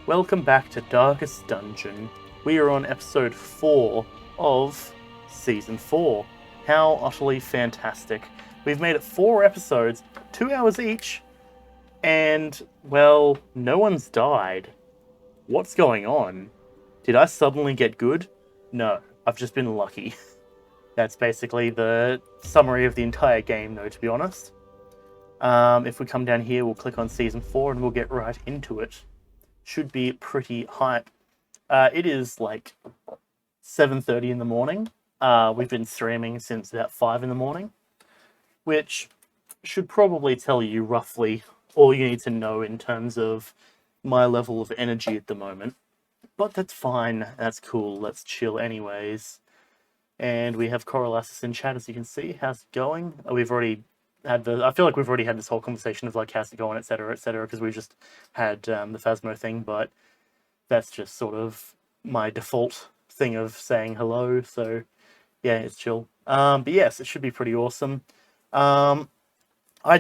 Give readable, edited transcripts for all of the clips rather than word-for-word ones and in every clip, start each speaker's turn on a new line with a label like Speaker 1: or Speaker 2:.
Speaker 1: Welcome back to Darkest Dungeon. We are on episode 4 of Season 4. How utterly fantastic. We've made it 4 episodes, 2 hours each, and, well, no one's died. What's going on? Did I suddenly get good? No, I've just been lucky. That's basically the summary of the entire game, though, to be honest. If we come down here, we'll click on Season 4 and we'll get right into it. Should be pretty hype. It is like 7:30 in the morning. We've been streaming since about 5 in the morning, which should probably tell you roughly all you need to know in terms of my level of energy at the moment. But that's fine. That's cool. Let's chill anyways. And we have Coriolanus in chat, as you can see. How's it going? We've already had I feel like we've already had this whole conversation of like how's it going, etc., because we just had the Phasmo thing, but that's just sort of my default thing of saying hello. So yeah, it's chill. But yes, it should be pretty awesome. I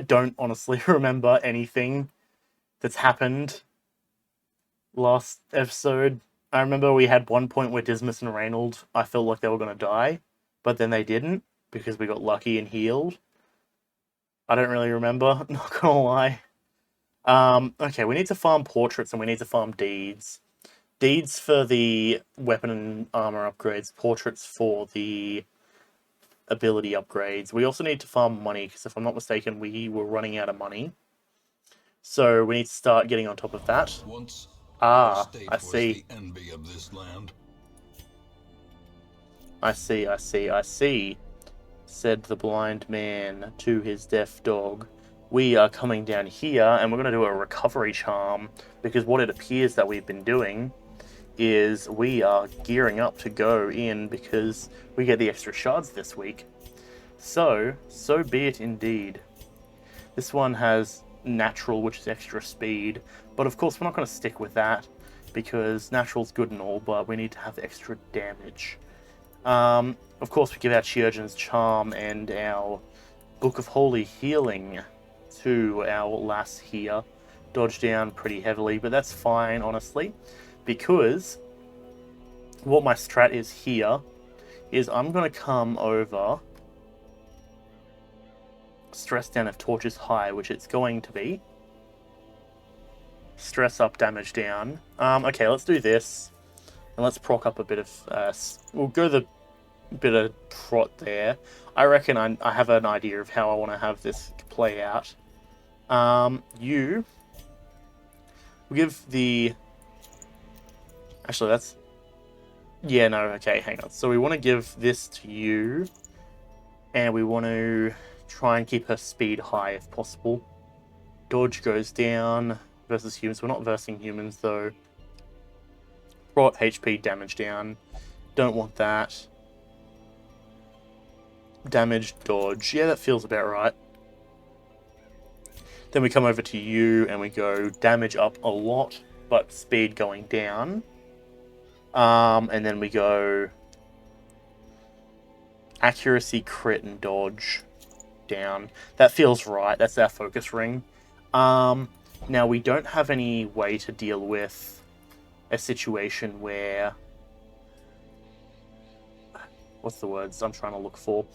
Speaker 1: don't honestly remember anything that's happened last episode. I remember we had one point where Dismas and Reynold, I felt like they were going to die, but then they didn't because we got lucky and healed. I don't really remember, not gonna lie. Okay, we need to farm portraits and we need to farm deeds. Deeds for the weapon and armor upgrades, portraits for the ability upgrades. We also need to farm money, because if I'm not mistaken, we were running out of money. So we need to start getting on top of that.
Speaker 2: Once,
Speaker 1: I
Speaker 2: see.
Speaker 1: see.
Speaker 2: The envy of this land.
Speaker 1: I see, said the blind man to his deaf dog. We are coming down here and we're going to do a recovery charm, because what it appears that we've been doing is we are gearing up to go in because we get the extra shards this week. So be it indeed. This one has natural, which is extra speed, but of course we're not going to stick with that because natural's good and all, but we need to have extra damage. Of course, we give our Chirurgeon's Charm and our Book of Holy Healing to our lass here. Dodge down pretty heavily, but that's fine, honestly, because what my strat is here is I'm going to come over, stress down if torch is high, which it's going to be. Stress up, damage down. Okay, let's do this. And let's proc up a bit of... we'll go the bit of trot there. I reckon I have an idea of how I want to have this play out. You will give the... Actually, that's... Yeah, no, okay, hang on. So we want to give this to you, and we want to try and keep her speed high if possible. Dodge goes down versus humans. We're not versing humans, though. Brought HP damage down. Don't want that. Damage, dodge. Yeah, that feels about right. Then we come over to you and we go damage up a lot, but speed going down. And then we go accuracy, crit, and dodge down. That feels right. That's our focus ring. Now, we don't have any way to deal with a situation where... What's the words I'm trying to look for?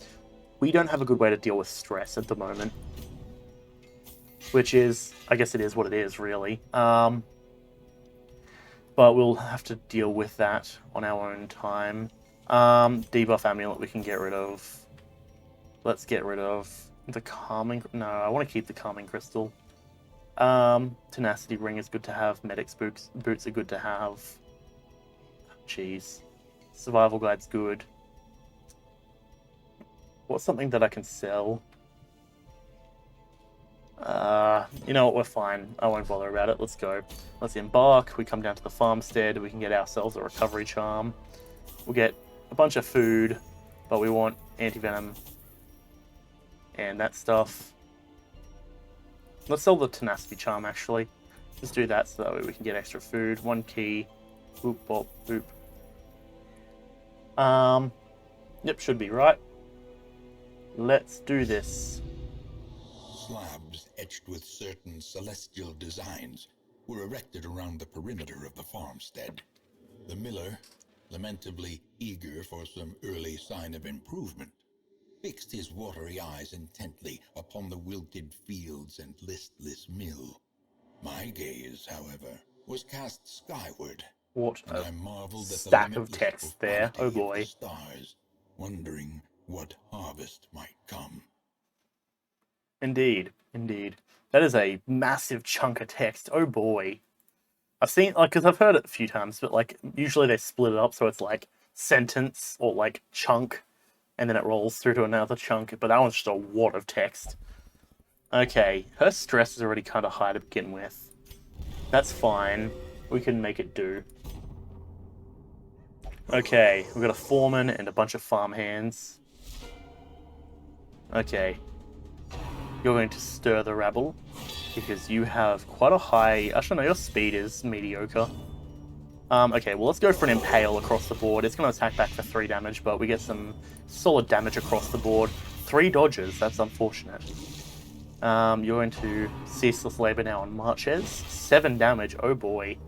Speaker 1: We don't have a good way to deal with stress at the moment. Which is... I guess it is what it is, really. But we'll have to deal with that on our own time. Debuff amulet we can get rid of. Let's get rid of the calming... No, I want to keep the calming crystal. Tenacity ring is good to have. Medic's boots are good to have. Jeez. Survival guide's good. What's something that I can sell? You know what, we're fine. I won't bother about it. Let's go. Let's embark. We come down to the farmstead. We can get ourselves a recovery charm. We'll get a bunch of food, but we want anti-venom and that stuff. Let's sell the tenacity charm, actually. Just do that so that way we can get extra food. 1 key. Boop, bop, boop. Yep, should be right. Let's do this.
Speaker 2: Slabs etched with certain celestial designs were erected around the perimeter of the farmstead. The miller, lamentably eager for some early sign of improvement, fixed his watery eyes intently upon the wilted fields and listless mill. My gaze, however, was cast skyward,
Speaker 1: What
Speaker 2: and
Speaker 1: a
Speaker 2: I marveled at the
Speaker 1: stack of
Speaker 2: limitless
Speaker 1: text there. Oh
Speaker 2: profundity of the
Speaker 1: boy.
Speaker 2: stars, wondering what harvest might come.
Speaker 1: Indeed, indeed. That is a massive chunk of text. Oh boy. I've seen, like, because I've heard it a few times, but, like, usually they split it up so it's, like, sentence or, like, chunk, and then it rolls through to another chunk, but that one's just a wad of text. Okay, her stress is already kind of high to begin with. That's fine. We can make it do. Okay, we've got a foreman and a bunch of farmhands. Okay. You're going to stir the rabble, because you have quite a high... Actually, no, your speed is mediocre. Okay, well, let's go for an impale across the board. It's going to attack back for 3 damage, but we get some solid damage across the board. 3 dodges, that's unfortunate. You're going to ceaseless labor now on Marches. 7 damage, oh boy.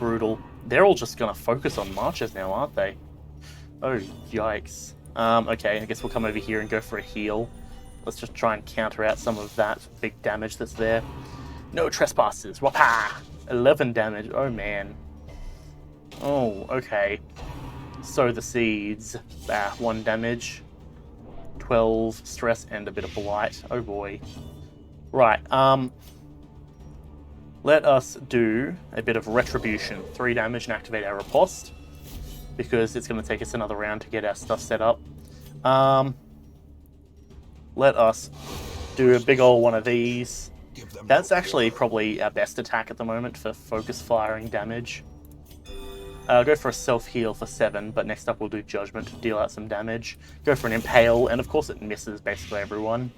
Speaker 1: Brutal. They're all just going to focus on Marches now, aren't they? Oh, yikes. Okay, I guess we'll come over here and go for a heal. Let's just try and counter out some of that big damage that's there. No trespassers. Wapa! 11 damage. Oh, man. Oh, okay. Sow the seeds. 1 damage. 12 stress and a bit of blight. Oh, boy. Right, let us do a bit of retribution. 3 damage and activate our riposte, because it's going to take us another round to get our stuff set up. Let us do a big old one of these. That's actually probably our best attack at the moment for focus firing damage. I'll go for a self-heal for 7, but next up we'll do Judgment to deal out some damage. Go for an Impale, and of course it misses basically everyone.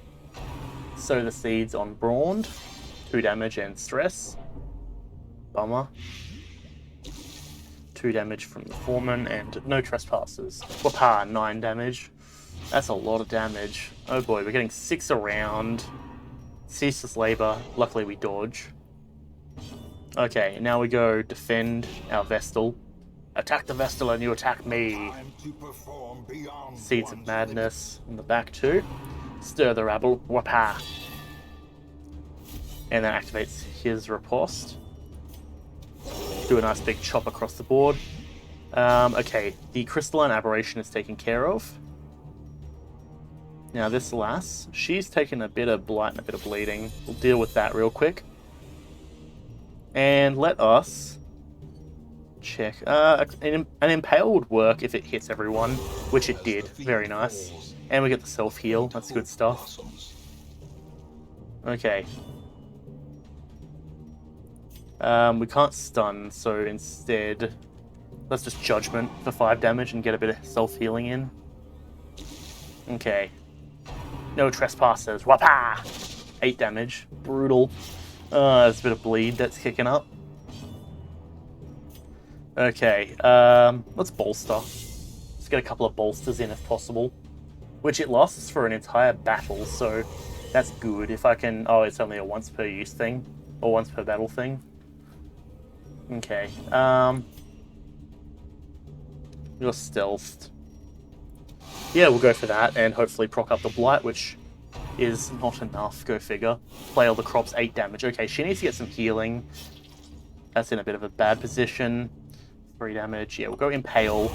Speaker 1: Sow the seeds on Brawned. 2 damage and stress. Bummer. 2 damage from the foreman, and no trespassers. Wapa, 9 damage. That's a lot of damage. Oh boy, we're getting 6 around. Ceaseless labor. Luckily we dodge. Okay, now we go defend our Vestal. Attack the Vestal and you attack me. Seeds of Madness on the back too. Stir the rabble. Wapa. And that activates his riposte. Do a nice big chop across the board. Okay, the Crystalline Aberration is taken care of. Now this lass, she's taken a bit of blight and a bit of bleeding. We'll deal with that real quick. And let us check. An Impale would work if it hits everyone, which it did. Very nice. And we get the self-heal. That's good stuff. Okay. We can't stun, so instead, let's just Judgment for 5 damage and get a bit of self-healing in. Okay. No trespassers. Wapa! 8 damage. Brutal. There's a bit of bleed that's kicking up. Okay, let's bolster. Let's get a couple of bolsters in if possible. Which it lasts for an entire battle, so that's good. If I can... Oh, it's only a once per use thing. Or once per battle thing. Okay, you're stealthed. Yeah, we'll go for that, and hopefully proc up the blight, which is not enough, go figure. Flail the crops, 8 damage. Okay, she needs to get some healing. That's in a bit of a bad position. 3 damage. Yeah, we'll go Impale.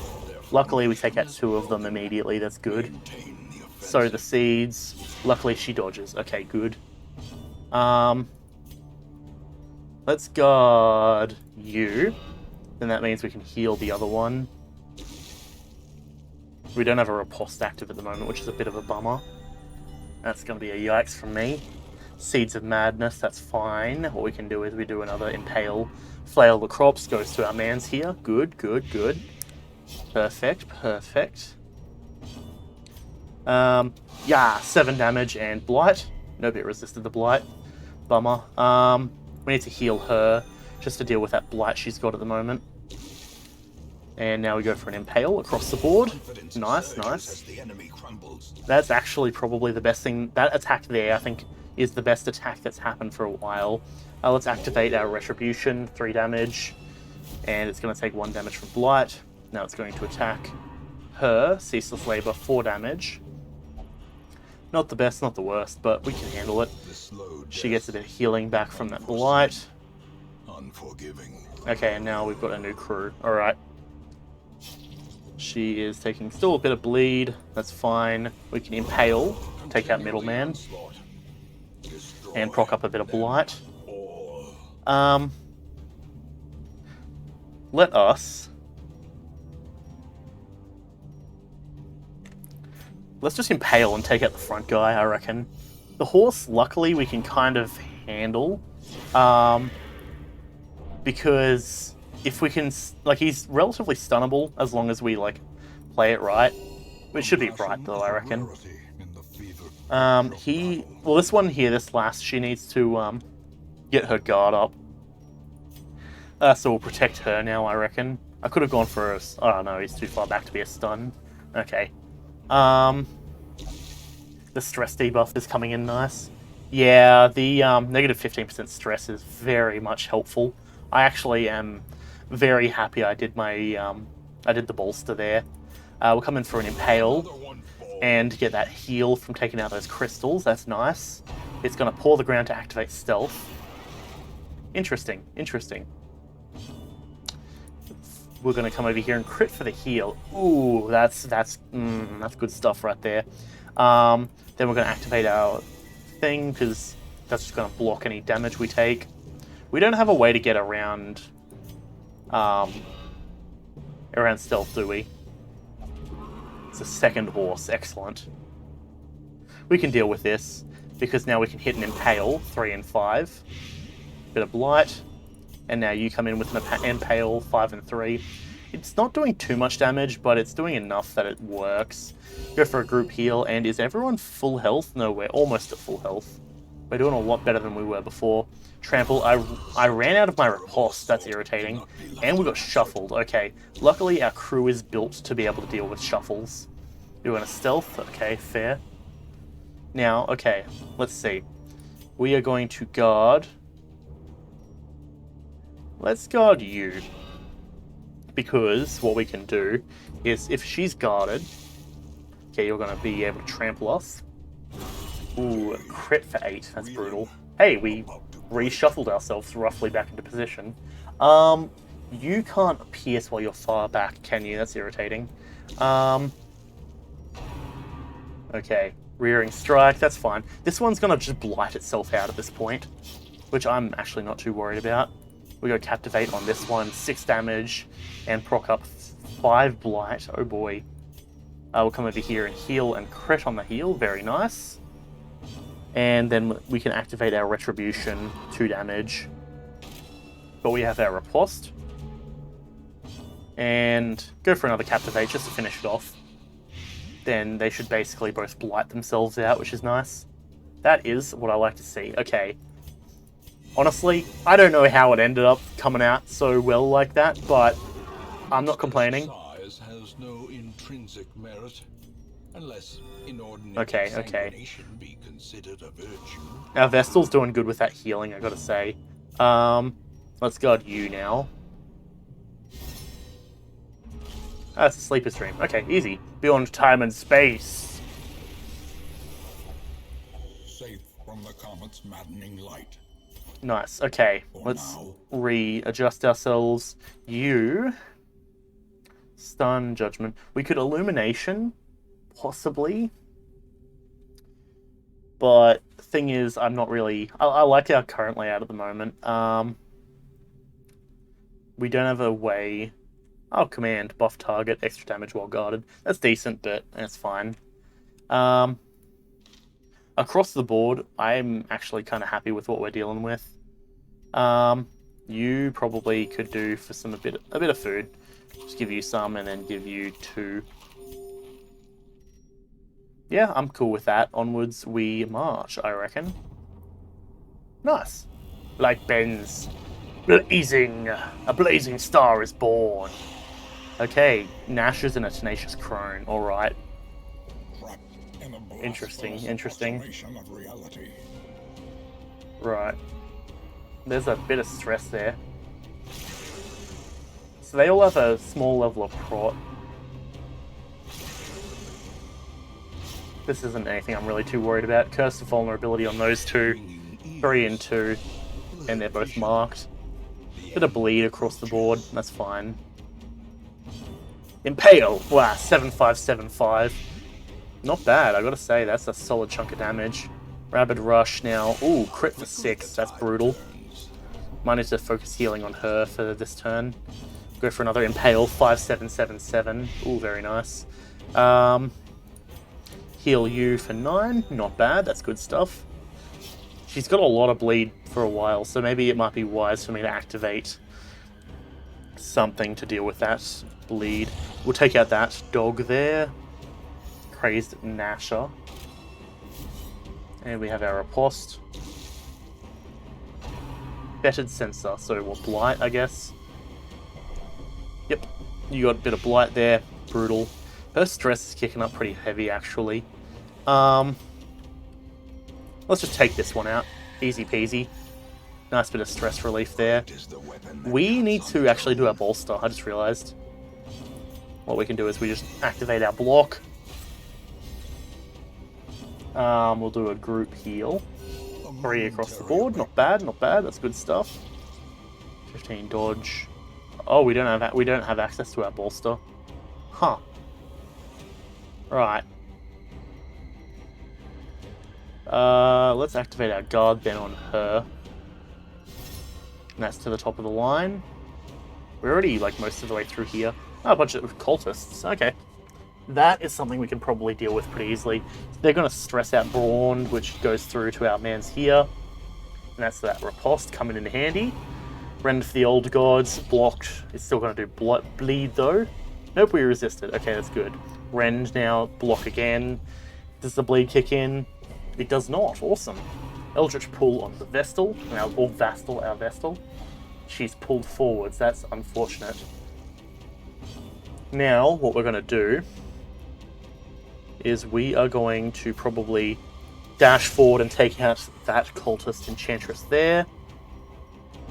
Speaker 1: Luckily, we take out 2 of them immediately. That's good. Sow the seeds. Luckily, she dodges. Okay, good. Let's guard you. Then that means we can heal the other one. We don't have a riposte active at the moment, which is a bit of a bummer. That's going to be a yikes from me. Seeds of Madness, that's fine. What we can do is we do another Impale. Flail the crops, goes to our mans here. Good, good, good. Perfect, perfect. Yeah, 7 damage and blight. No bit resisted the blight. Bummer. We need to heal her just to deal with that blight she's got at the moment. And now we go for an Impale across the board. Nice, nice. That's actually probably the best thing. That attack there, I think, is the best attack that's happened for a while. Let's activate our Retribution, 3 damage. And it's going to take 1 damage from Blight. Now it's going to attack her, Ceaseless Labor, 4 damage. Not the best, not the worst, but we can handle it. She gets a bit of healing back from that Blight.
Speaker 2: Unforgiving.
Speaker 1: Okay, and now we've got a new crew. Alright. She is taking still a bit of bleed. That's fine. We can Impale, take out Middleman, and proc up a bit of Blight. Let us... Let's just Impale and take out the front guy, I reckon. The horse, luckily, we can kind of handle. Because if we can... Like, he's relatively stunnable as long as we, like, play it right. It should be right, though, I reckon. Well, this one here, this last, she needs to, get her guard up. So we'll protect her now, I reckon. I could have gone for a... I don't know, he's too far back to be a stun. Okay. The stress debuff is coming in nice. Yeah, the negative 15% stress is very much helpful. I actually am very happy I did my... I did the bolster there. We'll come in for an Impale and get that heal from taking out those crystals. That's nice. It's going to paw the ground to activate stealth. Interesting, interesting. We're going to come over here and crit for the heal. Ooh, that's good stuff right there. Then we're going to activate our thing, because that's just going to block any damage we take. We don't have a way to get around stealth, do we? It's a second horse. Excellent. We can deal with this, because now we can hit an Impale, 3 and 5. Bit of Blight. And now you come in with an Impale, 5 and 3. It's not doing too much damage, but it's doing enough that it works. Go for a group heal, and is everyone full health? No, we're almost at full health. We're doing a lot better than we were before. Trample, I ran out of my riposte, that's irritating. And we got shuffled, okay. Luckily our crew is built to be able to deal with shuffles. You want a stealth? Okay, fair. Now, okay, let's see. We are going to guard... Let's guard you. Because what we can do is, if she's guarded... Okay, you're going to be able to trample us. Ooh, crit for 8. That's brutal. Hey, we reshuffled ourselves roughly back into position. You can't pierce while you're far back, can you? That's irritating. Okay, rearing strike. That's fine. This one's going to just blight itself out at this point, which I'm actually not too worried about. We go Captivate on this one, 6 damage, and proc up 5 blight. Oh boy. We'll come over here and heal and crit on the heal. Very nice. And then we can activate our Retribution, 2 damage. But we have our Riposte. And go for another Captivate just to finish it off. Then they should basically both blight themselves out, which is nice. That is what I like to see. Okay. Honestly, I don't know how it ended up coming out so well like that, but I'm not complaining.
Speaker 2: Size has no intrinsic merit, unless inordinate
Speaker 1: Okay.
Speaker 2: sanguination be considered a virtue.
Speaker 1: Our Vestal's doing good with that healing, I gotta say. Let's guard you now. That's a sleeper stream. Okay, easy. Beyond time and space.
Speaker 2: Safe from the comet's maddening light.
Speaker 1: Nice. Okay, let's readjust ourselves. You... Stun, Judgment. We could Illumination, possibly. But the thing is, I'm not really... I like our current layout at the moment. We don't have a way... Oh, command. Buff target, extra damage while guarded. That's decent, but that's fine. Across the board, I'm actually kind of happy with what we're dealing with. You probably could do for a bit of food. Just give you some and then give you 2. Yeah, I'm cool with that. Onwards we march, I reckon. Nice. Like Ben's blazing, a blazing star is born. Okay, Nash is in a tenacious crone. All right. Interesting. Right. there's a bit of stress there. So they all have a small level of prot. This isn't anything I'm really too worried about. Curse of vulnerability on those two. 3 and 2. And they're both marked. Bit of bleed across the board. That's fine. Impale! Wow, 7575. Not bad, I gotta say. That's a solid chunk of damage. Rabid Rush now. Ooh, crit for 6. That's brutal. Might need to focus healing on her for this turn. Go for another Impale. 5777. Ooh, very nice. Heal you for 9. Not bad. That's good stuff. She's got a lot of bleed for a while, so maybe it might be wise for me to activate something to deal with that bleed. We'll take out that dog there. Crazed Gnasher. And we have our Riposte. Bettered Sensor, so what, Blight, I guess? Yep, you got a bit of Blight there. Brutal. Her stress is kicking up pretty heavy, actually. Let's just take this one out. Easy peasy. Nice bit of stress relief there. We need to actually do our bolster, I just realized. What we can do is we just activate our block. We'll do a group heal. 3 across the board. Not bad, not bad. That's good stuff. 15 dodge. Oh, we don't have access to our bolster. Huh. Right. Let's activate our guard then on her. And that's to the top of the line. We're already like most of the way through here. Oh, a bunch of cultists. Okay. That is something we can probably deal with pretty easily. They're going to stress out Brawn, which goes through to our mans here. And that's that Riposte coming in handy. Rend for the Old Gods. Blocked. It's still going to do bleed though. Nope, we resisted. Okay, that's good. Rend now. Block again. Does the bleed kick in? It does not. Awesome. Eldritch pull on the Vestal. Or Vastal, our Vestal. She's pulled forwards. That's unfortunate. Now, what we're going to do is we are going to probably dash forward and take out that cultist enchantress there.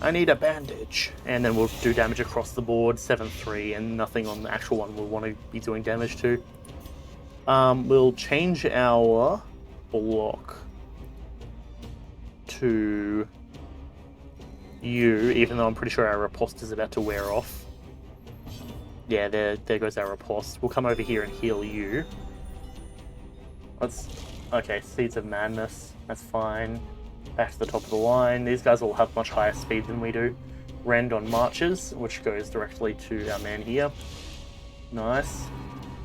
Speaker 1: I need a bandage. And then we'll do damage across the board, 7-3, and nothing on the actual one we'll want to be doing damage to. We'll change our block to you, even though I'm pretty sure our Riposte is about to wear off. Yeah, there goes our Riposte. We'll come over here and heal you. Okay, Seeds of Madness. That's fine. Back to the top of the line. These guys will have much higher speed than we do. Rend on Marches, which goes directly to our man here. Nice.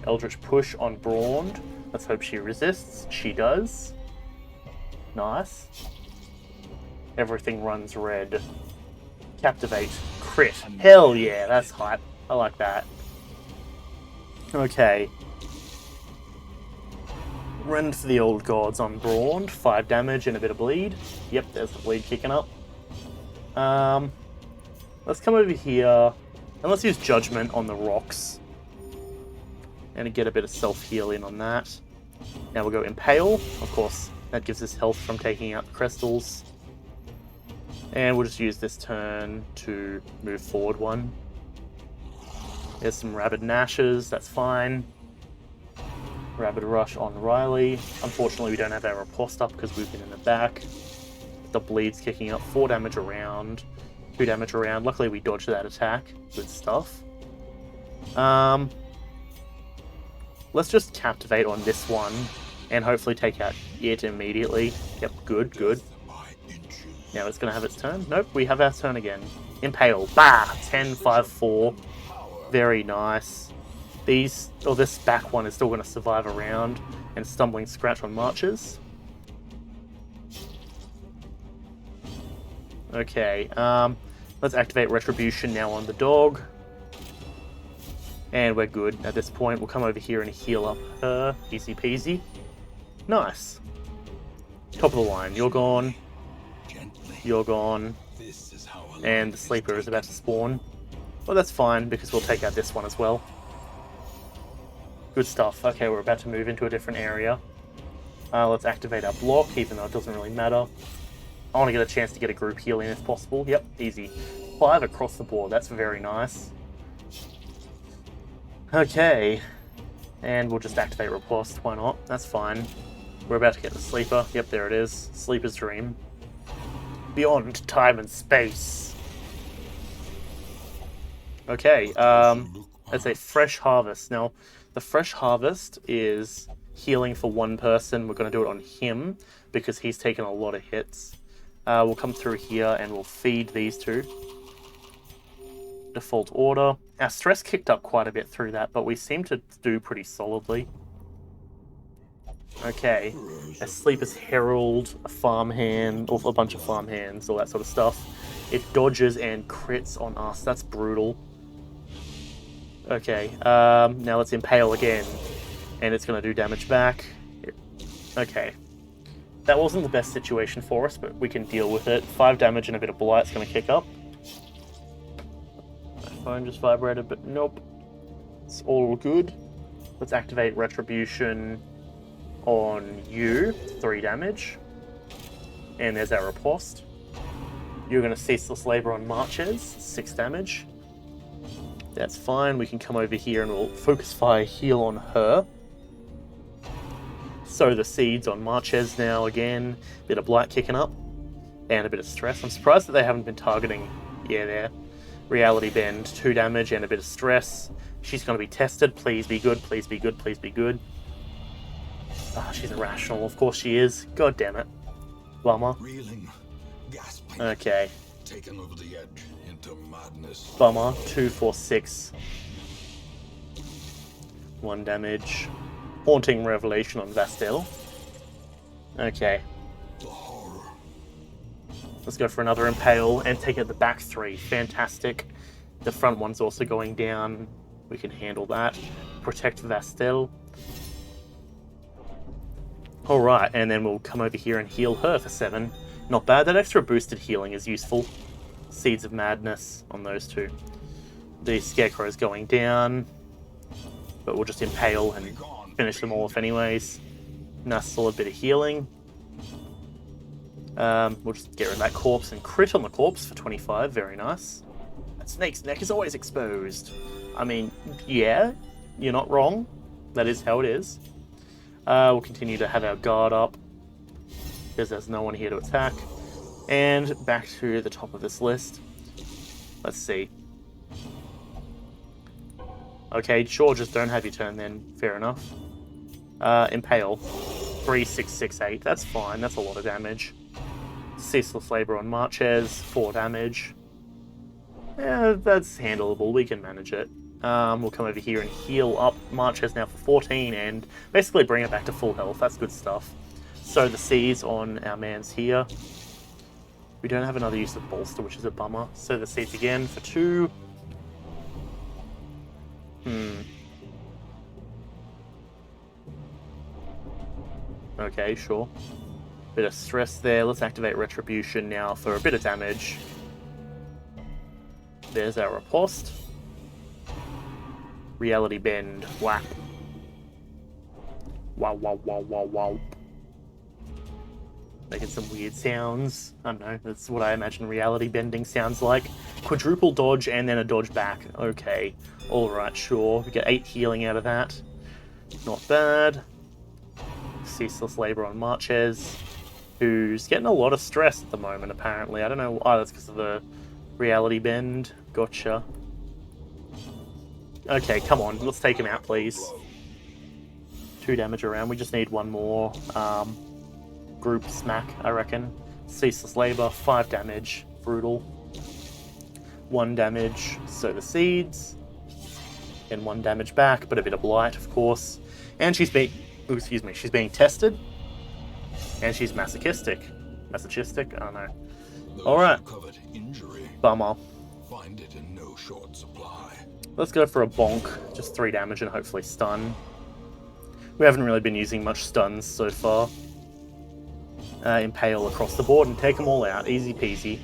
Speaker 1: Eldritch Push on Brawn. Let's hope she resists. She does. Nice. Everything runs red. Captivate. Crit. Hell yeah, that's hype. I like that. Okay. Rend for the Old Gods on Brawn. 5 damage and a bit of bleed. Yep, there's the bleed kicking up. Let's come over here. And let's use Judgment on the rocks. And get a bit of self-heal in on that. Now we'll go Impale. Of course, that gives us health from taking out the crystals. And we'll just use this turn to move forward one. There's some Rabid Gnashers, that's fine. Rabid Rush on Riley. Unfortunately, we don't have our Riposte up because we've been in the back. The bleed's kicking up. 4 damage around. 2 damage around. Luckily, we dodged that attack. Good stuff. Let's just Captivate on this one and hopefully take out it immediately. Yep, good, good. Now it's going to have its turn. Nope, we have our turn again. Impale. Bah! 10-5-4. Very nice. This back one is still going to survive a round. And Stumbling Scratch on Marches. Okay, let's activate Retribution now on the dog. And we're good at this point. We'll come over here and heal up her. Easy peasy. Nice. Top of the line. You're gone. You're gone. And the Sleeper is about to spawn. Well, that's fine, because we'll take out this one as well. Good stuff. Okay, we're about to move into a different area. Let's activate our block, even though it doesn't really matter. I want to get a chance to get a group heal in if possible. Yep, easy. 5 across the board. That's very nice. Okay. And we'll just activate Riposte. Why not? That's fine. We're about to get the Sleeper. Yep, there it is. Sleeper's Dream. Beyond time and space. Okay, that's a Fresh Harvest. Now, the Fresh Harvest is healing for one person. We're going to do it on him because he's taken a lot of hits. We'll come through here and we'll feed these two. Default order. Our stress kicked up quite a bit through that, but we seem to do pretty solidly. Okay, a Sleeper's Herald, a Farmhand, or a bunch of Farmhands, all that sort of stuff. It dodges and crits on us. That's brutal. Okay, now let's Impale again. And it's going to do damage back. Okay. That wasn't the best situation for us, but we can deal with it. 5 damage and a bit of Blight's going to kick up. My phone just vibrated, but nope. It's all good. Let's activate Retribution on you. 3 damage. And there's our Riposte. You're going to Ceaseless Labor on Marches. 6 damage. That's fine. We can come over here and we'll Focus Fire heal on her. Sow the Seeds on Marches now again. Bit of Blight kicking up. And a bit of stress. I'm surprised that they haven't been targeting... Yeah, there. Reality Bend. 2 damage and a bit of stress. She's going to be tested. Please be good. Please be good. Please be good. Ah, she's irrational. Of course she is. God damn it. Bummer.
Speaker 2: Reeling, gasping,
Speaker 1: Okay.
Speaker 2: taken over the edge into madness.
Speaker 1: Bummer. 2, 4, 6. 1 damage. Haunting Revelation on Vastel. Okay.
Speaker 2: The horror.
Speaker 1: Let's go for another Impale and take out the back 3. Fantastic. The front one's also going down. We can handle that. Protect Vastel. Alright, and then we'll come over here and heal her for 7. Not bad. That extra boosted healing is useful. Seeds of Madness on those 2. The Scarecrow's going down. But we'll just Impale and finish them all off anyways. Nice solid bit of healing. We'll just get rid of that corpse and crit on the corpse for 25. Very nice. That snake's neck is always exposed. I mean, yeah, you're not wrong. That is how it is. We'll continue to have our guard up because there's no one here to attack. And back to the top of this list. Let's see. Okay, sure, just don't have your turn then. Fair enough. Impale. 3, 6, 6, 8. That's fine. That's a lot of damage. Ceaseless Labor on Marches. 4 damage. Yeah, that's handleable. We can manage it. We'll come over here and heal up Marches now for 14 and basically bring it back to full health. That's good stuff. Sow the Seeds on our mans here. We don't have another use of Bolster, which is a bummer. Sow the Seeds again for 2. Okay, sure. Bit of stress there. Let's activate Retribution now for a bit of damage. There's our Riposte. Reality Bend. Whap. Wow, wow, wow, wow, wow. Making some weird sounds. I don't know, that's what I imagine reality bending sounds like. Quadruple dodge and then a dodge back. Okay. Alright, sure. We get 8 healing out of that. Not bad. Ceaseless Labor on Marches, who's getting a lot of stress at the moment, apparently. I don't know. Oh, that's because of the reality bend. Gotcha. Okay, come on. Let's take him out, please. 2 damage around. We just need one more group smack, I reckon. Ceaseless Labor, 5 damage. Brutal. 1 damage. Sow the Seeds. And 1 damage back, but a bit of Blight, of course. And she's being... Excuse me. She's being tested. And she's masochistic. Masochistic? I don't know. Alright. Bummer.
Speaker 2: Find it in no short supply.
Speaker 1: Let's go for a bonk. Just 3 damage and hopefully stun. We haven't really been using much stuns so far. Impale across the board and take them all out. Easy peasy.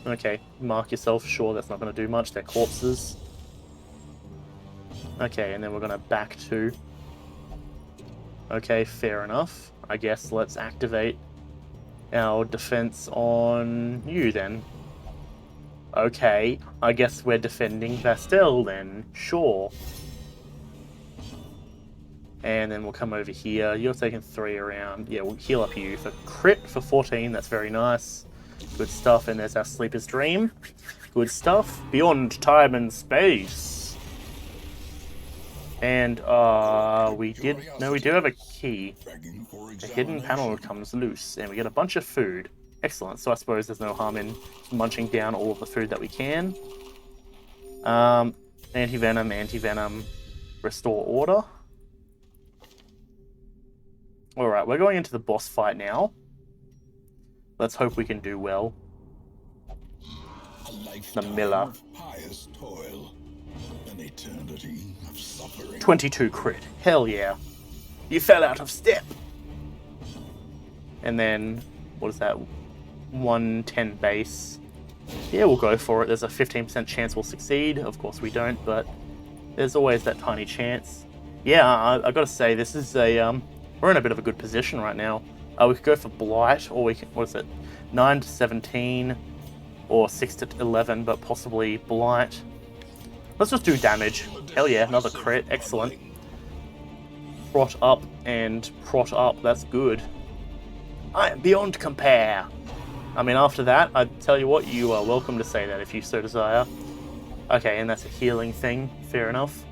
Speaker 1: Okay, mark yourself. Sure, that's not going to do much. They're corpses. Okay, and then we're going to back to Okay, fair enough. I guess let's activate our defense on you then. Okay, I guess we're defending Vastel then. Sure. And then we'll come over here. You're taking 3 around. Yeah, we'll heal up you for crit for 14. That's very nice. Good stuff. And there's our Sleeper's Dream. Good stuff. Beyond time and space. And we do have a key. The hidden panel comes loose, and we get a bunch of food. Excellent. So I suppose there's no harm in munching down all of the food that we can. Anti-venom, restore order. Alright, we're going into the boss fight now. Let's hope we can do well. The Miller.
Speaker 2: Pious toil, an eternity of suffering.
Speaker 1: 22 crit. Hell yeah. You fell out of step. And then, what is that? 110 base. Yeah, we'll go for it. There's a 15% chance we'll succeed. Of course we don't, but there's always that tiny chance. Yeah, I gotta say, this is a, we're in a bit of a good position right now. We could go for Blight, or we can, what is it? 9 to 17, or 6 to 11, but possibly Blight. Let's just do damage. Hell yeah, another crit. Excellent. Prot up and prot up. That's good. I am beyond compare. I mean, after that, I tell you what, you are welcome to say that if you so desire. Okay, and that's a healing thing. Fair enough.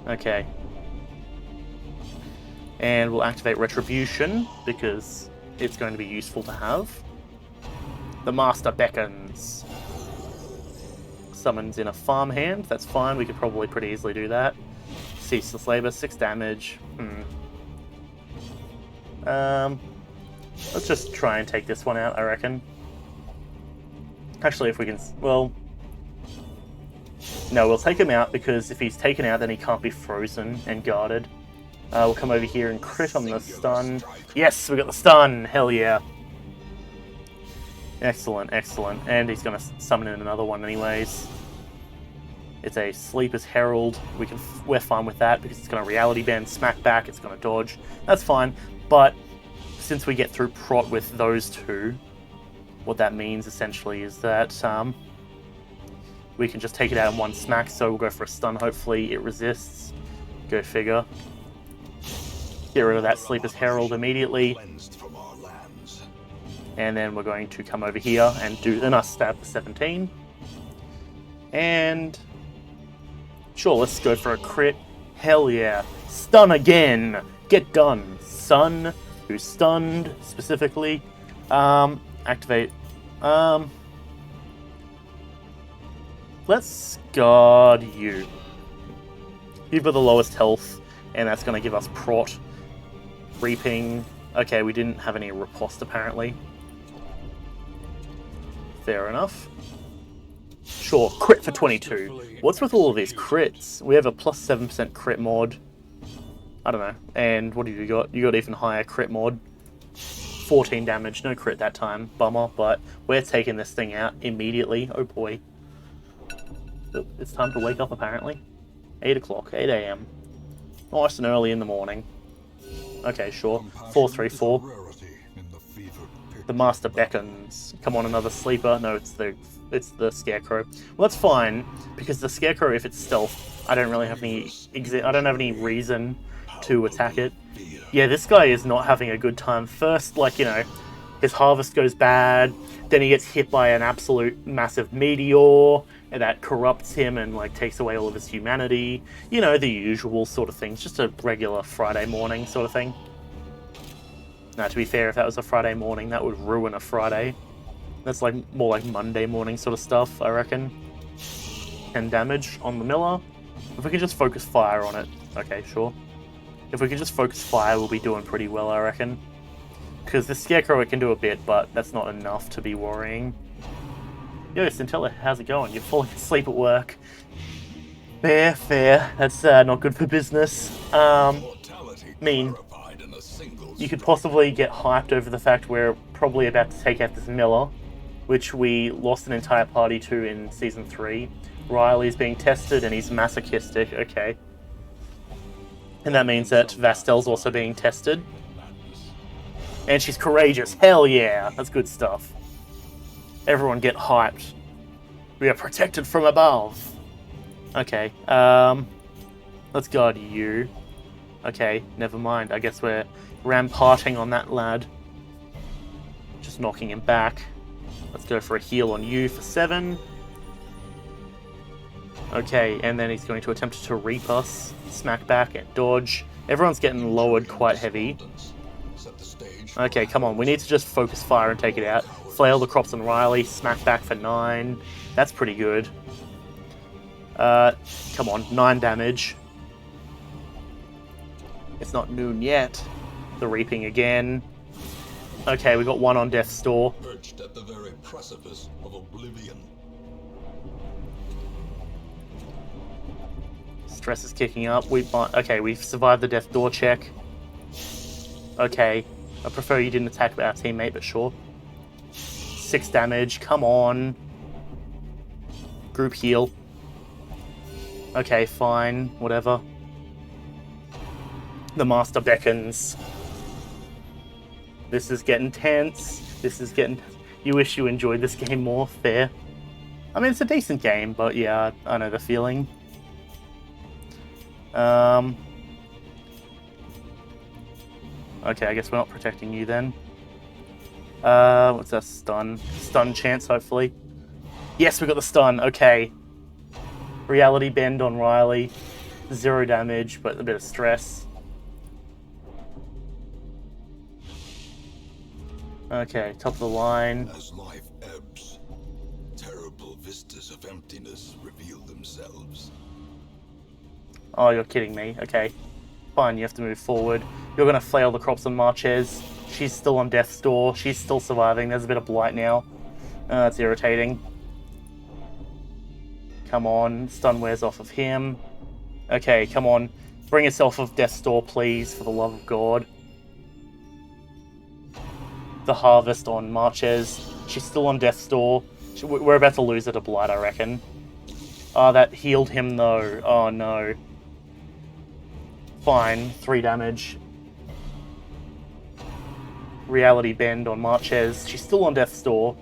Speaker 1: Okay. And we'll activate Retribution, because it's going to be useful to have. The Master beckons. Summons in a farmhand. That's fine, we could probably pretty easily do that. Ceaseless Labor, 6 damage. Let's just try and take this one out, I reckon. Actually, if we can... Well... No, we'll take him out, because if he's taken out, then he can't be frozen and guarded. We'll come over here and crit on the stun. Yes, we got the stun! Hell yeah. Excellent, excellent. And he's going to summon in another one anyways. It's a Sleeper's Herald. We're fine with that, because it's going to Reality Bend, smack back, it's going to dodge. That's fine, but since we get through prot with those two, what that means essentially is that we can just take it out in one smack, so we'll go for a stun, hopefully it resists. Go figure. Get rid of that Sleeper's Herald immediately. And then we're going to come over here and do a nice stab for 17. And... Sure, let's go for a crit. Hell yeah. Stun again! Get done, son. Who's stunned, specifically. Activate. Let's guard you. You've got the lowest health, and that's going to give us prot. Reaping. Okay, we didn't have any riposte, apparently. Fair enough. Sure, crit for 22. What's with all of these crits? We have a plus 7% crit mod. I don't know. And what have you got? You got even higher crit mod. 14 damage, no crit that time. Bummer, but we're taking this thing out immediately. Oh boy. It's time to wake up, apparently. 8 o'clock, 8 a.m. Nice and early in the morning. Okay, sure. 434. The Master beckons. Come on, another sleeper. No, it's the Scarecrow. Well, that's fine, because the Scarecrow, if it's stealth, I don't really have any reason to attack it. Yeah, this guy is not having a good time. First, like, you know, his harvest goes bad, then he gets hit by an absolute massive meteor, and that corrupts him and, like, takes away all of his humanity. You know, the usual sort of things. Just a regular Friday morning sort of thing. Now, to be fair, if that was a Friday morning, that would ruin a Friday. That's like more like Monday morning sort of stuff, I reckon. 10 damage on the Miller. If we can just focus fire on it. Okay, sure. If we can just focus fire, we'll be doing pretty well, I reckon. Because the Scarecrow, it can do a bit, but that's not enough to be worrying. Yo, Scintilla, how's it going? You're falling asleep at work. Fair, fair. That's not good for business. You could possibly get hyped over the fact we're probably about to take out this Miller, which we lost an entire party to in Season 3. Riley's being tested and he's masochistic, okay. And that means that Vastel's also being tested. And she's courageous. Hell yeah. That's good stuff. Everyone get hyped. We are protected from above. Okay. Let's guard you. Okay, never mind. I guess we're ramparting on that lad. Just knocking him back. Let's go for a heal on you for 7. Okay, and then he's going to attempt to reap us. Smack back and dodge. Everyone's getting lowered quite heavy. Okay, come on. We need to just focus fire and take it out. Flail the crops on Riley. Smack back for 9. That's pretty good. Come on. 9 damage. It's not noon yet. The reaping again. Okay, we got 1 on Death's Door.
Speaker 2: Perched at the very precipice of oblivion.
Speaker 1: Stress is kicking up. Okay, we've survived the Death Door check. Okay. I prefer you didn't attack our teammate, but sure. 6 damage. Come on. Group heal. Okay, fine. Whatever. The Master beckons. This is getting tense. This is getting... You wish you enjoyed this game more. Fair. I mean, it's a decent game, but yeah, I know the feeling. Okay, I guess we're not protecting you then. What's that stun? Stun chance, hopefully. Yes, we got the stun. Okay. Reality bend on Riley. 0 damage, but a bit of stress. Okay, top of the line.
Speaker 2: As life ebbs, terrible vistas of emptiness reveal themselves.
Speaker 1: Oh, you're kidding me. Okay. Fine, you have to move forward. You're going to flail the crops on Marches. She's still on Death's Door. She's still surviving. There's a bit of blight now. That's irritating. Come on. Stun wears off of him. Okay, come on. Bring yourself off Death's Door, please, for the love of God. The Harvest on Marches. She's still on Death's Door. We're about to lose her to blight, I reckon. Oh, that healed him, though. Oh, no. Fine. 3 damage. Reality bend on Marches. She's still on Death's Door.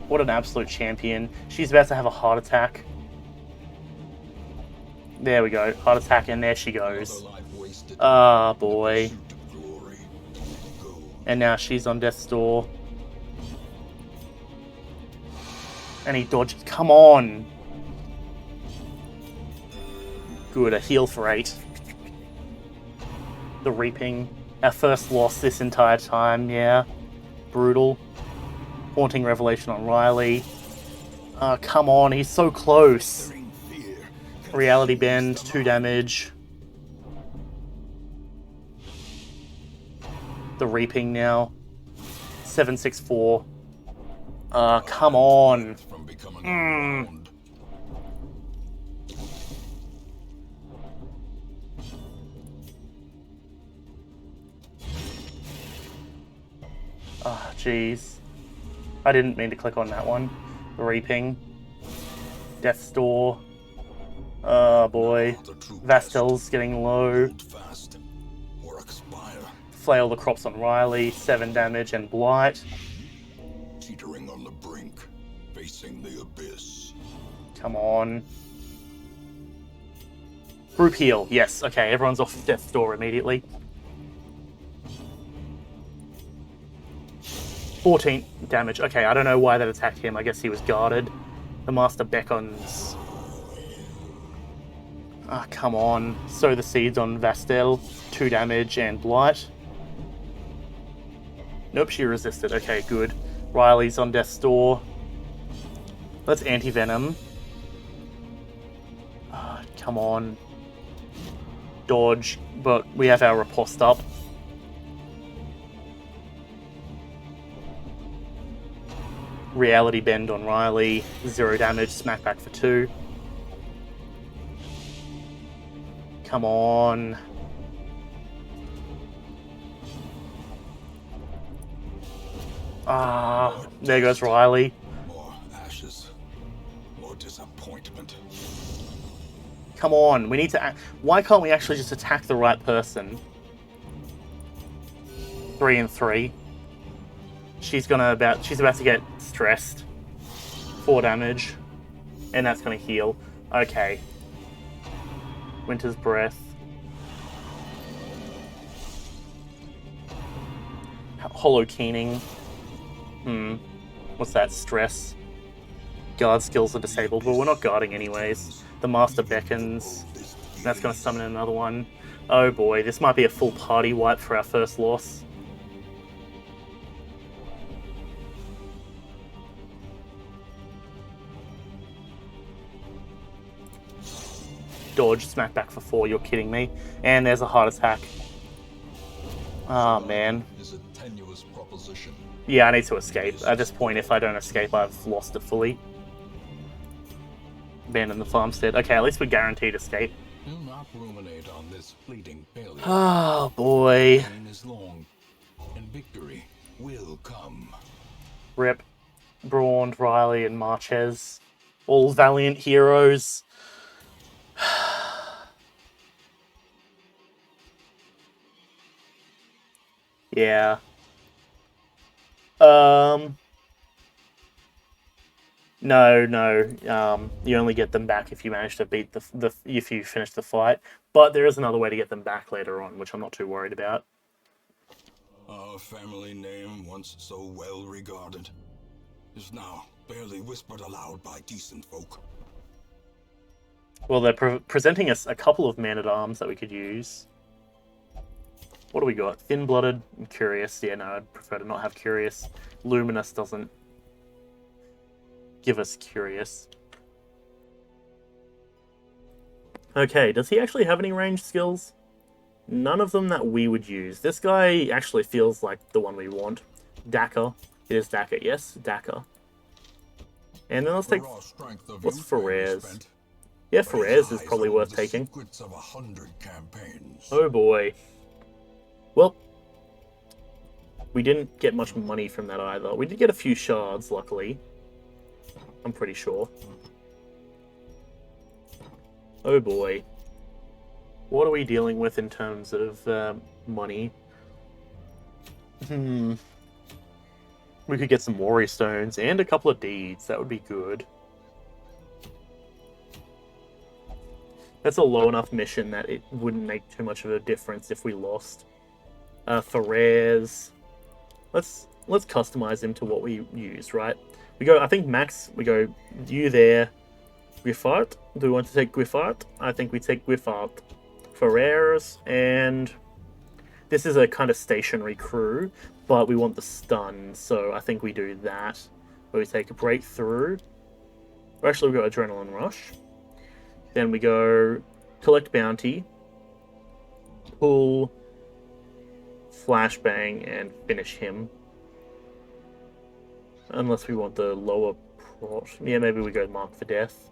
Speaker 1: What an absolute champion. She's about to have a heart attack. There we go. Heart attack, and there she goes. Ah, boy. And now she's on Death's Door. And he dodges. Come on! Good, a heal for 8. The Reaping. Our first loss this entire time, yeah. Brutal. Haunting Revelation on Riley. Come on, he's so close. Reality Bend, 2 damage. The Reaping now. 764. Come on. Ah, jeez. I didn't mean to click on that one. The Reaping. Death's Door. Oh boy. Vastel's getting low. Flail the crops on Riley. 7 damage and blight.
Speaker 2: Teetering on the brink, facing the abyss.
Speaker 1: Come on. Group heal. Yes, okay, everyone's off Death's Door immediately. 14 damage. Okay, I don't know why that attacked him. I guess he was guarded. The Master beckons. Ah, come on. Sow the seeds on Vastel. 2 damage and blight. Nope, she resisted. Okay, good. Riley's on Death's Door. Let's anti-venom. Ah, come on. Dodge, but we have our riposte up. Reality Bend on Riley. 0 damage, smack back for 2. Come on. Ah, there goes Riley.
Speaker 2: More ashes, more disappointment.
Speaker 1: come on. We need to act. Why can't we actually just attack the right person? 3 and 3. She's about to get stressed. 4 damage. And that's gonna heal. Okay. Winter's Breath. Hollow Keening. What's that? Stress. Guard skills are disabled. Well, we're not guarding anyways. The Master Beckons. That's going to summon another one. Oh boy, this might be a full party wipe for our first loss. Dodge, smack back for 4, you're kidding me. And there's a heart attack. Oh man. Yeah, I need to escape. At this point, if I don't escape, I've lost it fully. Abandon the farmstead. Okay, at least we're guaranteed escape.
Speaker 3: Do not ruminate on this fleeting failure.
Speaker 1: Oh boy.
Speaker 3: Pain is long, and victory will come.
Speaker 1: Rip. Braun, Riley, and Marquez. All valiant heroes. Yeah. No. You only get them back if you manage to beat if you finish the fight. But there is another way to get them back later on, which I'm not too worried about.
Speaker 3: Our family name, once so well regarded, is now barely whispered aloud by decent folk.
Speaker 1: Well, they're presenting us a couple of man-at-arms that we could use. What do we got? Thin-blooded and Curious. Yeah, no, I'd prefer to not have Curious. Luminous doesn't give us Curious. Okay, does he actually have any ranged skills? None of them that we would use. This guy actually feels like the one we want. Daka. It is Daka, yes, Daka. And then let's take... What's Ferrez? Yeah, Ferrez is probably worth taking. Oh boy. Well, we didn't get much money from that either. We did get a few shards, luckily. I'm pretty sure. Oh boy. What are we dealing with in terms of money? We could get some Warrior Stones and a couple of deeds. That would be good. That's a low enough mission that it wouldn't make too much of a difference if we lost. Ferrez. Let's customize him to what we use, right? We go, I think max, we go, you there. Griffart. Do we want to take Griffart? I think we take Griffart. Ferrez, and this is a kind of stationary crew, but we want the stun, so I think we do that. Where we take a breakthrough. Or actually, we go Adrenaline Rush. Then we go collect bounty, pull, flashbang, and finish him. Unless we want the lower prot. Yeah, maybe we go mark for death.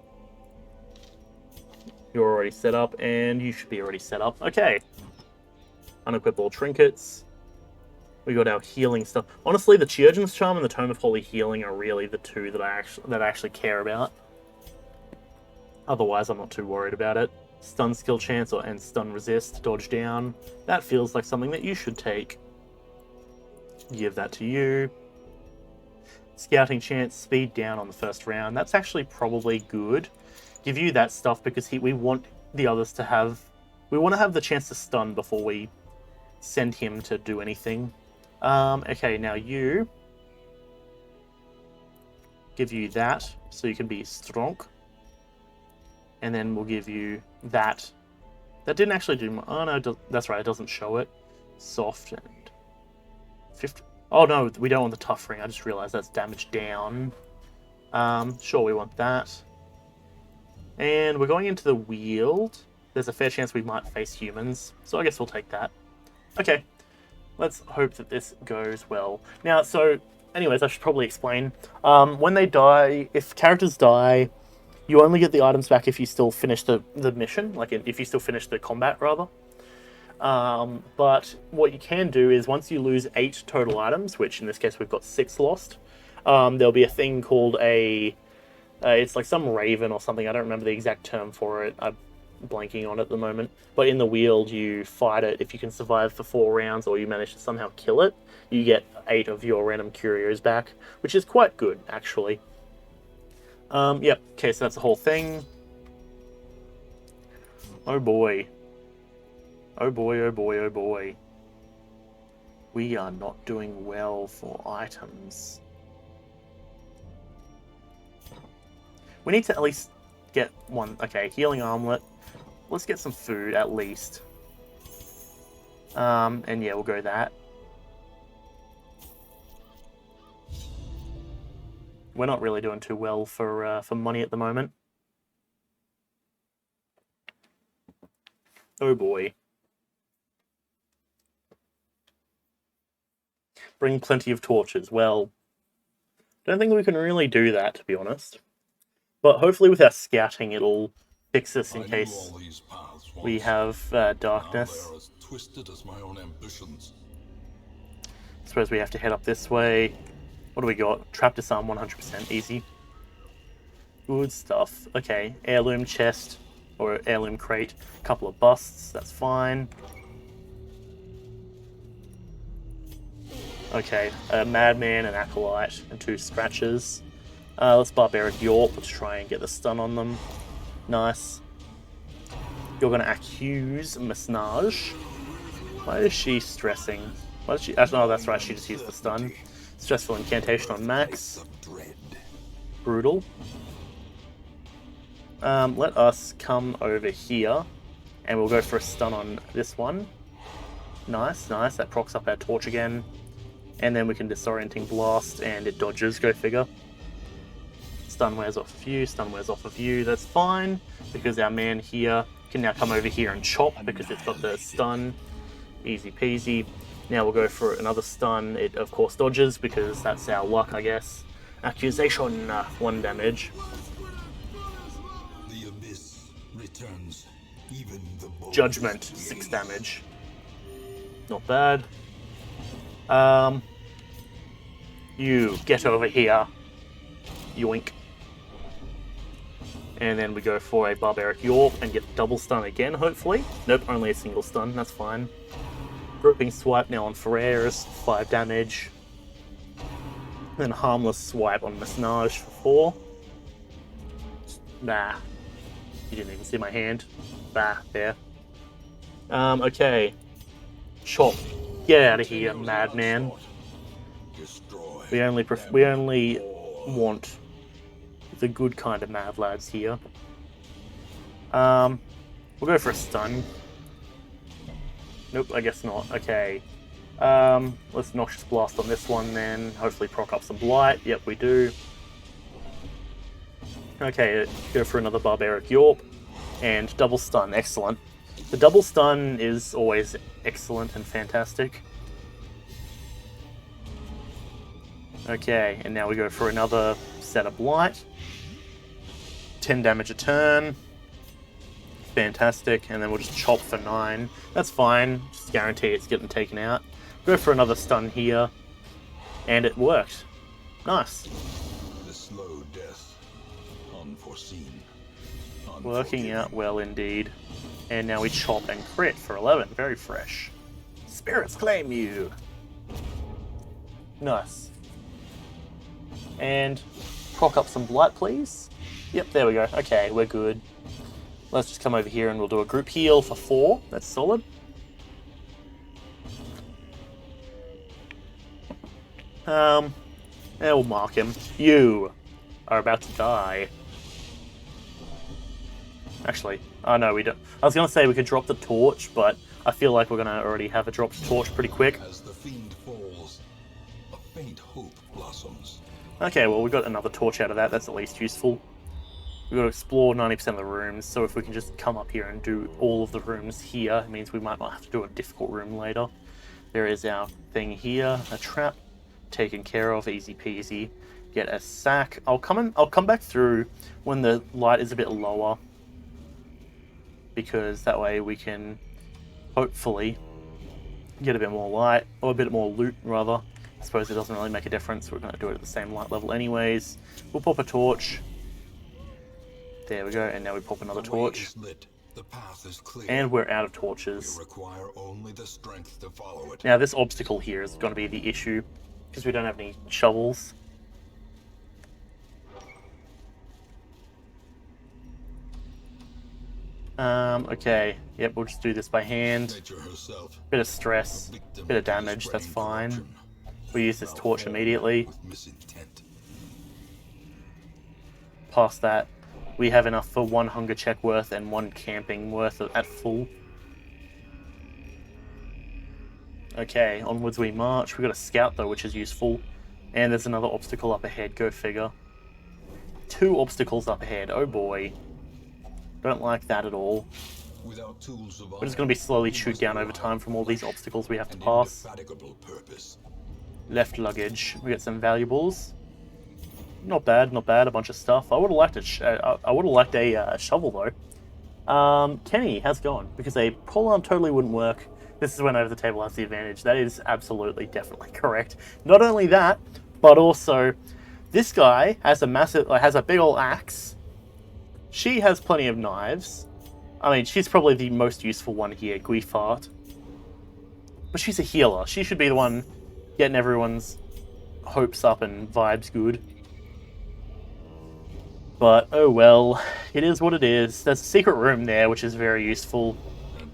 Speaker 1: You're already set up, and you should be already set up. Okay. Unequip all trinkets. We got our healing stuff. Honestly, the Chirurgeon's Charm and the Tome of Holy Healing are really the two that I actually care about. Otherwise, I'm not too worried about it. Stun skill chance and stun resist, dodge down. That feels like something that you should take. Give that to you. Scouting chance, speed down on the first round. That's actually probably good. Give you that stuff because we want the others to have... We want to have the chance to stun before we send him to do anything. Okay, now you... Give you that, so you can be strong. And then we'll give you that. That didn't actually do... Oh no, that's right, it doesn't show it. Soft and... 50... Oh no, we don't want the tough ring. I just realized that's damage down. Sure, we want that. And we're going into the Wield. There's a fair chance we might face humans, so I guess we'll take that. Okay, let's hope that this goes well. Now, so, anyways, I should probably explain. When they die, if characters die, you only get the items back if you still finish the mission, like if you still finish the combat, rather. But what you can do is once you lose 8 total items, which in this case we've got 6 lost, there'll be a thing called a... it's like some raven or something. I don't remember the exact term for it. blanking on it at the moment. But in the Weald, you fight it. If you can survive for 4 rounds or you manage to somehow kill it, you get 8 of your random curios back, which is quite good, actually. Yep, okay, so that's the whole thing. Oh boy. Oh boy, oh boy, oh boy. We are not doing well for items. We need to at least get one. Okay, healing armlet. Let's get some food at least. And yeah, we'll go that. We're not really doing too well for money at the moment. Oh boy. Bring plenty of torches. Well, don't think we can really do that, to be honest. But hopefully with our scouting, it'll fix us in case we have darkness.
Speaker 3: Now as twisted as my own ambitions.
Speaker 1: Suppose we have to head up this way. What do we got? Trap disarm 100%, easy. Good stuff. Okay, heirloom chest, or heirloom crate. A couple of busts, that's fine. Okay, a madman, an acolyte, and 2 scratches. Let's barbaric Yorp. Let's try and get the stun on them. Nice. You're going to accuse Masnage. Why is she stressing? Why is she? Oh, that's right. She just used the stun. Stressful incantation on Max. Brutal. Let us come over here, and we'll go for a stun on this one. Nice, nice. That procs up our torch again, and then we can disorienting blast, and it dodges. Go figure. Stun wears off of you, stun wears off of you, that's fine, because our man here can now come over here and chop because it's got the stun. Easy peasy. Now we'll go for another stun. It of course dodges because that's our luck, I guess. Accusation, 1 damage.
Speaker 3: The abyss returns even the
Speaker 1: Judgment, 6 damage. Not bad. You get over here. Yoink. And then we go for a barbaric Yorp and get double stun again, hopefully. Nope, only a single stun, that's fine. Gripping swipe now on Ferreras, 5 damage. Then harmless swipe on Masnage for 4. Nah. You didn't even see my hand. Bah, there. Okay. Chop. Get out of here, madman. We only want the good kind of mad lads here. We'll go for a stun. Nope, I guess not. Okay. Let's Noxious Blast on this one then. Hopefully proc up some Blight. Yep, we do. Okay, go for another Barbaric Yorp. And double stun. Excellent. The double stun is always excellent and fantastic. Okay, and now we go for another set of Blight. 10 damage a turn. Fantastic. And then we'll just chop for 9. That's fine. Just guarantee it's getting taken out. Go for another stun here. And it worked. Nice.
Speaker 3: The slow death. Unforeseen.
Speaker 1: Working out well indeed. And now we chop and crit for 11. Very fresh. Spirits claim you. Nice. And proc up some Blight, please. Yep, there we go. Okay, we're good. Let's just come over here and we'll do a group heal for 4. That's solid. And we'll mark him. You are about to die. Actually, oh no, we don't. I was going to say we could drop the torch, but I feel like we're going to already have a dropped torch pretty quick.
Speaker 3: As the fiend falls, a faint hope blossoms.
Speaker 1: Okay, well, we got another torch out of that. That's at least useful. We've got to explore 90% of the rooms, so if we can just come up here and do all of the rooms here, it means we might not have to do a difficult room later. There is our thing here, a trap, taken care of, easy peasy. Get a sack. I'll come back through when the light is a bit lower, because that way we can hopefully get a bit more light, or a bit more loot rather. I suppose it doesn't really make a difference. We're going to do it at the same light level anyways. We'll pop a torch. There we go, and now we pop another torch.
Speaker 3: The path is clear.
Speaker 1: And we're out of
Speaker 3: We
Speaker 1: torches.
Speaker 3: require only the strength to follow it.
Speaker 1: Now, this obstacle here is going to be the issue, because we don't have any shovels. Okay. Yep, we'll just do this by hand.
Speaker 3: Nature herself,
Speaker 1: Bit of stress, bit of damage, that's fine. We use this torch immediately.
Speaker 3: with misintent.
Speaker 1: Past that, we have enough for 1 hunger check worth and 1 camping worth at full. Okay, onwards we march. We've got a scout though, which is useful. And there's another obstacle up ahead, go figure. 2 obstacles up ahead, oh boy. Don't like that at all.
Speaker 3: Without tools of
Speaker 1: We're just going to be slowly chewed down over time from all these obstacles we have to pass.
Speaker 3: Indefatigable purpose.
Speaker 1: Left luggage. We got some valuables. Not bad, not bad. A bunch of stuff. I would have liked a shovel though. Kenny, how's it going? Because a polearm totally wouldn't work. This is when over the table has the advantage. That is absolutely, definitely correct. Not only that, but also this guy has a big old axe. She has plenty of knives. I mean, she's probably the most useful one here, Guifart. But she's a healer. She should be the one getting everyone's hopes up and vibes good. But, oh well, it is what it is. There's a secret room there, which is very useful.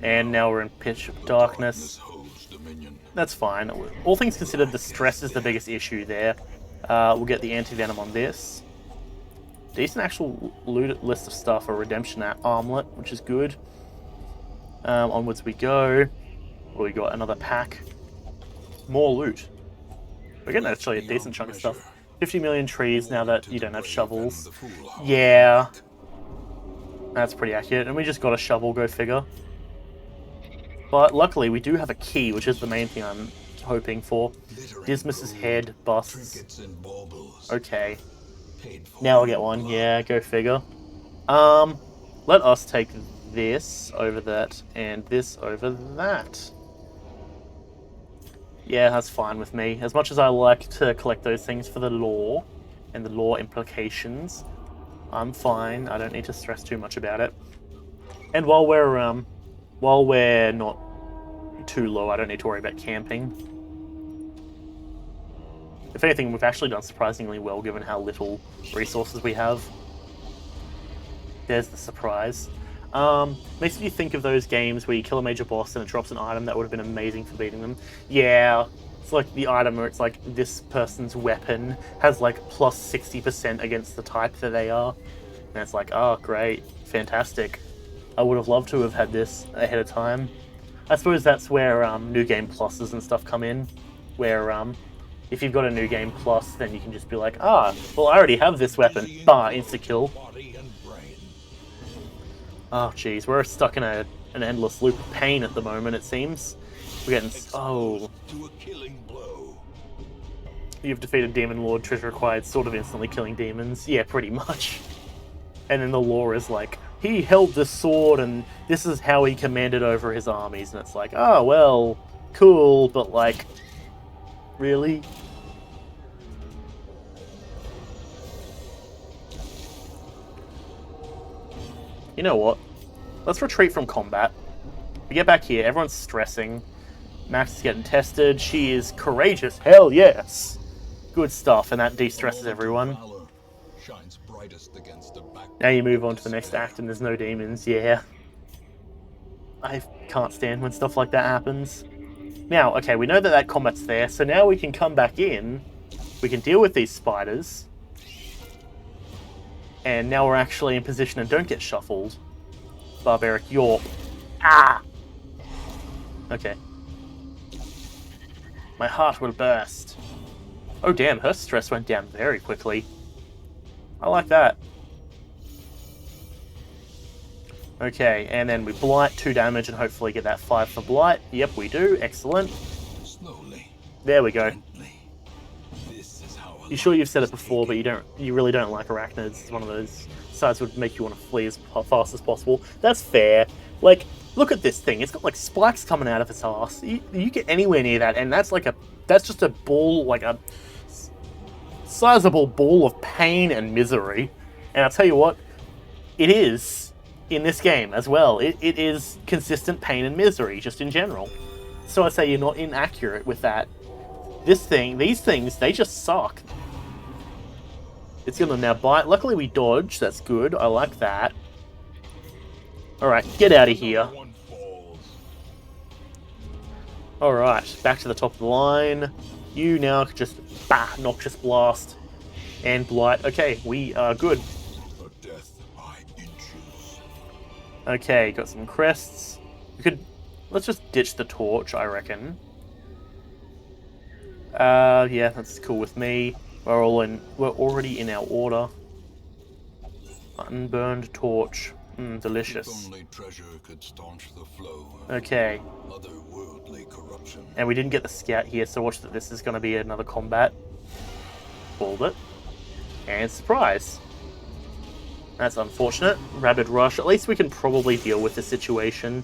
Speaker 1: And now we're in pitch darkness.
Speaker 3: Holds dominion.
Speaker 1: That's fine. All things considered, the stress is the biggest issue there. We'll get the anti-venom on this. Decent actual loot list of stuff. A redemption armlet, which is good. Onwards we go. We got another pack. More loot. We're getting actually a decent chunk of stuff. 50 million trees now that you don't have shovels. Yeah. That's pretty accurate. And we just got a shovel, go figure. But luckily we do have a key, which is the main thing I'm hoping for. Dismas's head busts. Okay. Now I'll get one. Yeah, go figure. Let us take this over that and this over that. Yeah, that's fine with me. As much as I like to collect those things for the lore and the lore implications, I'm fine. I don't need to stress too much about it. And while we're not too low, I don't need to worry about camping. If anything, we've actually done surprisingly well given how little resources we have. There's the surprise. Makes me think of those games where you kill a major boss and it drops an item that would have been amazing for beating them. Yeah, it's like the item where it's like this person's weapon has like plus 60% against the type that they are. And it's like, oh great, fantastic. I would have loved to have had this ahead of time. I suppose that's where New Game Pluses and stuff come in. Where if you've got a New Game Plus, then you can just be like, well I already have this weapon. Bah, insta-kill. Oh, jeez, we're stuck in an endless loop of pain at the moment, it seems. We're getting... Oh. You've defeated Demon Lord, treasure required, sort of instantly killing demons. Yeah, pretty much. And then the lore is like, he held this sword and this is how he commanded over his armies. And it's like, oh, well, cool, but like, really? You know what? Let's retreat from combat. We get back here, everyone's stressing. Max is getting tested. She is courageous. Hell yes! Good stuff, and that de-stresses everyone. Now you move on to the next act and there's no demons. Yeah. I can't stand when stuff like that happens. Now, okay, we know that that combat's there, so now we can come back in. We can deal with these spiders. And now we're actually in position and don't get shuffled. Barbaric Yorp. Ah! Okay. My heart will burst. Oh damn, her stress went down very quickly. I like that. Okay, and then we blight 2 damage and hopefully get that 5 for blight. Yep, we do. Excellent.
Speaker 3: Slowly.
Speaker 1: There we go.
Speaker 3: Gently. This is how
Speaker 1: You sure you've said it before, but you really don't like arachnids. It's one of those sites would make you want to flee as fast as possible. That's fair. Like, look at this thing. It's got like spikes coming out of its ass. You get anywhere near that, and that's just a ball, like a sizable ball of pain and misery. And I'll tell you what, it is in this game as well. It is consistent pain and misery, just in general. So I say you're not inaccurate with that. These things, they just suck. It's gonna now bite. Luckily we dodge, that's good. I like that. Alright, get out of here. Alright, back to the top of the line. You now can just, Noxious Blast and Blight. Okay, we are good. Okay, got some crests. Let's just ditch the torch, I reckon. Yeah, that's cool with me. We're already in our order. Unburned torch. Delicious.
Speaker 3: If only treasure could staunch the flow of
Speaker 1: okay.
Speaker 3: otherworldly corruption.
Speaker 1: And we didn't get the scout here, so watch that this is going to be another combat. Called it. And surprise. That's unfortunate. Rabid Rush. At least we can probably deal with the situation.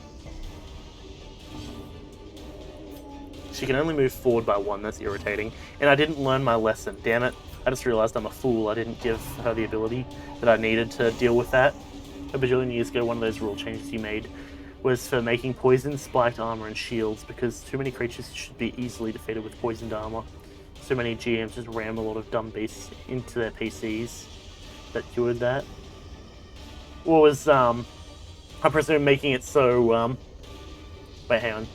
Speaker 1: She can only move forward by 1, that's irritating. And I didn't learn my lesson, damn it. I just realised I'm a fool, I didn't give her the ability that I needed to deal with that. A bajillion years ago, one of those rule changes you made was for making poison, spiked armor, and shields, because too many creatures should be easily defeated with poisoned armor. So many GMs just ram a lot of dumb beasts into their PCs that cured that. What was, I presume making it so, wait, hang on.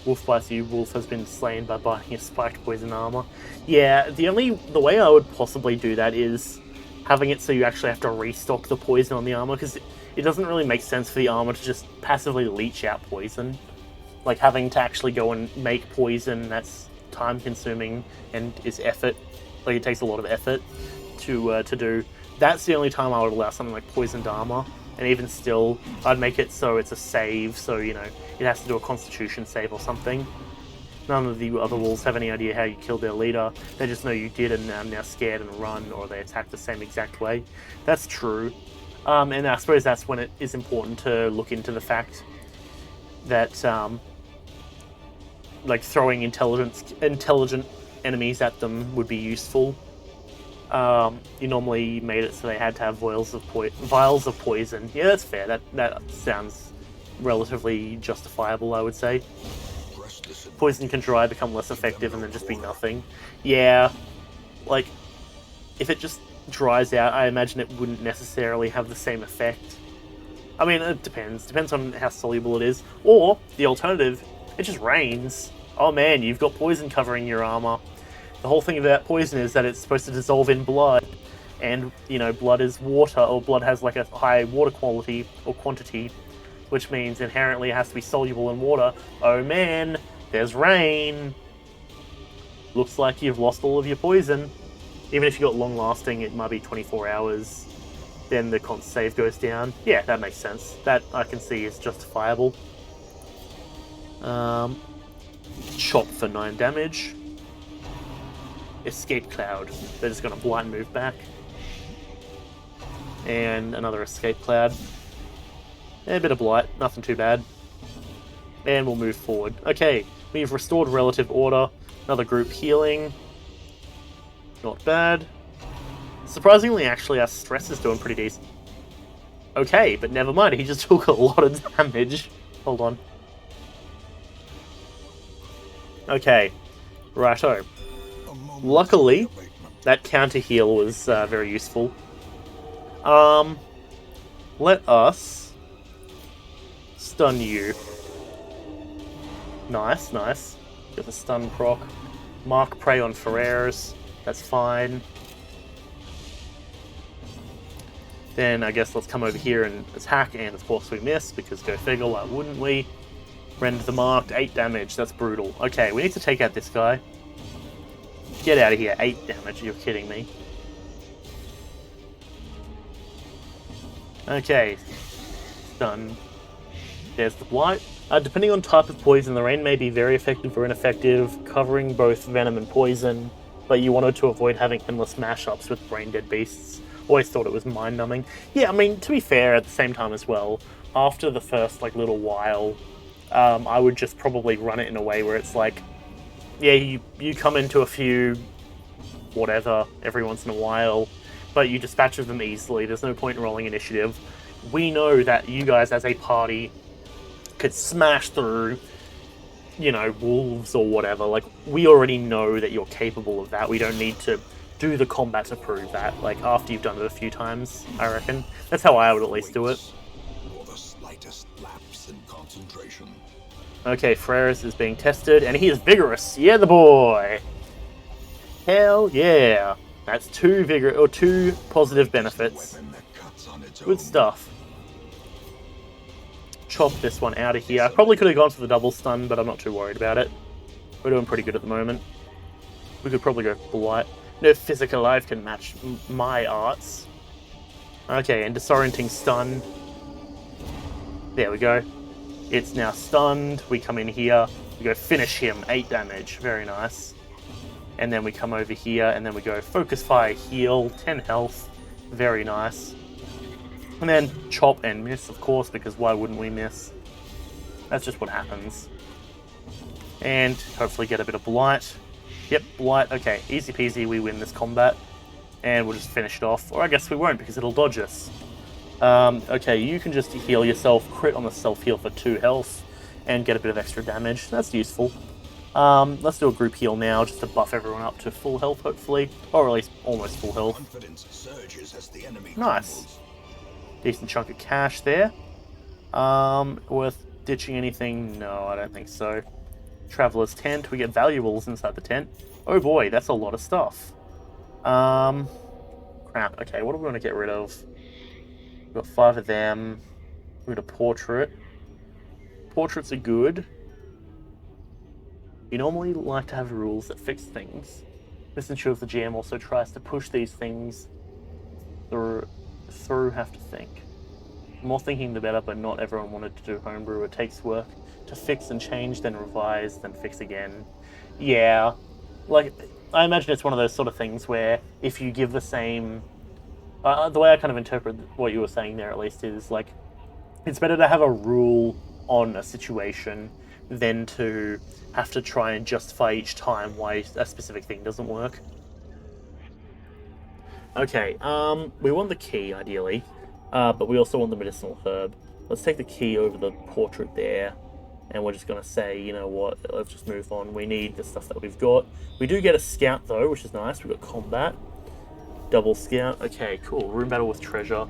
Speaker 1: Wolf bites you. Wolf has been slain by biting a spiked poison armor. Yeah, the way I would possibly do that is having it so you actually have to restock the poison on the armor, because it doesn't really make sense for the armor to just passively leech out poison. Like, having to actually go and make poison, that's time consuming and is effort. Like, it takes a lot of effort to do. That's the only time I would allow something like poisoned armor. And even still, I'd make it so it's a save, so, you know, it has to do a constitution save or something. None of the other wolves have any idea how you killed their leader. They just know you did and are now scared and run, or they attack the same exact way. That's true. And I suppose that's when it is important to look into the fact that, like, throwing intelligent enemies at them would be useful. You normally made it so they had to have vials of poison. Yeah, that's fair. That sounds relatively justifiable, I would say. Poison can dry, become less effective, and then just be nothing. Yeah, like, if it just dries out, I imagine it wouldn't necessarily have the same effect. I mean, it depends. Depends on how soluble it is. Or, the alternative, it just rains. Oh man, you've got poison covering your armor. The whole thing about poison is that it's supposed to dissolve in blood, and, you know, blood is water, or blood has like a high water quality or quantity, which means inherently it has to be soluble in water. Oh man, there's rain. Looks like you've lost all of your poison. Even if you got long lasting, it might be 24 hours. Then the con save goes down. Yeah, that makes sense. That I can see is justifiable. Chop for 9 damage. Escape Cloud. They're just going to blind move back. And another Escape Cloud. And a bit of Blight. Nothing too bad. And we'll move forward. Okay, we've restored relative order. Another group healing. Not bad. Surprisingly, actually, our stress is doing pretty decent. Okay, but never mind. He just took a lot of damage. Hold on. Okay. Righto. Luckily, that counter heal was very useful. Let us stun you. Nice, nice. Get the stun proc. Mark prey on Ferreras. That's fine. Then I guess let's come over here and attack, and of course we miss, because go figure, why wouldn't we? Rend the marked, 8 damage, that's brutal. Okay, we need to take out this guy. Get out of here, 8 damage, you're kidding me. Okay, done. There's the Blight. Depending on type of poison, the rain may be very effective or ineffective, covering both venom and poison, but you wanted to avoid having endless mashups with brain-dead beasts. Always thought it was mind-numbing. Yeah, I mean, to be fair, at the same time as well, after the first, like, little while, I would just probably run it in a way where it's like, yeah, you come into a few, whatever, every once in a while, but you dispatch of them easily. There's no point in rolling initiative. we know that you guys as a party could smash through, you know, wolves or whatever. Like, we already know that you're capable of that. We don't need to do the combat to prove that. Like, after you've done it a few times, I reckon. That's how I would at least do it.
Speaker 3: For the slightest lapse in concentration.
Speaker 1: Okay, Freres is being tested, and he is vigorous. Yeah, the boy. Hell yeah. That's two positive benefits. Good stuff. Chop this one out of here. I probably could have gone for the double stun, but I'm not too worried about it. We're doing pretty good at the moment. We could probably go Blight. No physical life can match my arts. Okay, and disorienting stun. There we go. It's now stunned. We come in here. We go finish him. 8 damage. Very nice. And then we come over here, and then we go focus fire, heal, 10 health. Very nice. And then chop and miss, of course, because why wouldn't we miss? That's just what happens. And hopefully get a bit of blight. Yep, blight. Okay, easy peasy, we win this combat. And we'll just finish it off. Or I guess we won't, because it'll dodge us. Okay, you can just heal yourself, crit on the self-heal for 2 health, and get a bit of extra damage. That's useful. Let's do a group heal now, just to buff everyone up to full health, hopefully. Or at least almost full health. Nice. Decent chunk of cash there. Worth ditching anything? No, I don't think so. Traveler's tent. We get valuables inside the tent. Oh boy, that's a lot of stuff. Crap. Okay, what do we want to get rid of? We've got 5 of them. We've got a portrait. Portraits are good. We normally like to have rules that fix things. This ensures the GM also tries to push these things through have to think. The more thinking the better, but not everyone wanted to do homebrew. It takes work to fix and change, then revise, then fix again. Yeah, like, I imagine it's one of those sort of things where if you give the same... the way I kind of interpret what you were saying there, at least, is like, it's better to have a rule on a situation than to have to try and justify each time why a specific thing doesn't work. Okay, we want the key, ideally, but we also want the medicinal herb. Let's take the key over the portrait there, and we're just going to say, you know what, let's just move on. We need the stuff that we've got. We do get a scout, though, which is nice. We've got combat. Double scout. Okay, cool. Room battle with treasure.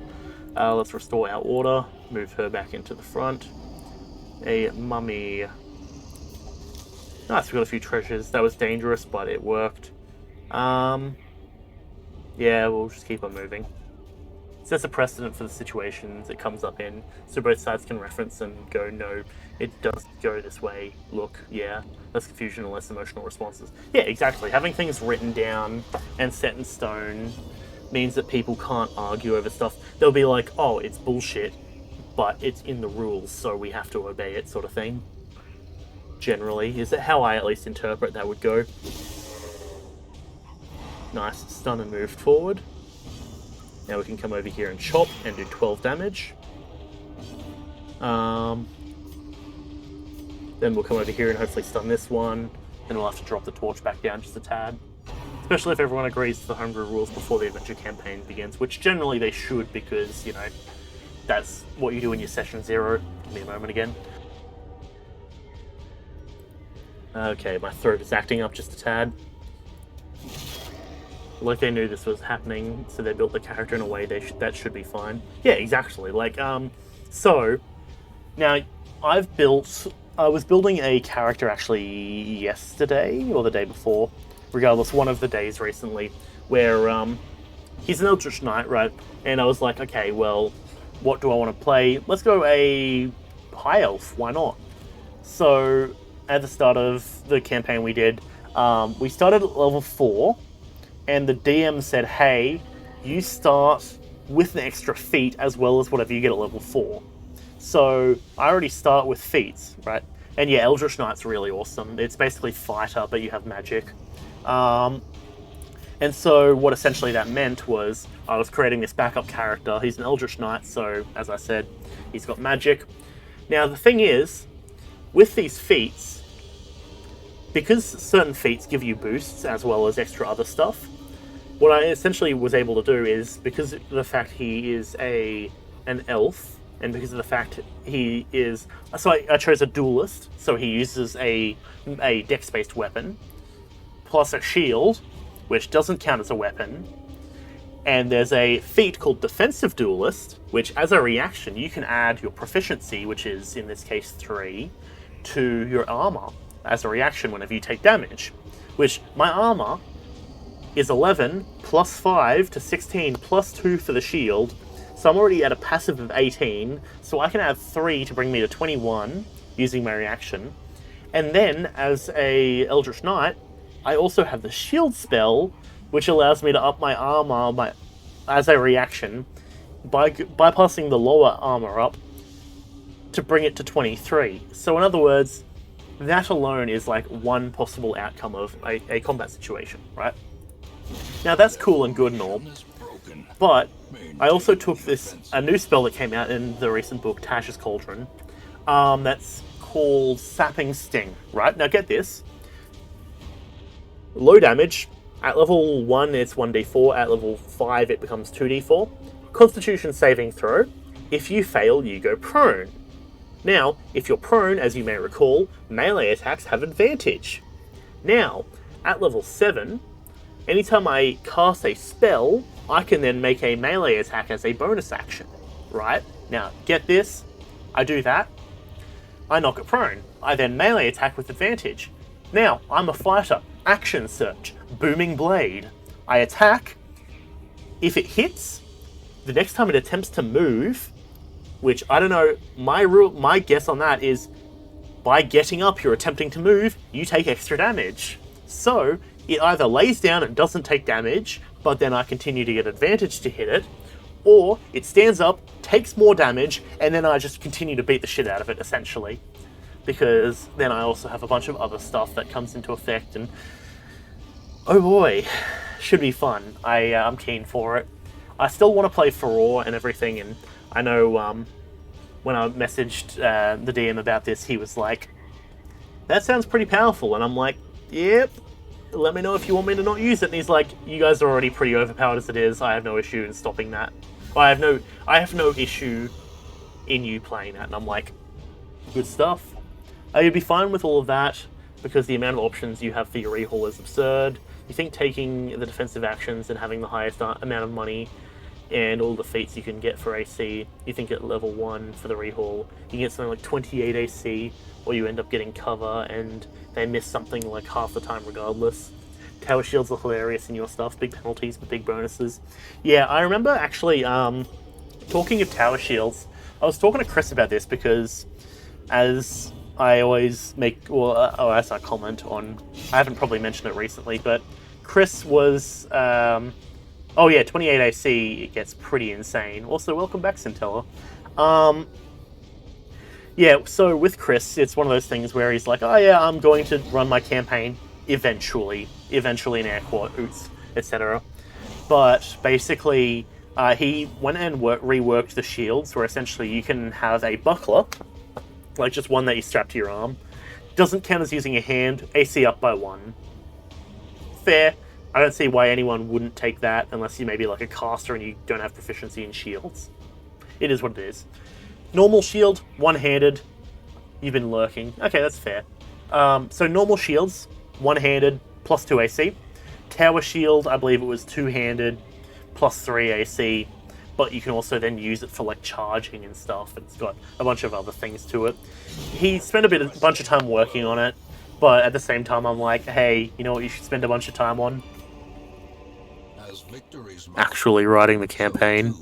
Speaker 1: Let's restore our order. Move her back into the front. A mummy. Nice, we got a few treasures. That was dangerous, but it worked. Yeah, we'll just keep on moving. Sets a precedent for the situations it comes up in, so both sides can reference and go, no, it does go this way. Look, yeah, less confusion and less emotional responses. Yeah, exactly. Having things written down and set in stone means that people can't argue over stuff. They'll be like, oh, it's bullshit, but it's in the rules, so we have to obey it, sort of thing. Generally, is that how I at least interpret that would go. Nice, stun and move forward. Now we can come over here and chop and do 12 damage. Then we'll come over here and hopefully stun this one. Then we'll have to drop the torch back down just a tad. Especially if everyone agrees to the homebrew rules before the adventure campaign begins, which generally they should, because, you know, that's what you do in your session 0. Give me a moment again. Okay, my throat is acting up just a tad. Like they knew this was happening, so they built the character in a way that should be fine. Yeah, exactly. Like, so, now, I was building a character actually yesterday, or the day before, regardless, one of the days recently, where, he's an eldritch knight, right? And I was like, okay, well, what do I want to play? Let's go a high elf, why not? So, at the start of the campaign we did, we started at level 4, and the DM said, hey, you start with an extra feat as well as whatever you get at level 4. So I already start with feats, right? And yeah, Eldritch Knight's really awesome. It's basically fighter, but you have magic. And so what essentially that meant was I was creating this backup character. He's an Eldritch Knight, so as I said, he's got magic. Now the thing is, with these feats, because certain feats give you boosts as well as extra other stuff, what I essentially was able to do is, because of the fact he is a an elf, and because of the fact he is... So I chose a duelist, so he uses a dex-based weapon, plus a shield, which doesn't count as a weapon. And there's a feat called Defensive Duelist, which as a reaction, you can add your proficiency, which is, in this case, 3, to your armor as a reaction whenever you take damage. Which, my armor is 11 plus 5 to 16 plus 2 for the shield, so I'm already at a passive of 18, so I can add 3 to bring me to 21 using my reaction. And then, as a Eldritch Knight, I also have the shield spell, which allows me to up my armor as a reaction by bypassing the lower armor up to bring it to 23. So in other words, that alone is like one possible outcome of a combat situation, right? Now that's cool and good and all, but I also took a new spell that came out in the recent book, Tash's Cauldron, that's called Sapping Sting, right? Now get this. Low damage. At level 1, it's 1d4. At level 5, it becomes 2d4. Constitution saving throw. If you fail, you go prone. Now, if you're prone, as you may recall, melee attacks have advantage. Now, at level 7, anytime I cast a spell, I can then make a melee attack as a bonus action, right? Now, get this. I do that. I knock it prone. I then melee attack with advantage. Now, I'm a fighter. Action search. Booming Blade. I attack. If it hits, the next time it attempts to move, which I don't know, my guess on that is by getting up, you're attempting to move, you take extra damage. So it either lays down and doesn't take damage, but then I continue to get advantage to hit it, or it stands up, takes more damage, and then I just continue to beat the shit out of it, essentially. Because then I also have a bunch of other stuff that comes into effect, and oh boy, should be fun. I'm keen for it. I still want to play Furore and everything, and I know when I messaged the DM about this, he was like, that sounds pretty powerful, and I'm like, yep, let me know if you want me to not use it, and he's like, you guys are already pretty overpowered as it is, I have no issue in stopping that. I have no issue in you playing that, and I'm like, good stuff. You'd be fine with all of that, because the amount of options you have for your rehaul is absurd. You think taking the defensive actions and having the highest amount of money and all the feats you can get for AC, you think at level 1 for the rehaul, you can get something like 28 AC, or you end up getting cover and they miss something like half the time regardless. Tower shields are hilarious in your stuff, big penalties but big bonuses. Yeah, I remember actually, talking of tower shields, I was talking to Chris about this because as I always as I comment on, I haven't probably mentioned it recently, but Chris was, 28 AC, it gets pretty insane. Also, welcome back, Centella. Yeah, so with Chris, it's one of those things where he's like, oh yeah, I'm going to run my campaign eventually in air quotes, etc. But basically, he went and reworked the shields, where essentially you can have a buckler, like just one that you strap to your arm. Doesn't count as using a hand, AC up by 1. Fair. I don't see why anyone wouldn't take that unless you maybe like a caster and you don't have proficiency in shields. It is what it is. Normal shield, one-handed. You've been lurking. Okay, that's fair. So normal shields, one-handed, plus 2 AC. Tower shield, I believe it was two-handed, plus 3 AC. But you can also then use it for like charging and stuff. And it's got a bunch of other things to it. He spent a bunch of time working on it. But at the same time, I'm like, hey, you know what you should spend a bunch of time on? Actually writing the campaign.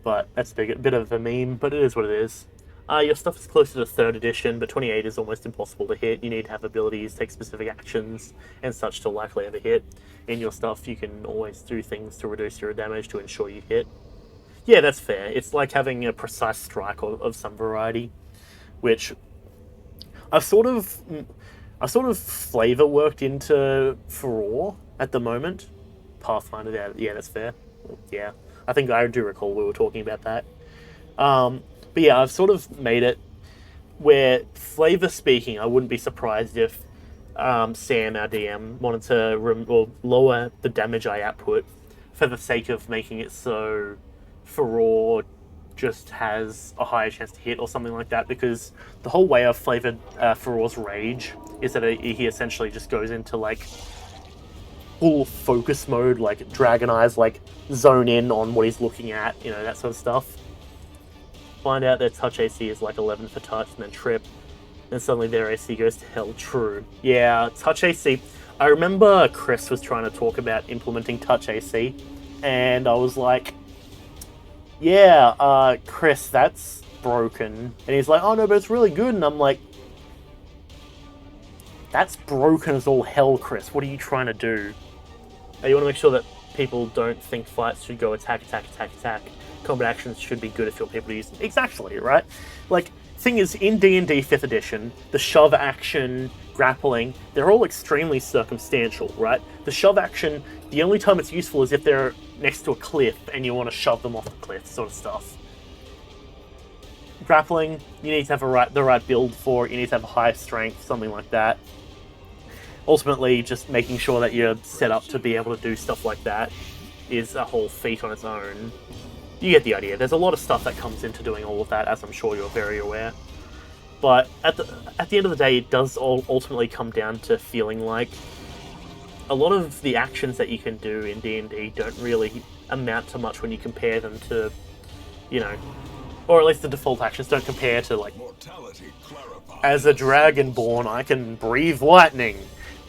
Speaker 1: But that's a bit of a meme, but it is what it is. Your stuff is closer to 3rd edition, but 28 is almost impossible to hit. You need to have abilities, take specific actions, and such to likely ever hit. In your stuff, you can always do things to reduce your damage to ensure you hit. Yeah, that's fair. It's like having a precise strike of some variety, which I've sort of flavor worked into Furore at the moment. Pathfinder, yeah, that's fair. Yeah, I think I do recall we were talking about that. But yeah, I've sort of made it where, flavor speaking, I wouldn't be surprised if Sam, our DM, wanted to lower the damage I output for the sake of making it so Furore just has a higher chance to hit or something like that, because the whole way I've flavored Furore's rage is that he essentially just goes into like full focus mode, like dragon eyes, like zone in on what he's looking at, you know, that sort of stuff. Find out their touch AC is like 11 for touch, and then trip, and suddenly their AC goes to hell. True. Yeah, touch AC. I remember Chris was trying to talk about implementing touch AC, and I was like, yeah, Chris, that's broken. And he's like, oh no, but it's really good. And I'm like, that's broken as all hell, Chris. What are you trying to do? You want to make sure that people don't think fights should go attack, attack, attack, attack. Combat actions should be good if you're people to use them. Exactly, right? Like, thing is, in D&D 5th edition, the shove action, grappling, they're all extremely circumstantial, right? The shove action, the only time it's useful is if they're next to a cliff and you want to shove them off the cliff, sort of stuff. Grappling, you need to have the right build for it, you need to have a high strength, something like that. Ultimately, just making sure that you're set up to be able to do stuff like that is a whole feat on its own. You get the idea. There's a lot of stuff that comes into doing all of that, as I'm sure you're very aware. But at the end of the day, it does ultimately come down to feeling like a lot of the actions that you can do in D&D don't really amount to much when you compare them to, you know, or at least the default actions don't compare to, like, as a Dragonborn, I can breathe lightning,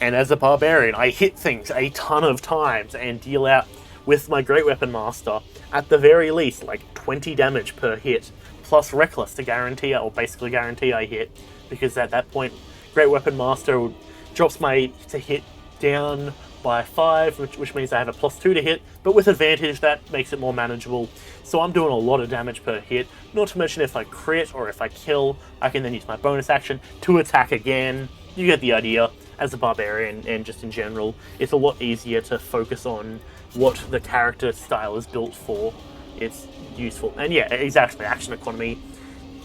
Speaker 1: and as a Barbarian, I hit things a ton of times and deal out, with my Great Weapon Master, at the very least, like 20 damage per hit, plus Reckless to guarantee, or basically guarantee I hit, because at that point, Great Weapon Master drops my to hit down by 5, which means I have a +2 to hit, but with advantage that makes it more manageable. So I'm doing a lot of damage per hit, not to mention if I crit or if I kill, I can then use my bonus action to attack again. You get the idea. As a Barbarian and just in general, it's a lot easier to focus on what the character style is built for. It's useful. And yeah, exactly, action economy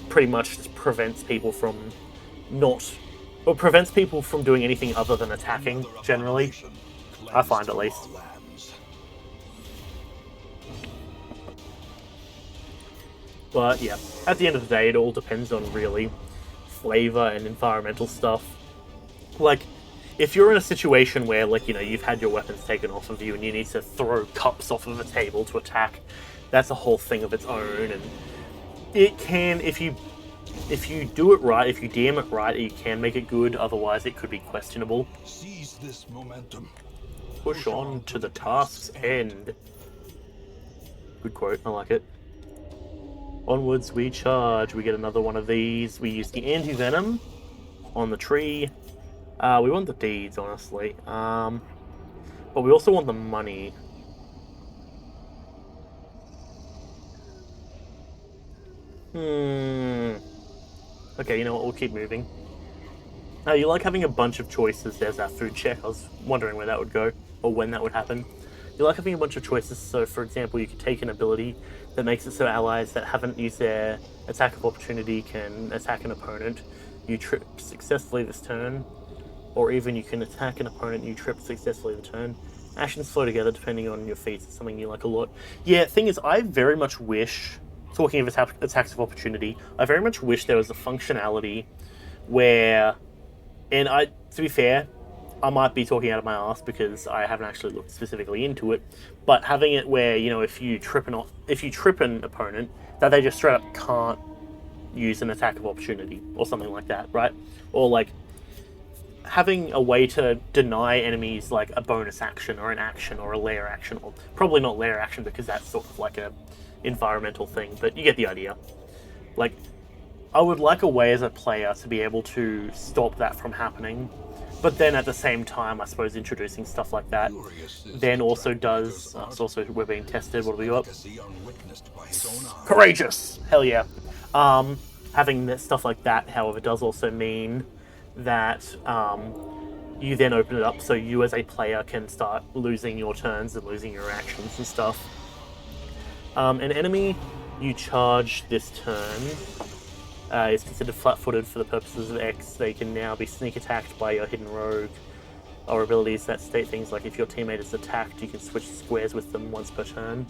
Speaker 1: pretty much just prevents people from prevents people from doing anything other than attacking, generally. I find, at least. But yeah, at the end of the day, it all depends on really flavor and environmental stuff. Like, if you're in a situation where, like, you know, you've had your weapons taken off of you and you need to throw cups off of a table to attack, that's a whole thing of its own. And it can, if you do it right, if you DM it right, you can make it good. Otherwise, it could be questionable.
Speaker 3: Seize this momentum.
Speaker 1: Push on to the task's end. Good quote. I like it. Onwards we charge. We get another one of these. We use the anti-venom on the tree. We want the deeds, honestly. But we also want the money. Okay, you know what? We'll keep moving. You like having a bunch of choices. There's that food check. I was wondering where that would go, or when that would happen. You like having a bunch of choices. So, for example, you could take an ability that makes it so allies that haven't used their attack of opportunity can attack an opponent. You trip successfully this turn. Or even you can attack an opponent and you trip successfully the turn. Actions flow together depending on your feats. It's something you like a lot. Yeah, thing is, I very much wish, talking of attacks of opportunity, I very much wish there was a functionality where, and to be fair, I might be talking out of my ass because I haven't actually looked specifically into it, but having it where, you know, if you trip an opponent, that they just straight up can't use an attack of opportunity or something like that, right? Or like, having a way to deny enemies like a bonus action or an action or a lair action, or probably not lair action because that's sort of like a environmental thing, but you get the idea. Like, I would like a way as a player to be able to stop that from happening, but then at the same time, I suppose introducing stuff like that then also does, it's also, we're being tested, what do we got? Courageous! Hell yeah. Having stuff like that, however, does also mean that you then open it up so you as a player can start losing your turns and losing your actions and stuff. An enemy you charge this turn is considered flat-footed for the purposes of X. They can now be sneak attacked by your hidden rogue, or abilities that state things like if your teammate is attacked, you can switch squares with them once per turn.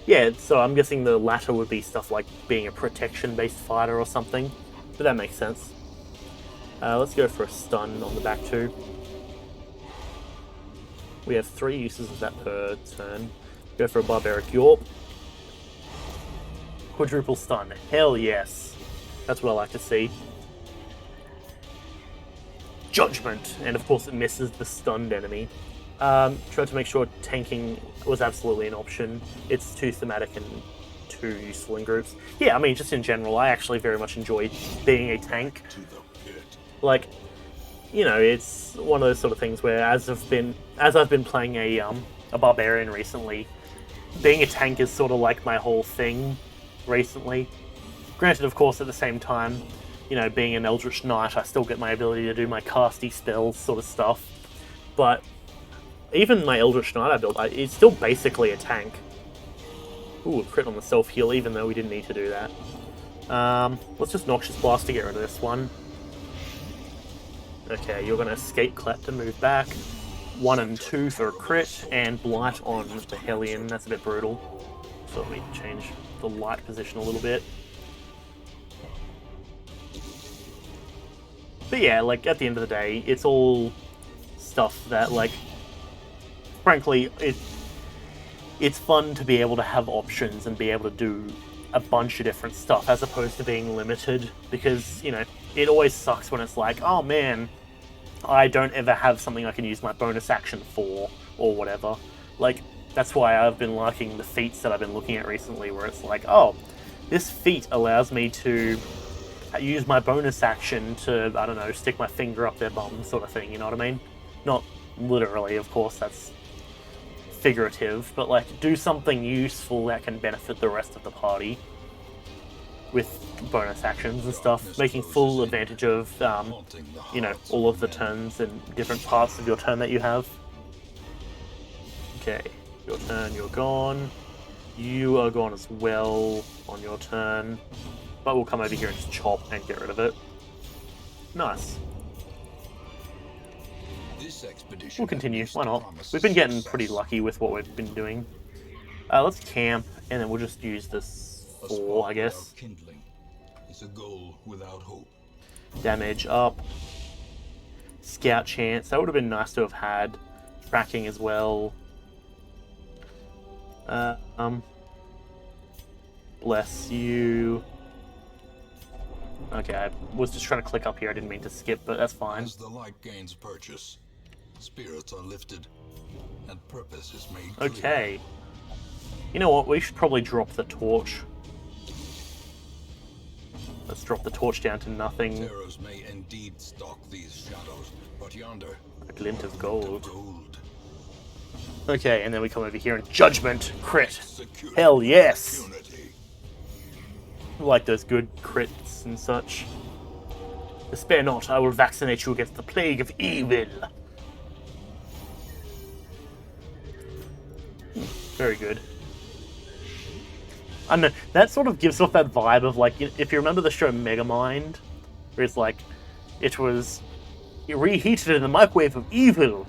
Speaker 1: Yeah, so I'm guessing the latter would be stuff like being a protection-based fighter or something. But that makes sense. Let's go for a stun on the back two. We have 3 uses of that per turn. Go for a barbaric Yorp. Quadruple stun. Hell yes. That's what I like to see. Judgment. And of course it misses the stunned enemy. Tried to make sure tanking was absolutely an option. It's too thematic and too useful in groups. Yeah, I mean, just in general, I actually very much enjoy being a tank. Like, you know, it's one of those sort of things where as I've been playing a barbarian recently, being a tank is sort of like my whole thing recently. Granted, of course, at the same time, you know, being an eldritch knight, I still get my ability to do my casty spells sort of stuff. But even my eldritch knight I built, it's still basically a tank. Ooh, a crit on the self-heal, even though we didn't need to do that. Let's just Noxious Blast to get rid of this one. Okay, you're going to Escape Clap to move back. 1 and 2 for a crit, and Blight on the Hellion. That's a bit brutal. So let me change the light position a little bit. But yeah, like, at the end of the day, it's all stuff that, like, frankly, it's fun to be able to have options and be able to do a bunch of different stuff as opposed to being limited, because, you know, it always sucks when it's like, oh man, I don't ever have something I can use my bonus action for, or whatever. Like, that's why I've been liking the feats that I've been looking at recently, where it's like, oh, this feat allows me to use my bonus action to, I don't know, stick my finger up their bum, sort of thing, you know what I mean? Not literally, of course, that's figurative, but like, do something useful that can benefit the rest of the party with bonus actions and stuff, making full advantage of, you know, all of the turns and different parts of your turn that you have. Okay, your turn, you're gone. You are gone as well on your turn, but we'll come over here and just chop and get rid of it. Nice. We'll continue, why not? We've been getting pretty lucky with what we've been doing. Let's camp, and then we'll just use this 4, I guess.
Speaker 3: It's a goal without hope.
Speaker 1: Damage up. Scout chance, that would have been nice to have had. Tracking as well. Bless you. Okay, I was just trying to click up here, I didn't mean to skip, but that's fine.
Speaker 3: As the light gains purchase, spirits are lifted, and purpose is made clear.
Speaker 1: Okay. You know what, we should probably drop the torch. Let's drop the torch down to nothing.
Speaker 3: Terrors may indeed stalk these shadows, but yonder,
Speaker 1: A glint of gold.
Speaker 3: gold.
Speaker 1: Okay, and then we come over here and Judgment, crit.
Speaker 3: Secure
Speaker 1: Hell yes!
Speaker 3: impunity.
Speaker 1: I like those good crits and such. Despair not, I will vaccinate you against the plague of evil. Very good. I know, that sort of gives off that vibe of, like, if you remember the show Megamind, where it's like, it was reheated in the microwave of evil,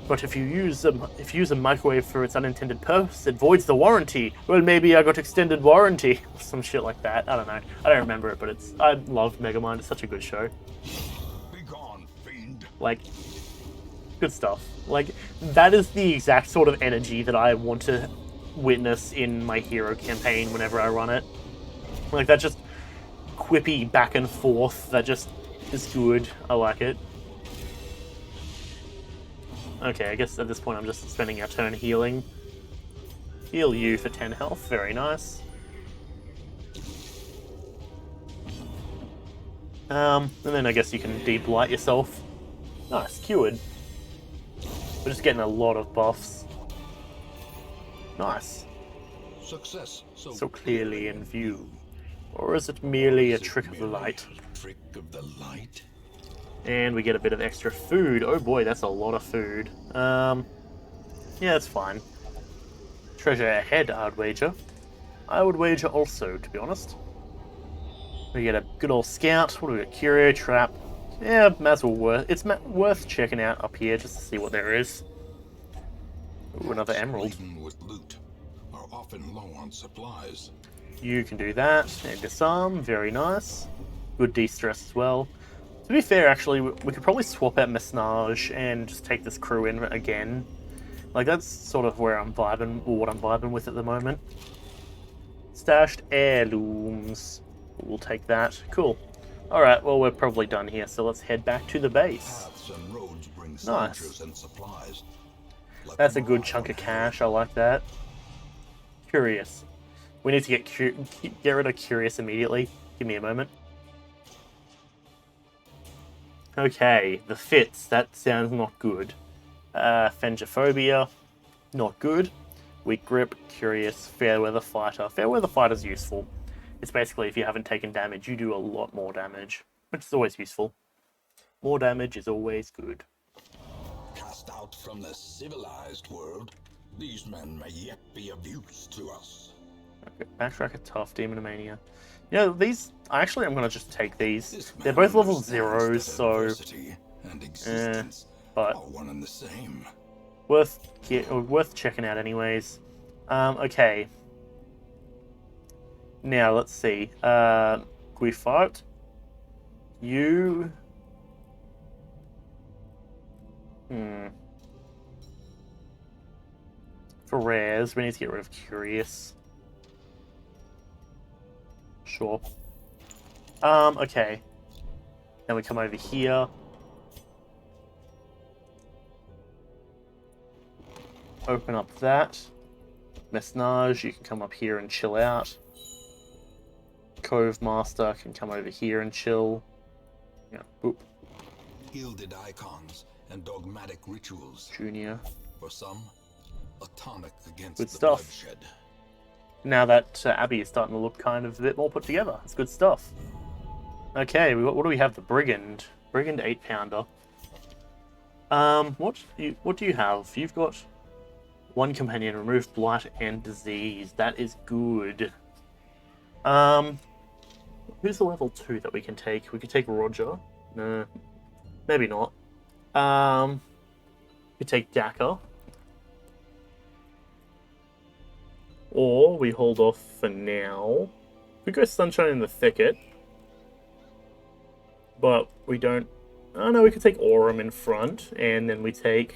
Speaker 1: but if you use a microwave for its unintended purpose, it voids the warranty. Well, maybe I got extended warranty. Some shit like that. I don't know. I don't remember it, but I love Megamind. It's such a good show.
Speaker 3: Be gone, fiend.
Speaker 1: Like, good stuff. Like, that is the exact sort of energy that I want to witness in my hero campaign whenever I run it. Like, that just quippy back and forth, that just is good. I like it. Okay, I guess at this point I'm just spending our turn healing. Heal you for 10 health, very nice. And then I guess you can de-blight yourself. Nice, cured. We're just getting a lot of buffs. Nice.
Speaker 3: Success
Speaker 1: So clearly in view. Or is it merely a trick of the light?
Speaker 3: Trick of the light?
Speaker 1: And we get a bit of extra food. Oh boy, that's a lot of food. Yeah, that's fine. Treasure ahead, I'd wager. I would wager also, to be honest. We get a good old scout. What do we got? Curio, trap. Yeah, might as well worth checking out up here just to see what there is. Ooh, another emerald.
Speaker 3: Laden with loot are often low on supplies.
Speaker 1: You can do that. And disarm. Very nice. Good de-stress as well. To be fair, actually, we could probably swap out Mesnage and just take this crew in again. Like, that's sort of where I'm vibing, or what I'm vibing with at the moment. Stashed heirlooms. We'll take that. Cool. Alright, well, we're probably done here, so let's head back to the base.
Speaker 3: Paths and roads bring
Speaker 1: Nice.
Speaker 3: soldiers and supplies. Let
Speaker 1: That's a
Speaker 3: them
Speaker 1: good
Speaker 3: arrive
Speaker 1: chunk
Speaker 3: on
Speaker 1: of
Speaker 3: hand.
Speaker 1: cash, I like that. Curious. We need to get rid of Curious immediately. Give me a moment. Okay, the fits. That sounds not good. Fengophobia, not good. Weak grip, Curious, Fairweather Fighter. Fairweather Fighter's useful. It's basically if you haven't taken damage, you do a lot more damage, which is always useful. More damage is always good.
Speaker 3: Cast out from the civilized world, these men may yet be of use to us.
Speaker 1: Okay, Backtracker, Tough, Demonomania. Yeah, these... Actually, I'm going to just take these.
Speaker 3: This
Speaker 1: They're
Speaker 3: man
Speaker 1: both level
Speaker 3: understands
Speaker 1: 0s,
Speaker 3: that
Speaker 1: so...
Speaker 3: adversity and existence
Speaker 1: but-
Speaker 3: are one and the same.
Speaker 1: worth checking out anyways. Okay. Now, let's see. Guifart. You... For rares, we need to get rid of Curious. Sure. Okay. Then we come over here. Open up that. Mesnage, you can come up here and chill out. Cove Master can come over here and chill. Yeah, boop.
Speaker 3: Gilded icons and dogmatic rituals.
Speaker 1: Junior.
Speaker 3: For some, a tonic against
Speaker 1: Good
Speaker 3: the
Speaker 1: stuff.
Speaker 3: bloodshed.
Speaker 1: Now that Abby is starting to look kind of a bit more put together. It's good stuff. Okay, what do we have? The Brigand. Brigand 8-pounder. What do you have? You've got one companion, remove blight and disease. That is good. Who's the level 2 that we can take? We could take Roger. No, maybe not. We take Daka. Or we hold off for now. We go Sunshine in the Thicket. But we don't... Oh no, we could take Aurum in front. And then we take...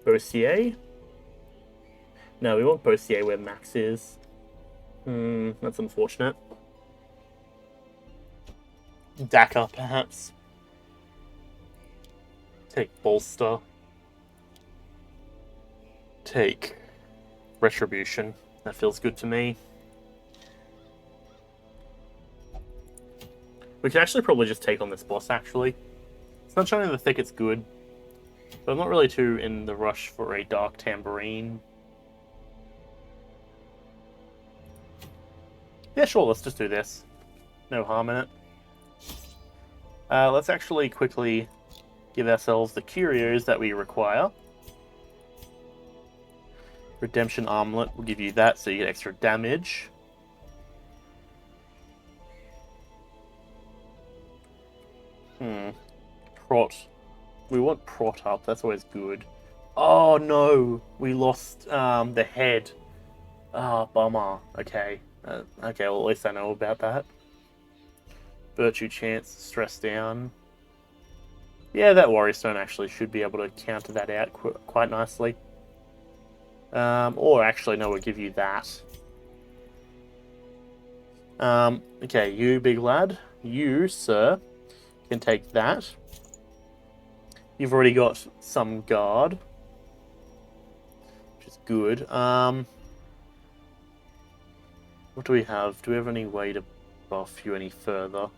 Speaker 1: Bossier? No, we want Bossier where Max is. That's unfortunate. Daka, perhaps. Take Bolster. Take Retribution. That feels good to me. We could actually probably just take on this boss, actually. Sunshine in the Thicket's good. But I'm not really too in the rush for a Dark Tambourine. Yeah, sure, let's just do this. No harm in it. Let's actually quickly give ourselves the curios that we require. Redemption Armlet will give you that, so you get extra damage. Prot. We want Prot up, that's always good. Oh no! We lost the head. Ah, bummer. Okay. Okay, well at least I know about that. Virtue Chance, Stress Down. Yeah, that Warrior Stone actually should be able to counter that out quite nicely. Or actually, no, we'll give you that. Okay, you big lad. You, sir, can take that. You've already got some guard. Which is good. What do we have? Do we have any way to buff you any further?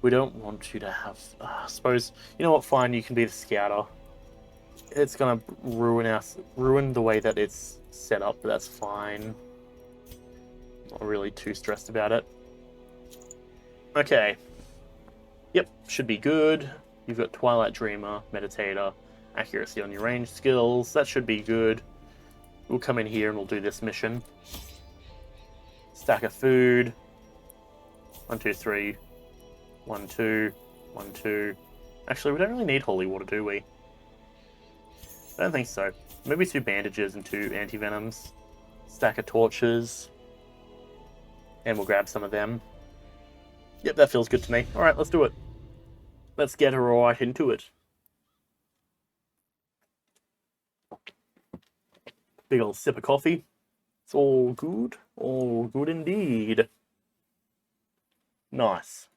Speaker 1: We don't want you to have... I suppose... You know what? Fine, you can be the scouter. It's gonna ruin the way that it's set up, but that's fine. Not really too stressed about it. Okay. Yep, should be good. You've got Twilight Dreamer, Meditator, accuracy on your range skills. That should be good. We'll come in here and we'll do this mission. Stack of food. 1, 2, 3. 1, 2. 1, 2. Actually, we don't really need holy water, do we? I don't think so. Maybe 2 bandages and 2 anti-venoms. Stack of torches. And we'll grab some of them. Yep, that feels good to me. Alright, let's do it. Let's get right into it. Big old sip of coffee. It's all good. All good indeed. Nice.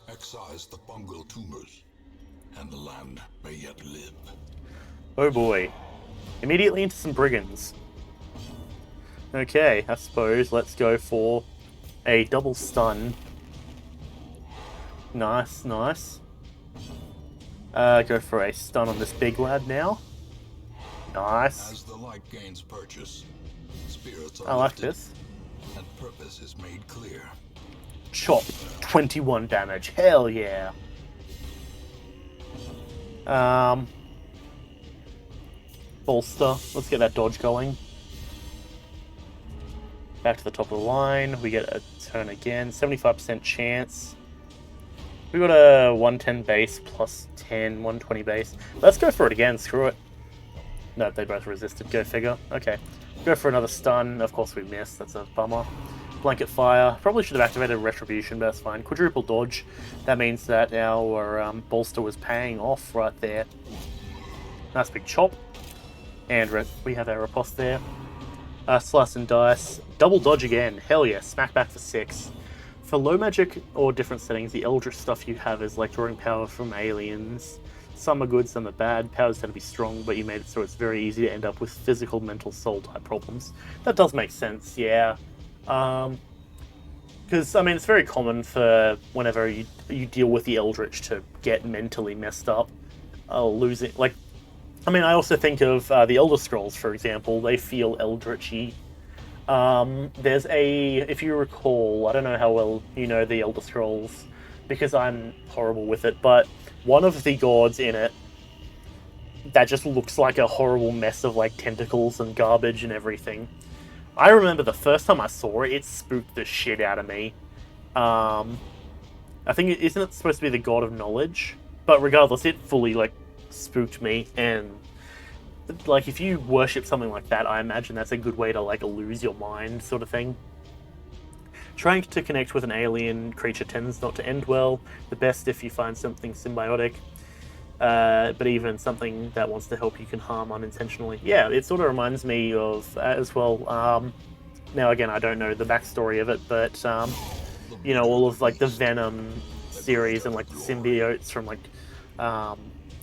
Speaker 3: Excise the fungal tumors, and the land may yet live.
Speaker 1: Oh boy. Immediately into some brigands. Okay, I suppose let's go for a double stun. Nice, nice. Go for a stun on this big lad now. Nice.
Speaker 3: As the light gains purchase, spirits are
Speaker 1: I like
Speaker 3: lifted,
Speaker 1: this.
Speaker 3: and purpose is made clear.
Speaker 1: Chop. 21 damage. Hell yeah. Bolster. Let's get that dodge going. Back to the top of the line. We get a turn again. 75% chance. We got a 110 base plus 10, 120 base. Let's go for it again. Screw it. No, they both resisted. Go figure. Okay. Go for another stun. Of course we missed. That's a bummer. Blanket fire. Probably should have activated retribution, but that's fine. Quadruple dodge. That means that our bolster was paying off right there. Nice big chop. And we have our riposte there. Slice and dice. Double dodge again. Hell yeah. Smack back for 6. For low magic or different settings, the eldritch stuff you have is like drawing power from aliens. Some are good, some are bad. Powers tend to be strong, but you made it so it's very easy to end up with physical, mental, soul type problems. That does make sense, yeah. Because, I mean, it's very common for whenever you deal with the eldritch to get mentally messed up. Losing, like, I mean, I also think of the Elder Scrolls, for example. They feel eldritchy. There's if you recall, I don't know how well you know the Elder Scrolls, because I'm horrible with it, but one of the gods in it that just looks like a horrible mess of like tentacles and garbage and everything. I remember the first time I saw it, it spooked the shit out of me. I think isn't it supposed to be the god of knowledge? But regardless, it fully like spooked me, and like if you worship something like that, I imagine that's a good way to like lose your mind, sort of thing. Trying to connect with an alien creature tends not to end well. The best if you find something symbiotic, but even something that wants to help you can harm unintentionally. Yeah, it sort of reminds me of as well. Now again, I don't know the backstory of it, but you know, all of like the Venom series and like the symbiotes from like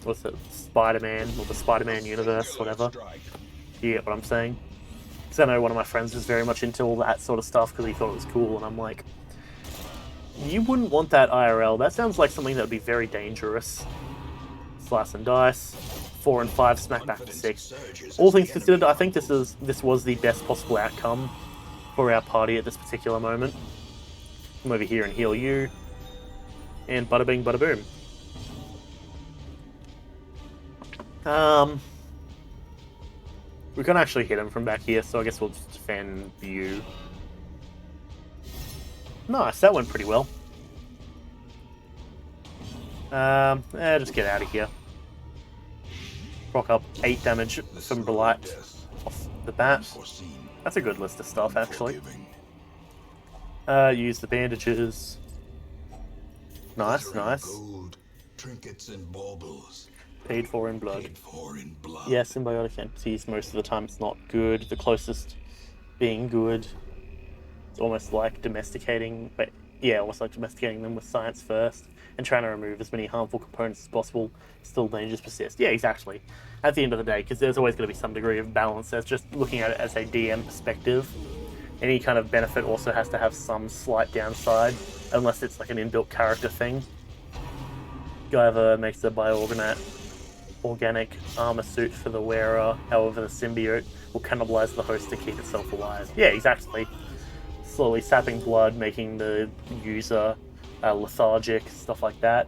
Speaker 1: what's it, Spider-Man or the Spider-Man universe, whatever. You get what I'm saying? Because I know one of my friends was very much into all that sort of stuff because he thought it was cool, and I'm like, you wouldn't want that IRL. That sounds like something that would be very dangerous. Slice and dice. 4 and 5, smack back to 6. All things considered, I think this was the best possible outcome for our party at this particular moment. Come over here and heal you. And bada bing, bada boom. We can't actually hit him from back here, so I guess we'll just fan view. Nice, that went pretty well. Just get out of here. Rock up 8 damage from Blight off the bat. That's a good list of stuff, actually. Use the bandages. Nice, nice.
Speaker 3: Gold, trinkets and baubles.
Speaker 1: Paid for in blood.
Speaker 3: Paid for in blood.
Speaker 1: Yeah, symbiotic entities, most of the time it's not good. The closest being good. It's almost like domesticating, but yeah, almost like domesticating them with science first and trying to remove as many harmful components as possible. Still dangers persist. Yeah, exactly. At the end of the day, because there's always going to be some degree of balance. There's just looking at it as a DM perspective. Any kind of benefit also has to have some slight downside, unless it's like an inbuilt character thing. Guyver makes a organic armor suit for the wearer, however the symbiote will cannibalize the host to keep itself alive. Yeah, exactly. Slowly sapping blood, making the user lethargic, stuff like that.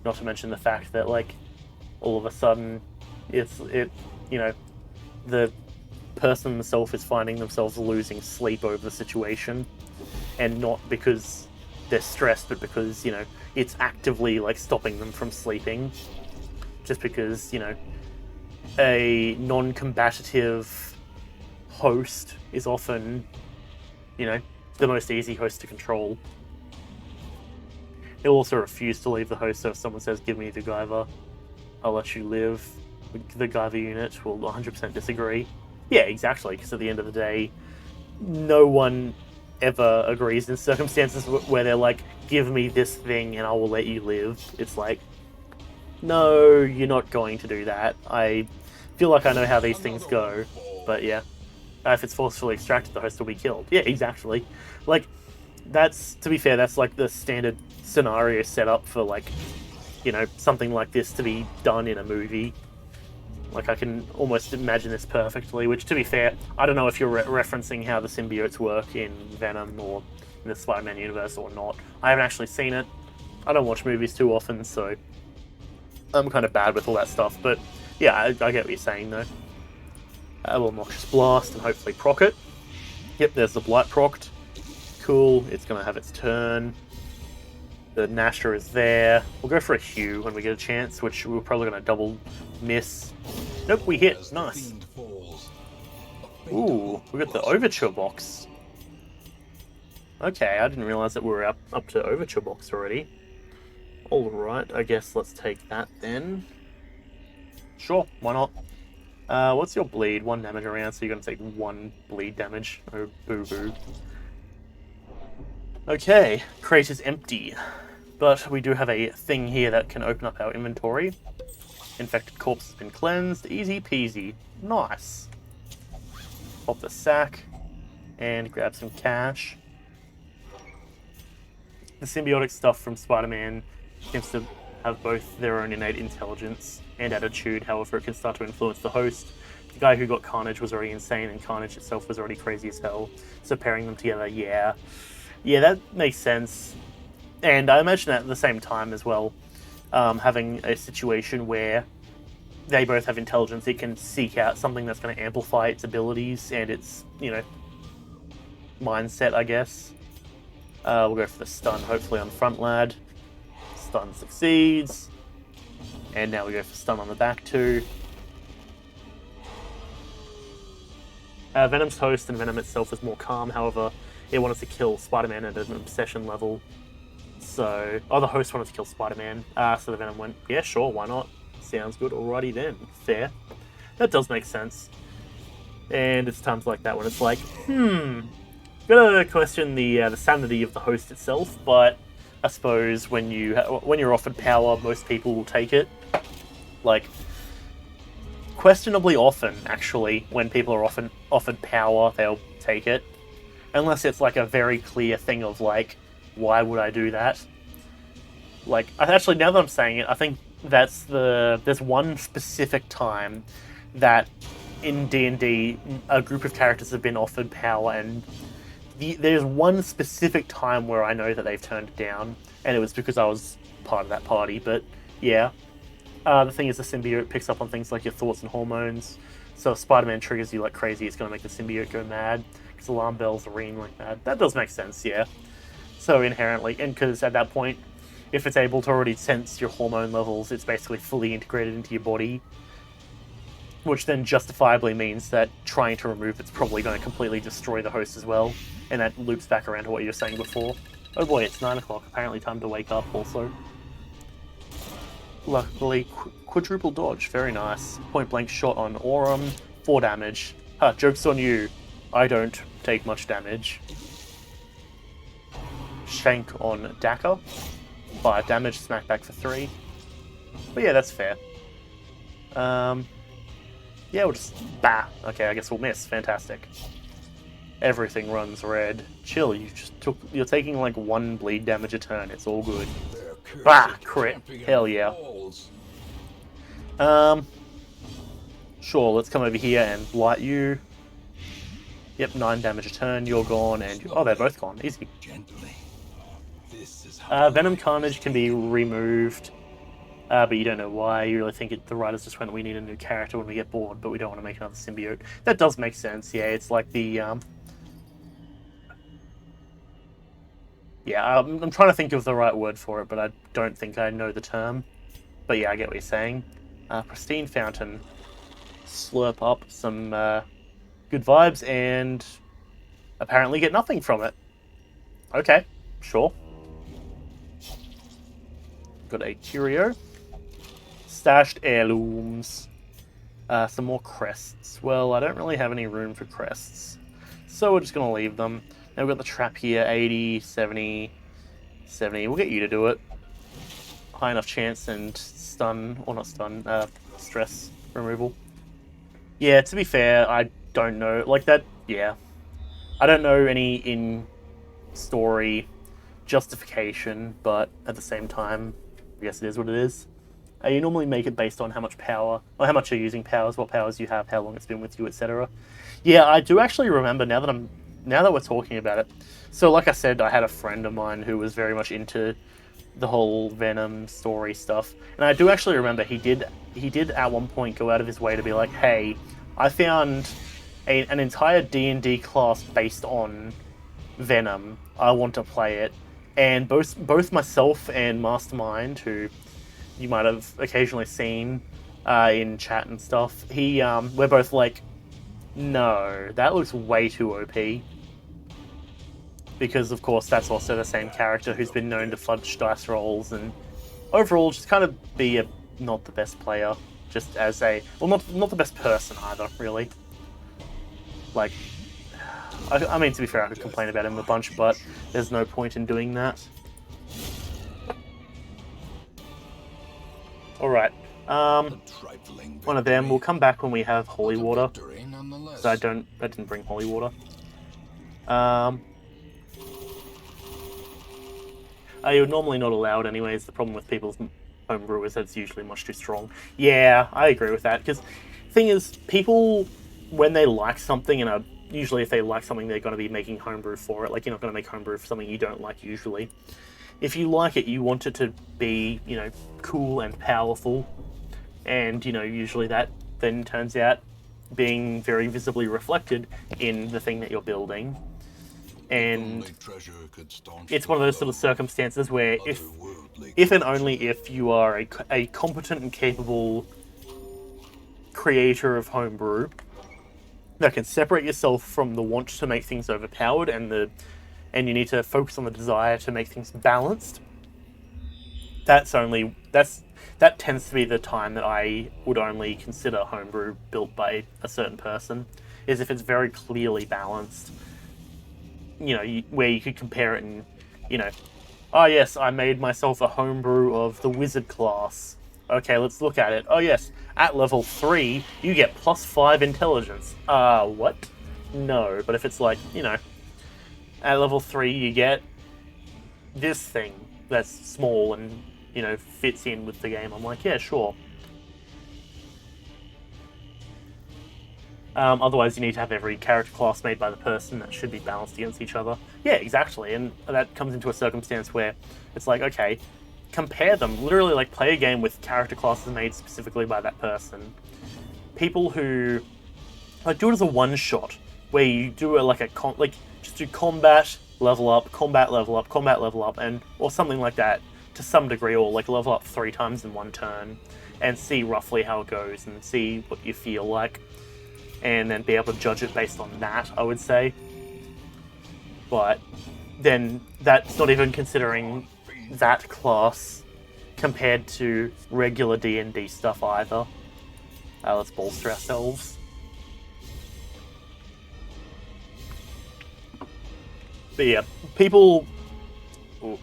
Speaker 1: Not to mention the fact that, like, all of a sudden, the person themselves is finding themselves losing sleep over the situation, and not because they're stressed, but because, you know, it's actively, like, stopping them from sleeping. Just because, you know, a non-combative host is often, the most easy host to control. He'll also refuse to leave the host, so if someone says, give me the Guyver, I'll let you live. The Guyver unit will 100% disagree. Yeah, exactly, because at the end of the day, no one ever agrees in circumstances where they're like, give me this thing and I will let you live. It's like, no, you're not going to do that. I feel like I know how these things go, but yeah. If it's forcefully extracted, the host will be killed. Yeah, exactly. Like, that's, to be fair, that's like the standard scenario set up for, like, something like this to be done in a movie. Like, I can almost imagine this perfectly, which, to be fair, I don't know if you're referencing how the symbiotes work in Venom or in the Spider-Man universe or not. I haven't actually seen it. I don't watch movies too often, so I'm kind of bad with all that stuff. But, yeah, I get what you're saying, though. We'll Noxious Blast and hopefully proc it. Yep, there's the Blight procced. Cool, it's going to have its turn. The Nasher is there. We'll go for a Hue when we get a chance, which we're probably going to double miss. Nope, we hit. Nice. Ooh, we got the Overture box. Okay, I didn't realize that we were up to Overture box already. Alright, I guess let's take that then. Sure, why not? What's your bleed? 1 damage around, so you're going to take 1 bleed damage. Oh, boo-boo. Okay, crate is empty. But we do have a thing here that can open up our inventory. Infected corpse has been cleansed. Easy peasy. Nice. Pop the sack. And grab some cash. The symbiotic stuff from Spider-Man seems to have both their own innate intelligence and attitude, however it can start to influence the host. The guy who got Carnage was already insane, and Carnage itself was already crazy as hell. So pairing them together, yeah, that makes sense. And I imagine that at the same time as well, having a situation where they both have intelligence, it can seek out something that's going to amplify its abilities and its, mindset, I guess. We'll go for the stun, hopefully on front lad. Stun succeeds. And now we go for stun on the back too. Venom's host and Venom itself is more calm, however, it wanted to kill Spider-Man at an obsession level. So, the host wanted to kill Spider-Man, so the Venom went, yeah, sure, why not? Sounds good, alrighty then. Fair. That does make sense. And it's times like that when it's like, gotta question the sanity of the host itself, but I suppose when you're offered power, most people will take it. Like, questionably often, actually, when people are offered power, they'll take it. Unless it's like a very clear thing of like, why would I do that? Like, actually, now that I'm saying it, I think there's one specific time that in D&D a group of characters have been offered power, and there's one specific time where I know that they've turned it down, and it was because I was part of that party. But yeah, the thing is, the symbiote picks up on things like your thoughts and hormones. So if Spider-Man triggers you like crazy, it's going to make the symbiote go mad, because alarm bells ring like that. That does make sense, yeah. So inherently, and because at that point, if it's able to already sense your hormone levels, it's basically fully integrated into your body, which then justifiably means that trying to remove it's probably going to completely destroy the host as well, and that loops back around to what you were saying before. Oh boy, it's 9 o'clock, apparently time to wake up also. Luckily, quadruple dodge, very nice. Point blank shot on Aurum, 4 damage. Ha, joke's on you. I don't take much damage. Shank on Daka, 5 damage, smack back for 3. But yeah, that's fair. Yeah, we'll just... Bah! Okay, I guess we'll miss. Fantastic. Everything runs red. Chill, you're taking like 1 bleed damage a turn. It's all good. Bah! Crit. Hell yeah. Sure, let's come over here and blight you. Yep, 9 damage a turn. You're gone, and... Oh, they're both gone. Easy. Venom Carnage can be removed. But you don't know why. You really think the writers just went, we need a new character when we get bored, but we don't want to make another symbiote. That does make sense, yeah. It's like the, yeah, I'm trying to think of the right word for it, but I don't think I know the term. But yeah, I get what you're saying. Pristine Fountain. slurp up some good vibes and apparently get nothing from it. Okay, sure. Got a curio. Stashed heirlooms. Some more crests. Well, I don't really have any room for crests, so we're just going to leave them. Now we've got the trap here, 80, 70, 70. We'll get you to do it. High enough chance and stun, or not stun, stress removal. Yeah, to be fair, I don't know. Like that, yeah. I don't know any in-story justification, but at the same time, I guess it is what it is. You normally make it based on how much power, or how much you're using powers, what powers you have, how long it's been with you, etc. Yeah, I do actually remember now that we're talking about it. So, like I said, I had a friend of mine who was very much into the whole Venom story stuff, and I do actually remember he did at one point go out of his way to be like, "Hey, I found an entire D&D class based on Venom. I want to play it." And both myself and Mastermind, who you might have occasionally seen in chat and stuff, we're both like, no, that looks way too OP. Because, of course, that's also the same character who's been known to fudge dice rolls and overall just kind of be not the best player. Just as not the best person either, really. Like, I mean, to be fair, I could complain about him a bunch, but there's no point in doing that. Alright, one of them will come back when we have holy water. So I didn't bring holy water. You're normally not allowed anyways. The problem with people's homebrew is that it's usually much too strong. Yeah, I agree with that, because the thing is, people, when they like something, and usually if they like something, they're going to be making homebrew for it. Like, you're not going to make homebrew for something you don't like usually. If you like it, you want it to be, cool and powerful. And, usually that then turns out being very visibly reflected in the thing that you're building. And it's one of those sort of circumstances where if and only if you are a competent and capable creator of homebrew that can separate yourself from the want to make things overpowered and you need to focus on the desire to make things balanced, that tends to be the time that I would only consider homebrew built by a certain person, is if it's very clearly balanced. Where you could compare it and, oh yes, I made myself a homebrew of the wizard class. Okay, let's look at it. Oh yes, at level 3, you get +5 intelligence. What? No, but if it's like, at level 3 you get this thing that's small and, fits in with the game, I'm like, yeah, sure. Otherwise, you need to have every character class made by the person that should be balanced against each other. Yeah, exactly, and that comes into a circumstance where it's like, okay, compare them. Literally, like, play a game with character classes made specifically by that person. People who, like, do it as a one-shot, where you do it just do combat, level up, combat, level up, combat, level up, or something like that, to some degree, or, like, level up 3 times in one turn, and see roughly how it goes, and see what you feel like. And then be able to judge it based on that, I would say. But then that's not even considering that class compared to regular D&D stuff either. Let's bolster ourselves. But yeah, people... Ooh,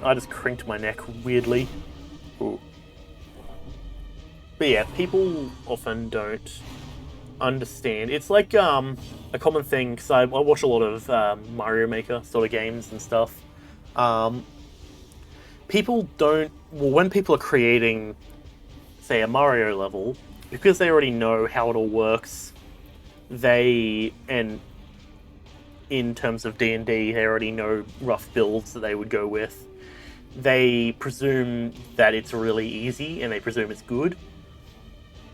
Speaker 1: I just crinked my neck weirdly. Ooh. But yeah, people often don't understand. It's like a common thing, because I watch a lot of Mario Maker sort of games and stuff. People don't... Well, when people are creating, say, a Mario level, because they already know how it all works, and in terms of D&D, they already know rough builds that they would go with. They presume that it's really easy, and they presume it's good.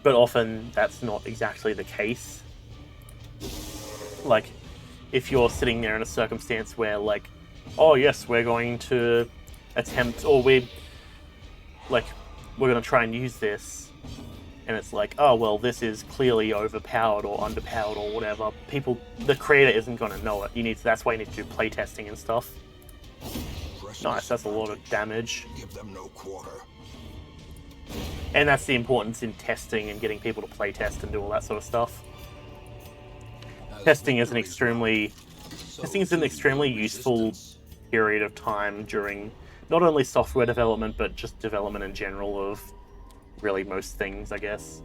Speaker 1: But often, that's not exactly the case. Like, if you're sitting there in a circumstance where, like, oh yes, we're going to attempt, or we're going to try and use this, and it's like, oh well, this is clearly overpowered or underpowered or whatever. The creator isn't going to know it. That's why you need to do playtesting and stuff. Nice, that's a lot of damage.
Speaker 3: Give them no quarter.
Speaker 1: And that's the importance in testing and getting people to playtest and do all that sort of stuff. Testing is an extremely useful period of time during not only software development, but just development in general of really most things, I guess.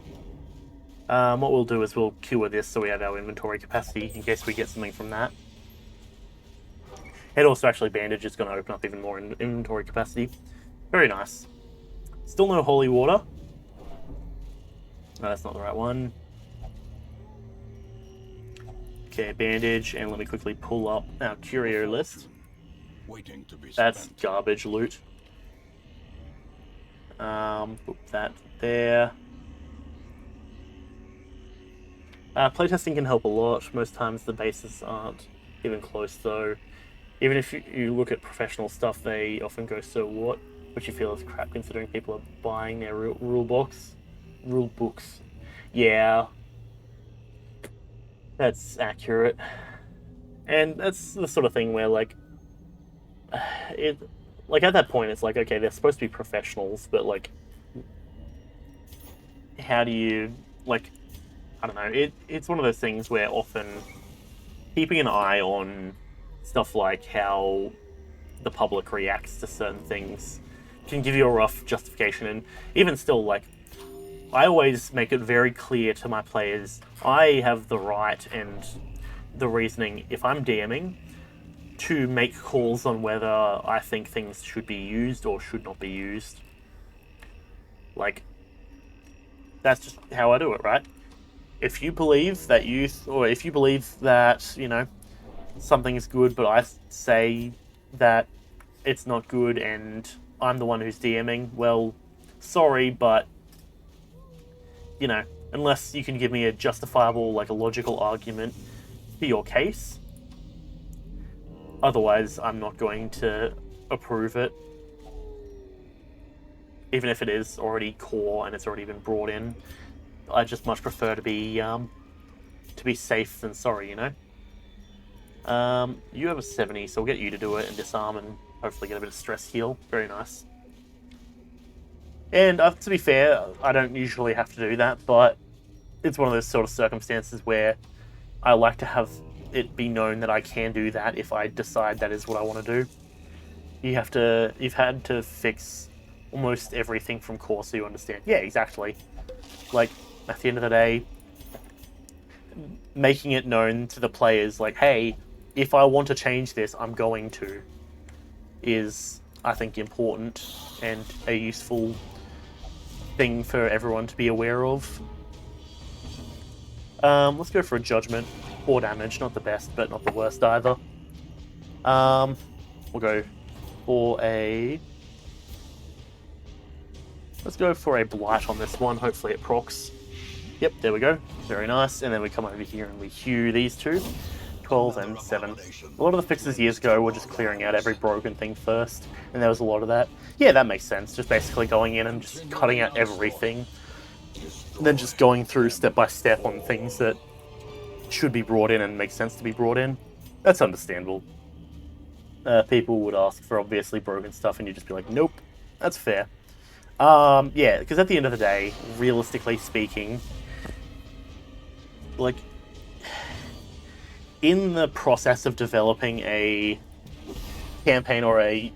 Speaker 1: What we'll do is we'll cure this so we have our inventory capacity in case we get something from that. And also, actually, bandage is going to open up even more inventory capacity. Very nice. Still no holy water. No, that's not the right one. Okay, bandage, and let me quickly pull up our curio list.
Speaker 3: Waiting to be
Speaker 1: That's
Speaker 3: spent.
Speaker 1: garbage loot. Put that there. Playtesting can help a lot. Most times the bases aren't even close, though. Even if you look at professional stuff, they often go, so what? Which you feel is crap considering people are buying their rule books. Yeah. That's accurate. And that's the sort of thing where, like, at that point, it's like, okay, they're supposed to be professionals, but, like, how do you, like, I don't know, it's one of those things where often keeping an eye on stuff like how the public reacts to certain things can give you a rough justification. And even still, like, I always make it very clear to my players, I have the right and the reasoning, if I'm DMing, to make calls on whether I think things should be used or should not be used. Like, that's just how I do it, right? If you believe that something is good, but I say that it's not good and I'm the one who's DMing, well, sorry, but, unless you can give me a justifiable, like a logical argument for your case, otherwise I'm not going to approve it. Even if it is already core and it's already been brought in, I just much prefer to be safe than sorry, You have a 70, so we'll get you to do it and disarm and hopefully get a bit of stress heal. Very nice. And to be fair, I don't usually have to do that, but it's one of those sort of circumstances where I like to have it be known that I can do that if I decide that is what I want to do. You've had to fix almost everything from core so you understand. Yeah, exactly. Like, at the end of the day, making it known to the players, like, hey, if I want to change this, I'm going to, is, I think, important and a useful thing for everyone to be aware of. Let's go for a judgment. 4 damage, not the best, but not the worst either. We'll go for a... Let's go for a blight on this one. Hopefully it procs. Yep, there we go. Very nice. And then we come over here and we hew these two. 12 and 7. A lot of the fixes years ago were just clearing out every broken thing first, and there was a lot of that. Yeah, that makes sense. Just basically going in and just cutting out everything, and then just going through step by step on things that should be brought in and make sense to be brought in. That's understandable. People would ask for obviously broken stuff, and you'd just be like, nope, that's fair. Yeah, because at the end of the day, realistically speaking, like, in the process of developing a campaign or an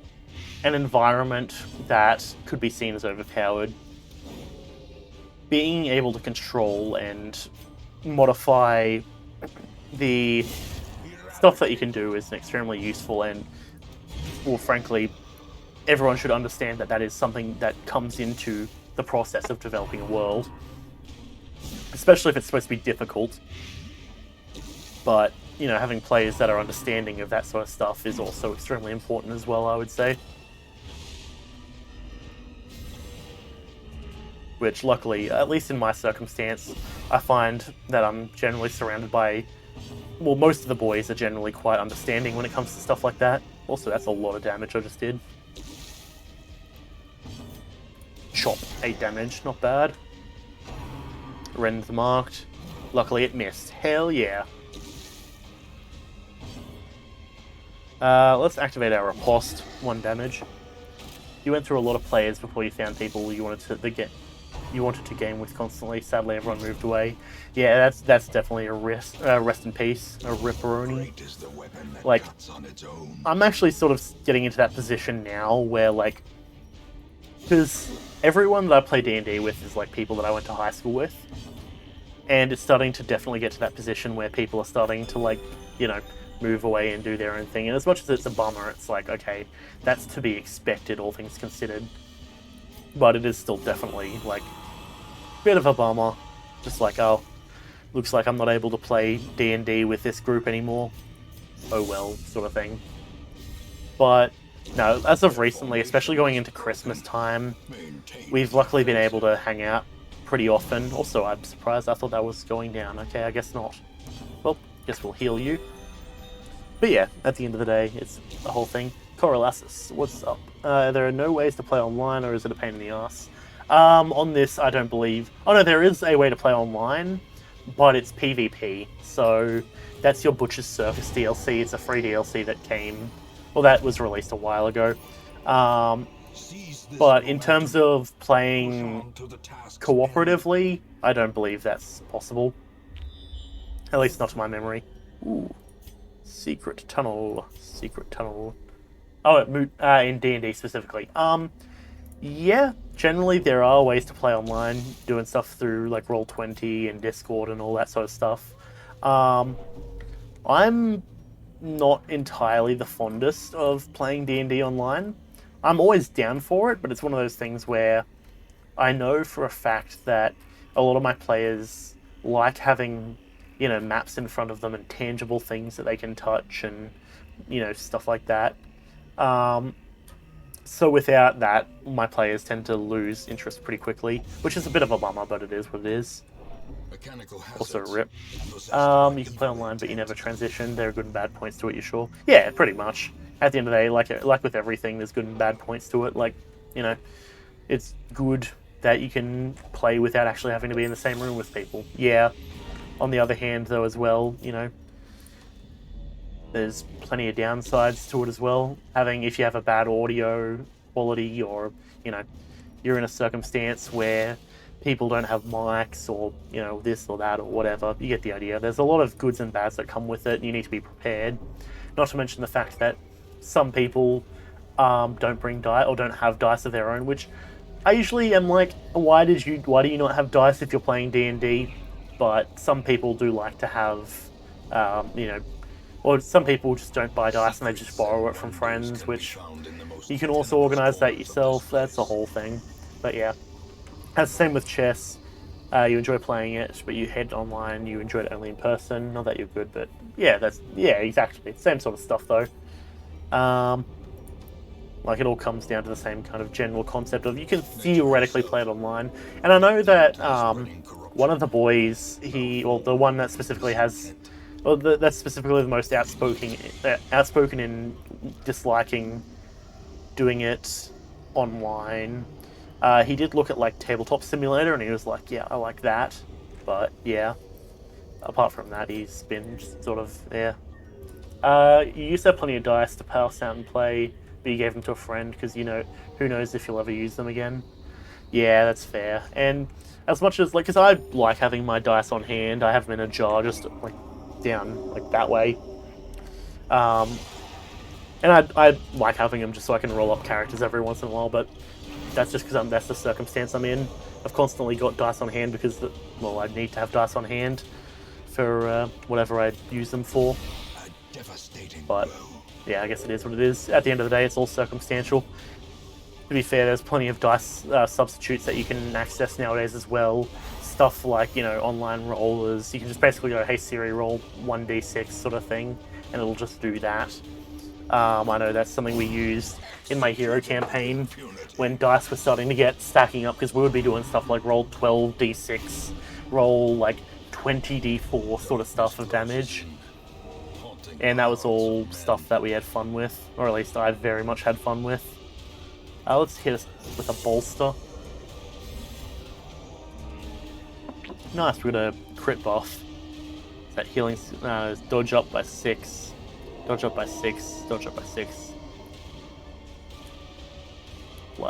Speaker 1: environment that could be seen as overpowered, being able to control and modify the stuff that you can do is extremely useful, and, well, frankly, everyone should understand that that is something that comes into the process of developing a world, especially if it's supposed to be difficult. But, having players that are understanding of that sort of stuff is also extremely important as well, I would say. Which, luckily, at least in my circumstance, I find that I'm generally surrounded by... Well, most of the boys are generally quite understanding when it comes to stuff like that. Also, that's a lot of damage I just did. Chop, 8 damage, not bad. Rend the marked. Luckily it missed. Hell yeah. Let's activate our riposte. 1 damage. You went through a lot of players before you found people you wanted to game with constantly. Sadly, everyone moved away. Yeah, that's definitely a rest in peace, a ripperoni. Like, I'm actually sort of getting into that position now where, like, because everyone that I play D&D with is like people that I went to high school with, and it's starting to definitely get to that position where people are starting to, like, you know, move away and do their own thing. And as much as it's a bummer, it's like, okay, that's to be expected, all things considered. But it is still definitely, like, a bit of a bummer. Just like, oh, looks like I'm not able to play D&D with this group anymore. Oh well, sort of thing. But, no, as of recently, especially going into Christmas time, we've luckily been able to hang out pretty often. Also, I'm surprised, I thought that was going down. Okay, I guess not. Well, guess we'll heal you. But yeah, at the end of the day, it's the whole thing. Coriolanus, what's up? There are no ways to play online, or is it a pain in the ass? On this, I don't believe... Oh no, there is a way to play online, but it's PvP. So that's your Butcher's Circus DLC. It's a free DLC that came... Well, that was released a while ago. But in terms of playing cooperatively, I don't believe that's possible. At least not to my memory. Ooh. Secret tunnel. Oh, in D&D specifically. Yeah, generally there are ways to play online, doing stuff through like Roll20 and Discord and all that sort of stuff. I'm not entirely the fondest of playing D&D online. I'm always down for it, but it's one of those things where I know for a fact that a lot of my players like having, you know, maps in front of them and tangible things that they can touch and, you know, stuff like that. So without that, my players tend to lose interest pretty quickly, which is a bit of a bummer, but it is what it is. Also rip. You can play online, but you never transition. There are good and bad points to it, you sure? Yeah, pretty much. At the end of the day, like with everything, there's good and bad points to it. Like, you know, it's good that you can play without actually having to be in the same room with people. Yeah. On the other hand, though, as well, you know, there's plenty of downsides to it as well. If you have a bad audio quality, or, you know, you're in a circumstance where people don't have mics, or, you know, this or that or whatever, you get the idea. There's a lot of goods and bads that come with it, and you need to be prepared. Not to mention the fact that some people don't bring dice or don't have dice of their own, which I usually am like, why do you not have dice if you're playing D&D? But some people do like to have, you know, or some people just don't buy dice and they just borrow it from friends, which you can also organise that yourself. That's the whole thing. But yeah, that's the same with chess. You enjoy playing it, but you head online, you enjoy it only in person. Not that you're good, but yeah, exactly. Same sort of stuff though. Like, it all comes down to the same kind of general concept of you can theoretically play it online. And I know that one of the boys, the one that specifically has, that's specifically the most outspoken in disliking doing it online. He did look at like Tabletop Simulator, and he was like, "Yeah, I like that," but yeah. Apart from that, he's been just sort of You used to have plenty of dice to pass out and play, but you gave them to a friend because, you know, who knows if you'll ever use them again. Yeah, that's fair. And as much as, like, because I like having my dice on hand, I have them in a jar, just like down like that way. And I like having them just so I can roll up characters every once in a while, but that's just because that's the circumstance I'm in. I've constantly got dice on hand because, well, I need to have dice on hand for whatever I use them for. But yeah, I guess it is what it is. At the end of the day, it's all circumstantial. To be fair, there's plenty of dice substitutes that you can access nowadays as well. Stuff like, you know, online rollers. You can just basically go, hey Siri, roll 1d6 sort of thing, and it'll just do that. I know that's something we used in my hero campaign when dice were starting to get stacking up, because we would be doing stuff like roll 12d6, roll like 20d4 sort of stuff of damage. And that was all stuff that we had fun with, or at least I very much had fun with. Let's hit us with a bolster. Nice, we got a crit buff. That healing, dodge up by 6. Dodge up by 6. Dodge up by 6.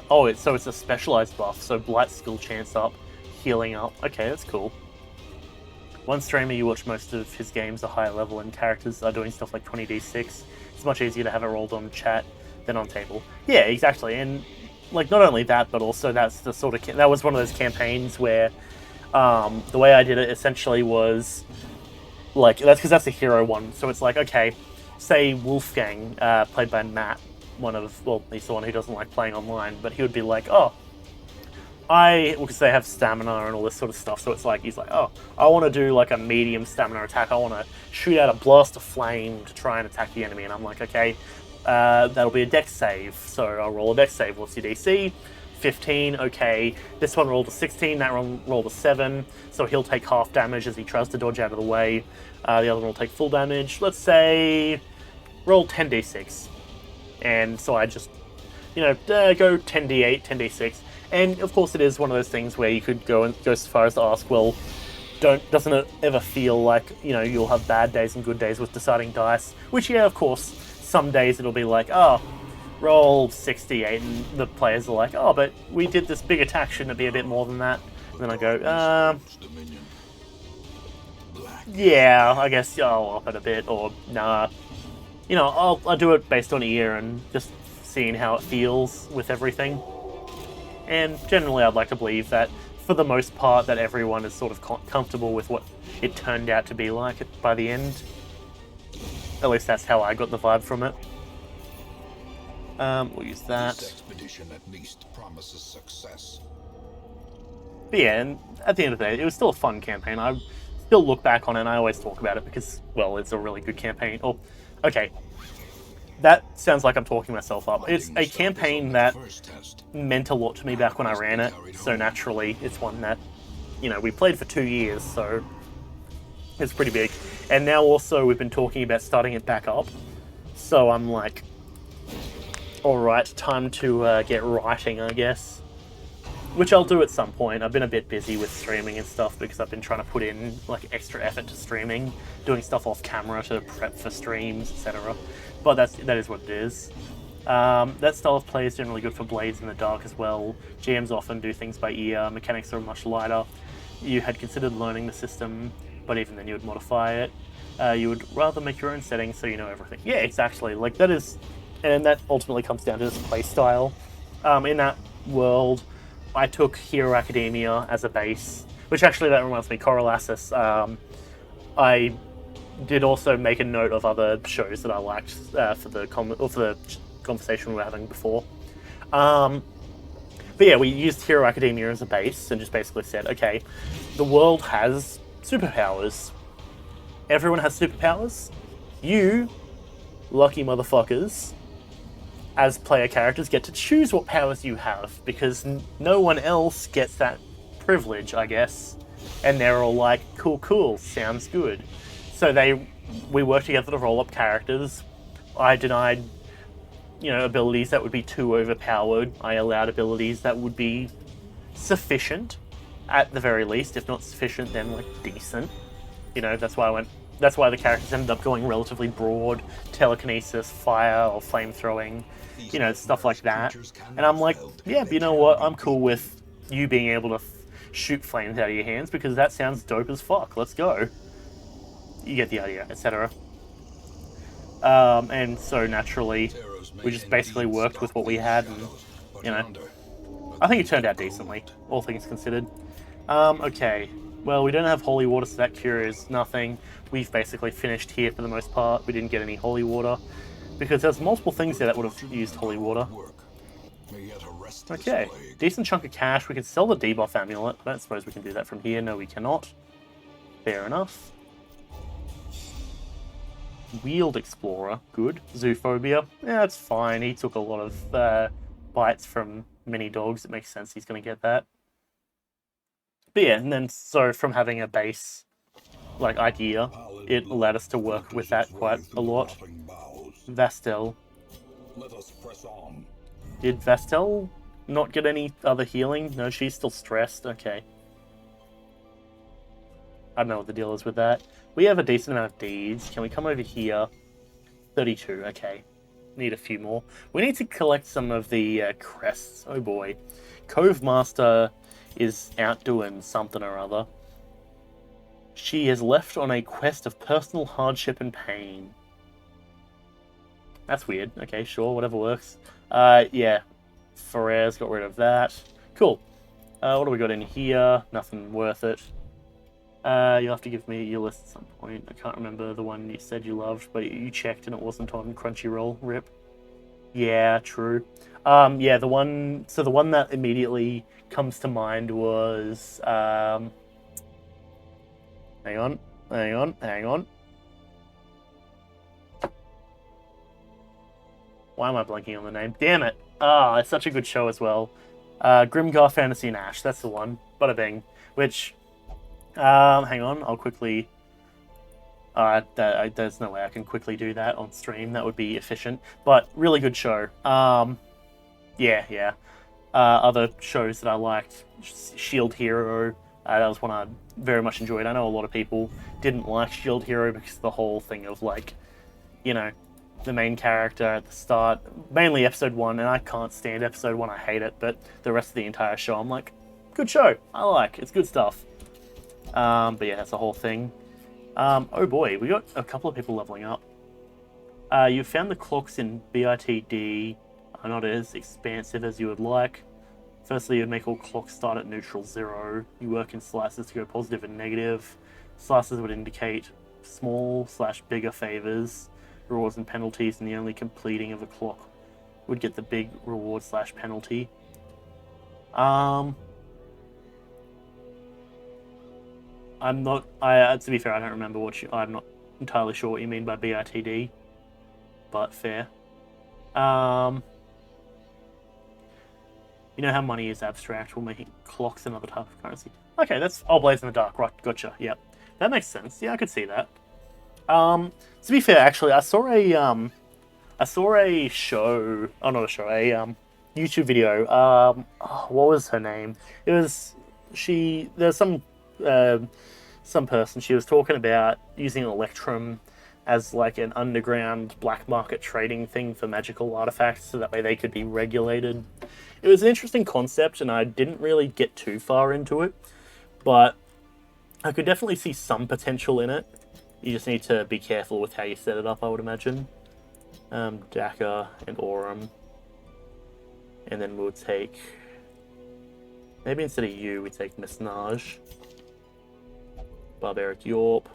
Speaker 1: Oh, so it's a specialized buff, so blight skill chance up, healing up. Okay, that's cool. One streamer you watch most of his games are higher level and characters are doing stuff like 20d6. It's much easier to have it rolled on chat than on table. Yeah, exactly. And like not only that, but also that's the sort of that was one of those campaigns where the way I did it essentially was like that's because that's a hero one. So it's like okay, say Wolfgang, played by Matt. He's the one who doesn't like playing online, but he would be like, because they have stamina and all this sort of stuff, so it's like, he's like, oh, I want to do like a medium stamina attack, I want to shoot out a blast of flame to try and attack the enemy, and I'm like, okay, that'll be a dex save, so I'll roll a dex save. What's your DC? 15, okay, this one rolled a 16, that one rolled a 7, so he'll take half damage as he tries to dodge out of the way, the other one will take full damage. Let's say, roll 10d6. And so I just, go 10d8, 10d6. And of course it is one of those things where you could go as far as to ask, well, doesn't it ever feel like, you'll have bad days and good days with deciding dice? Which, yeah, of course, some days it'll be like, roll 68, and the players are like, but we did this big attack, shouldn't it be a bit more than that? And then I go, yeah, I guess I'll up it a bit, or nah. I'll do it based on ear and just seeing how it feels with everything. And generally I'd like to believe that, for the most part, that everyone is sort of comfortable with what it turned out to be like by the end. At least that's how I got the vibe from it. We'll use that.
Speaker 3: This expedition at least promises success.
Speaker 1: But yeah, and at the end of the day, it was still a fun campaign. I still look back on it and I always talk about it because, well, it's a really good campaign. Okay, that sounds like I'm talking myself up. It's a campaign that meant a lot to me back when I ran it, so naturally it's one that, we played for 2 years, so it's pretty big. And now also we've been talking about starting it back up, so I'm like, alright, time to get writing, I guess. Which I'll do at some point. I've been a bit busy with streaming and stuff because I've been trying to put in like extra effort to streaming, doing stuff off camera to prep for streams, etc. But that is what it is. That style of play is generally good for blades in the dark as well. GMs often do things by ear, mechanics are much lighter. You had considered learning the system, but even then you would modify it. You would rather make your own settings so you know everything. Yeah, exactly. Like that is, and that ultimately comes down to this play style. In that world, I took Hero Academia as a base, which actually that reminds me, Coriolanus. I did also make a note of other shows that I liked for the conversation we were having before. But yeah, we used Hero Academia as a base and just basically said, okay, the world has superpowers. Everyone has superpowers. You, lucky motherfuckers, as player characters, get to choose what powers you have, because no one else gets that privilege, I guess. And they're all like, cool, sounds good. So we worked together to roll up characters. I denied, abilities that would be too overpowered. I allowed abilities that would be sufficient, at the very least. If not sufficient, then like decent. That's why the characters ended up going relatively broad, telekinesis, fire, or flame throwing, stuff like that. And I'm like, yeah, but you know what? I'm cool with you being able to shoot flames out of your hands because that sounds dope as fuck. Let's go. You get the idea, etc. And so naturally, we just basically worked with what we had, and I think it turned out decently, all things considered. Okay. Well, we don't have holy water, so that cures nothing. We've basically finished here for the most part. We didn't get any holy water, because there's multiple things there that would have used holy water. Okay, decent chunk of cash. We can sell the debuff amulet. I don't suppose we can do that from here. No, we cannot. Fair enough. Wheeled Explorer, good. Zoophobia, yeah, that's fine. He took a lot of bites from many dogs. It makes sense he's going to get that. But yeah, and then so from having a base like idea, it allowed us to work with that quite a lot. Vastel. Did Vastel not get any other healing? No, she's still stressed. Okay. I don't know what the deal is with that. We have a decent amount of deeds. Can we come over here? 32, okay. Need a few more. We need to collect some of the crests. Oh boy. Cove Master is out doing something or other. She has left on a quest of personal hardship and pain. That's weird. Okay, sure, whatever works. Yeah. Ferrer's got rid of that. Cool. What do we got in here? Nothing worth it. You'll have to give me your list at some point. I can't remember the one you said you loved, but you checked and it wasn't on Crunchyroll. Rip. Yeah, true. Yeah, the one that immediately comes to mind was hang on. Why am I blanking on the name? Damn it. Ah, it's such a good show as well. Grimgar Fantasy and Ash, that's the one. Bada bing. Which, hang on, I'll quickly... there's no way I can quickly do that on stream. That would be efficient. But, really good show. Yeah. Other shows that I liked, Shield Hero, that was one I very much enjoyed. I know a lot of people didn't like Shield Hero because of the whole thing of, like, you know, the main character at the start, mainly episode 1, and I can't stand episode 1, I hate it, but the rest of the entire show, I'm like, good show, I like, it's good stuff. But yeah, that's the whole thing. Oh boy, we got a couple of people leveling up. You found the clocks in BITD are not as expansive as you would like. Firstly, you'd make all clocks start at neutral 0. You work in slices to go positive and negative. Slices would indicate small/bigger favors, rewards and penalties, and the only completing of a clock would get the big reward/penalty. I'm not. To be fair, I don't remember I'm not entirely sure what you mean by BITD, but fair. You know how money is abstract. We'll make clocks another type of currency. Okay, that's Blaze in the Dark. Right, gotcha. Yep, that makes sense. Yeah, I could see that. To be fair, actually, I saw a show. Oh, not a show. A YouTube video. What was her name? It was There's some person. She was talking about using Electrum as like an underground black market trading thing for magical artifacts, so that way they could be regulated. It was an interesting concept, and I didn't really get too far into it, but I could definitely see some potential in it. You just need to be careful with how you set it up, I would imagine. Daka and Aurum. And then we'll take... maybe instead of you, we take Misnage. Barbaric Yorp.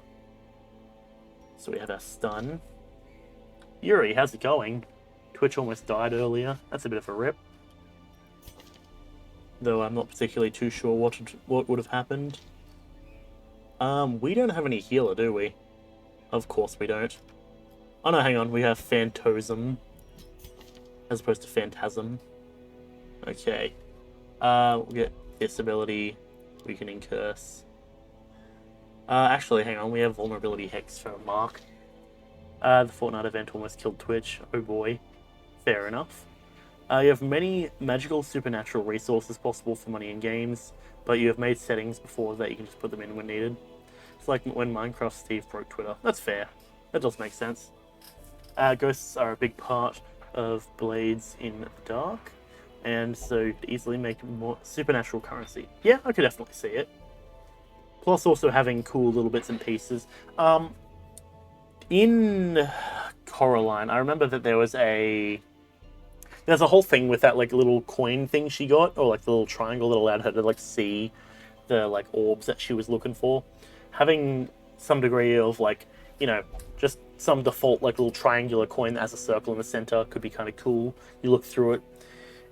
Speaker 1: So we have our stun. Yuri, how's it going? Twitch almost died earlier. That's a bit of a rip. Though I'm not particularly too sure what would have happened. We don't have any healer, do we? Of course we don't. Oh no, hang on. We have Phantosm. As opposed to Phantasm. Okay. We'll get this ability. Weakening Curse. Actually, hang on. We have Vulnerability Hex for Mark. The Fortnite event almost killed Twitch. Oh boy. Fair enough. You have many magical supernatural resources possible for money in games, but you have made settings before that you can just put them in when needed. It's like when Minecraft Steve broke Twitter. That's fair. That does make sense. Ghosts are a big part of Blades in the Dark, and so to easily make more supernatural currency. Yeah, I could definitely see it. Plus also having cool little bits and pieces. In Coraline, I remember that there's a whole thing with that like little coin thing she got, or like the little triangle that allowed her to like see the like orbs that she was looking for. Having some degree of like, you know, just some default like little triangular coin that has a circle in the center could be kind of cool. You look through it,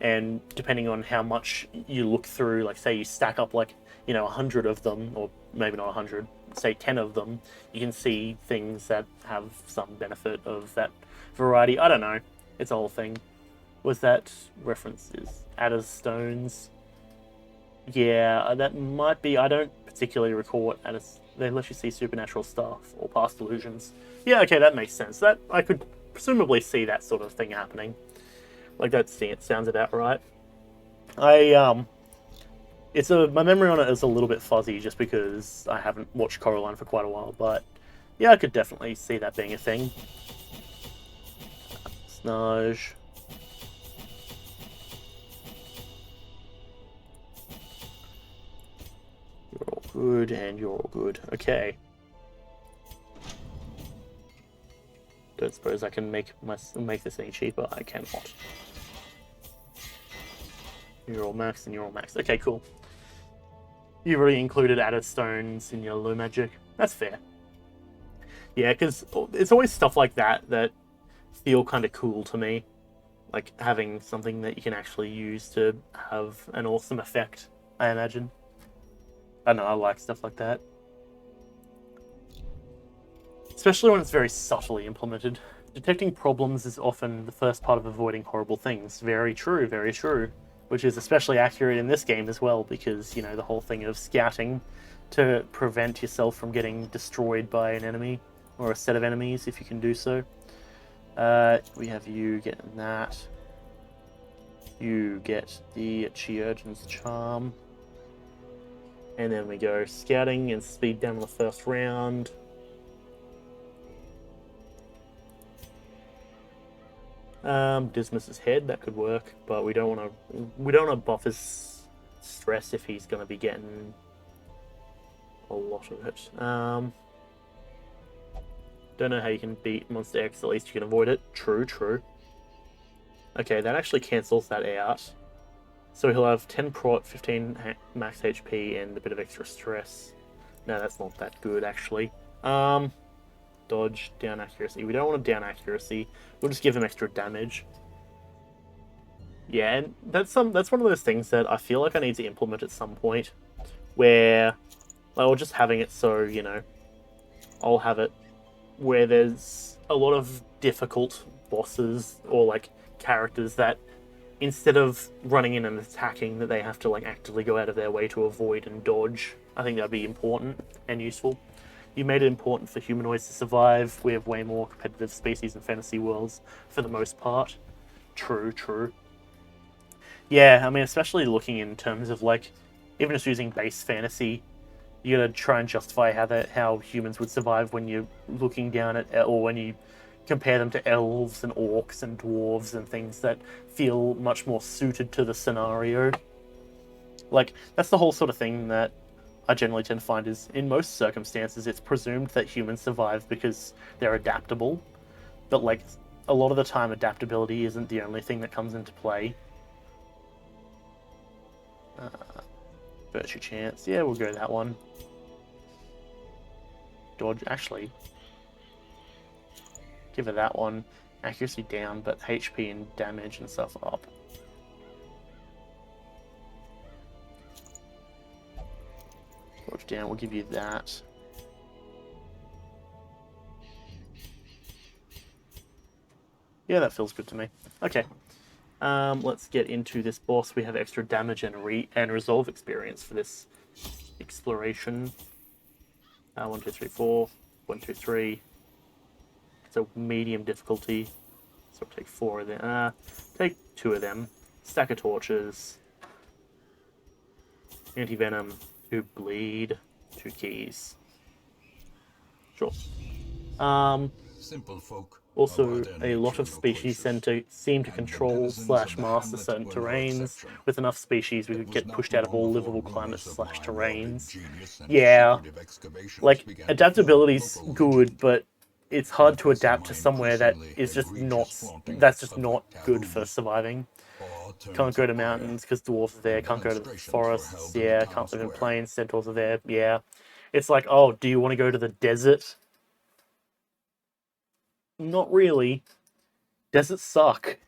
Speaker 1: and depending on how much you look through, like say you stack up like, you know, 100 of them, or maybe not 100, say 10 of them, you can see things that have some benefit of that variety. I don't know. It's a whole thing. Was that references? Ada's Stones? Yeah, that might be. I don't particularly recall what Ada's... They let you see supernatural stuff or past illusions. Yeah, okay, that makes sense. That I could presumably see that sort of thing happening. Like, it sounds about right. My memory on it is a little bit fuzzy just because I haven't watched Coraline for quite a while, but yeah, I could definitely see that being a thing. Snage. You're all good, and you're all good. Okay. Don't suppose I can make this any cheaper. I cannot. You're all maxed, and you're all maxed. Okay, cool. You've already included added stones in your low magic. That's fair. Yeah, because it's always stuff like that that feel kind of cool to me. Like having something that you can actually use to have an awesome effect, I imagine. I don't know, I like stuff like that. Especially when it's very subtly implemented. Detecting problems is often the first part of avoiding horrible things. Very true, very true. Which is especially accurate in this game as well, because, you know, the whole thing of scouting to prevent yourself from getting destroyed by an enemy, or a set of enemies, if you can do so. We have you getting that. You get the Chi-Urchin's Charm. And then we go scouting and speed down on the first round. Dismiss's head, that could work, but we don't want to buff his stress if he's going to be getting a lot of it. Don't know how you can beat Monster X, at least you can avoid it. True, true. Okay, that actually cancels that out. So he'll have 10 prot, 15 max HP, and a bit of extra stress. No, that's not that good, actually. Dodge, down accuracy. We don't want to down accuracy. We'll just give him extra damage. Yeah, and that's one of those things that I feel like I need to implement at some point, where, or just having it so, you know, I'll have it where there's a lot of difficult bosses or like characters that instead of running in and attacking, that they have to like actively go out of their way to avoid and dodge. I think that'd be important and useful. You made it important for humanoids to survive. We have way more competitive species in fantasy worlds for the most part. True, true. Yeah, I mean, especially looking in terms of like, even just using base fantasy, you gotta try and justify how humans would survive when you're looking down at, or when you compare them to elves and orcs and dwarves and things that feel much more suited to the scenario. Like, that's the whole sort of thing that I generally tend to find is, in most circumstances, it's presumed that humans survive because they're adaptable. But, like, a lot of the time, adaptability isn't the only thing that comes into play. Virtue chance. Yeah, we'll go that one. Dodge, actually. Give her that one. Accuracy down, but HP and damage and stuff up. Dodge down, we'll give you that. Yeah, that feels good to me. Okay. Let's get into this boss. We have extra damage and resolve experience for this exploration. 1, 2, 3, 4. 1, 2, 3. It's a medium difficulty. So we'll take 4 of them. Take 2 of them. Stack of torches. Anti-venom. 2 bleed. 2 keys. Sure.
Speaker 3: Simple folk.
Speaker 1: Also, a lot of species seem to control / master certain terrains. With enough species, we could get pushed out of all livable climates / terrains. Yeah, like, adaptability's good, but it's hard to adapt to somewhere that is just not, that's just not good for surviving. Can't go to mountains because dwarves are there, can't go to the forests, yeah, can't live in plains, centaurs are there, yeah. It's like, oh, do you want to go to the desert? Not really. Deserts suck.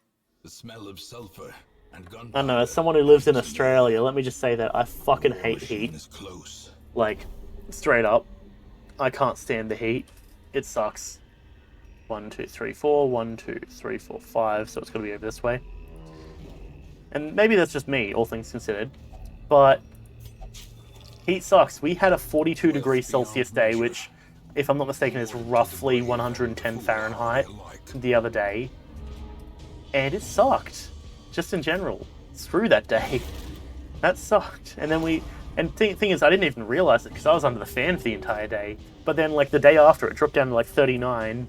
Speaker 3: The smell of sulfur and gunpowder.
Speaker 1: I don't know, as someone who lives in Australia, let me just say that I fucking hate heat. Like, straight up. I can't stand the heat. It sucks. 1, 2, 3, 4. 1, 2, 3, 4, 5. So it's going to be over this way. And maybe that's just me, all things considered. But heat sucks. We had a 42 degrees Celsius day, which, if I'm not mistaken, is roughly 110 Fahrenheit the other day. And it sucked. Just in general. Screw that day. That sucked. And then thing is, I didn't even realize it because I was under the fan for the entire day. But then, like, the day after, it dropped down to like 39.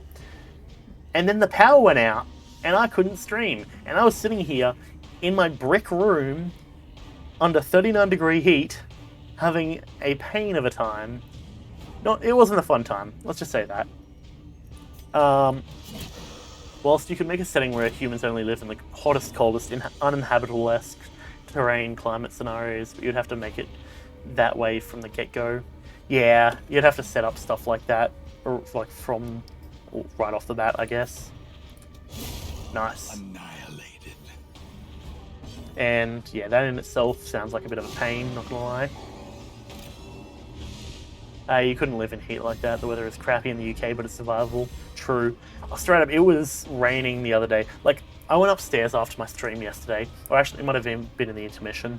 Speaker 1: And then the power went out, and I couldn't stream. And I was sitting here in my brick room under 39-degree heat, having a pain of a time. It wasn't a fun time. Let's just say that. Whilst you could make a setting where humans only live in the hottest, coldest, uninhabitable-esque terrain climate scenarios, but you'd have to make it that way from the get-go. Yeah, you'd have to set up stuff like that, or like from right off the bat, I guess. Nice.
Speaker 3: Annihilated.
Speaker 1: And yeah, that in itself sounds like a bit of a pain, not gonna lie. You couldn't live in heat like that. The weather is crappy in the UK, but it's survivable. True. Straight up, it was raining the other day. Like, I went upstairs after my stream yesterday, or actually it might have been in the intermission,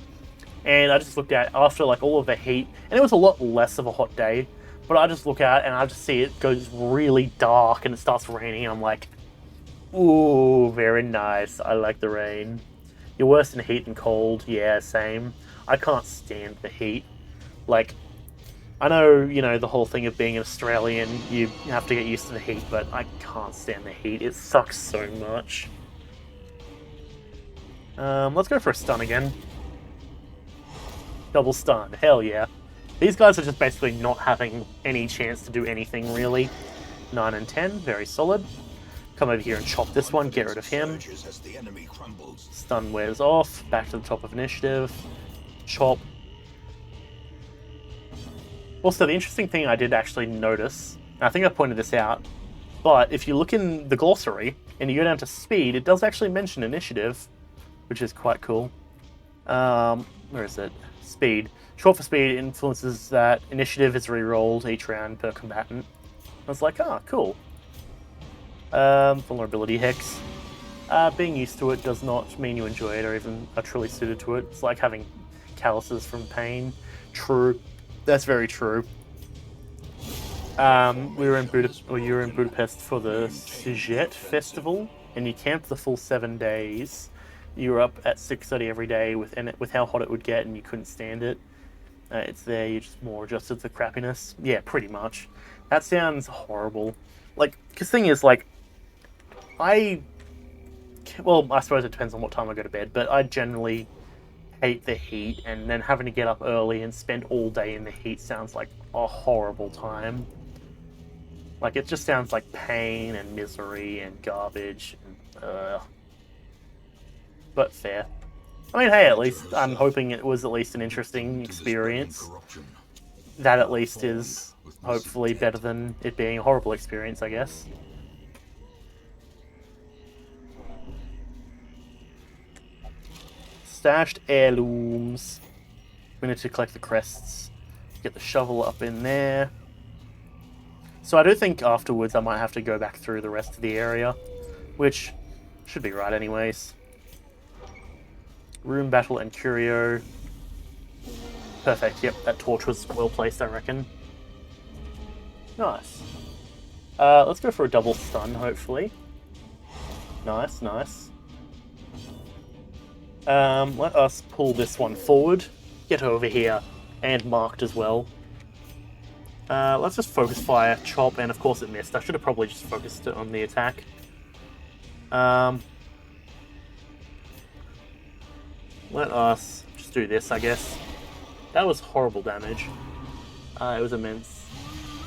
Speaker 1: and I just looked out after like all of the heat, and it was a lot less of a hot day, but I just look out and I just see it goes really dark and it starts raining, and I'm like, ooh, very nice. I like the rain. You're worse in heat than cold. Yeah, same. I can't stand the heat. Like, I know, you know, the whole thing of being an Australian, you have to get used to the heat, but I can't stand the heat. It sucks so much. Let's go for a stun again. Double stun, hell yeah. These guys are just basically not having any chance to do anything, really. 9 and 10, very solid. Come over here and chop this one, get rid of him. Stun wears off, back to the top of initiative. Chop. Also, the interesting thing I did actually notice, and I think I pointed this out, but if you look in the glossary and you go down to speed, it does actually mention initiative, which is quite cool. Where is it? Speed. Short for speed influences that initiative is re-rolled each round per combatant. I was like, ah, cool. Vulnerability hex. Being used to it does not mean you enjoy it or even are truly suited to it. It's like having calluses from pain. True. That's very true. You were in Budapest for the Szüzsét festival, and you camped the full 7 days. You were up at 6:30 every day with how hot it would get, and you couldn't stand it. It's there, you're just more adjusted to the crappiness. Yeah, pretty much. That sounds horrible. Like, because the thing is, like, well, I suppose it depends on what time I go to bed, but I generally hate the heat, and then having to get up early and spend all day in the heat sounds like a horrible time. Like, it just sounds like pain and misery and garbage. And, but fair. I mean, hey, at least I'm hoping it was at least an interesting experience. That at least is hopefully better than it being a horrible experience, I guess. Stashed heirlooms. We need to collect the crests. Get the shovel up in there. So I do think afterwards I might have to go back through the rest of the area, which should be right anyways. Room battle and curio. Perfect, yep, that torch was well placed, I reckon. Nice. Let's go for a double stun, hopefully. Nice, nice. Let us pull this one forward. Get over here. And marked as well. Let's just focus fire, chop, and of course it missed. I should have probably just focused it on the attack. Let us just do this, I guess. That was horrible damage. It was immense.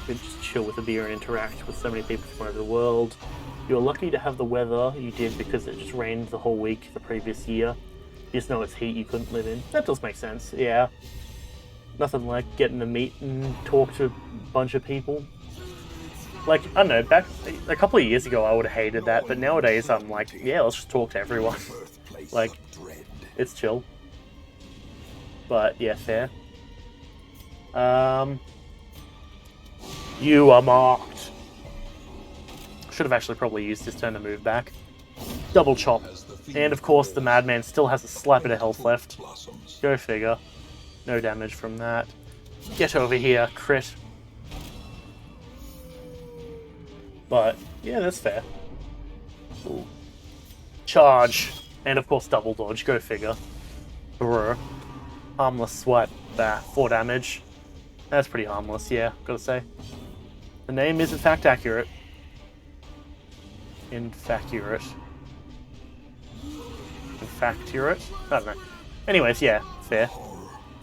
Speaker 1: You could just chill with a beer and interact with so many people from all over the world. You're lucky to have the weather you did because it just rained the whole week the previous year. You just know it's heat you couldn't live in. That does make sense, yeah. Nothing like getting to meet and talk to a bunch of people. Like, I don't know, back a couple of years ago I would have hated that, but nowadays I'm like, yeah, let's just talk to everyone. Like, it's chill. But, yeah, fair. You are marked. Should have actually probably used his turn to move back. Double chop. And, of course, the madman still has a slap bit of health left. Go figure. No damage from that. Get over here, crit. But, yeah, that's fair. Ooh. Charge. And, of course, double dodge. Go figure. Brr. Harmless swipe. 4 damage. That's pretty harmless, yeah, gotta say. The name is in fact accurate. Infacurate. Infacturate? I don't know. Anyways, yeah, fair.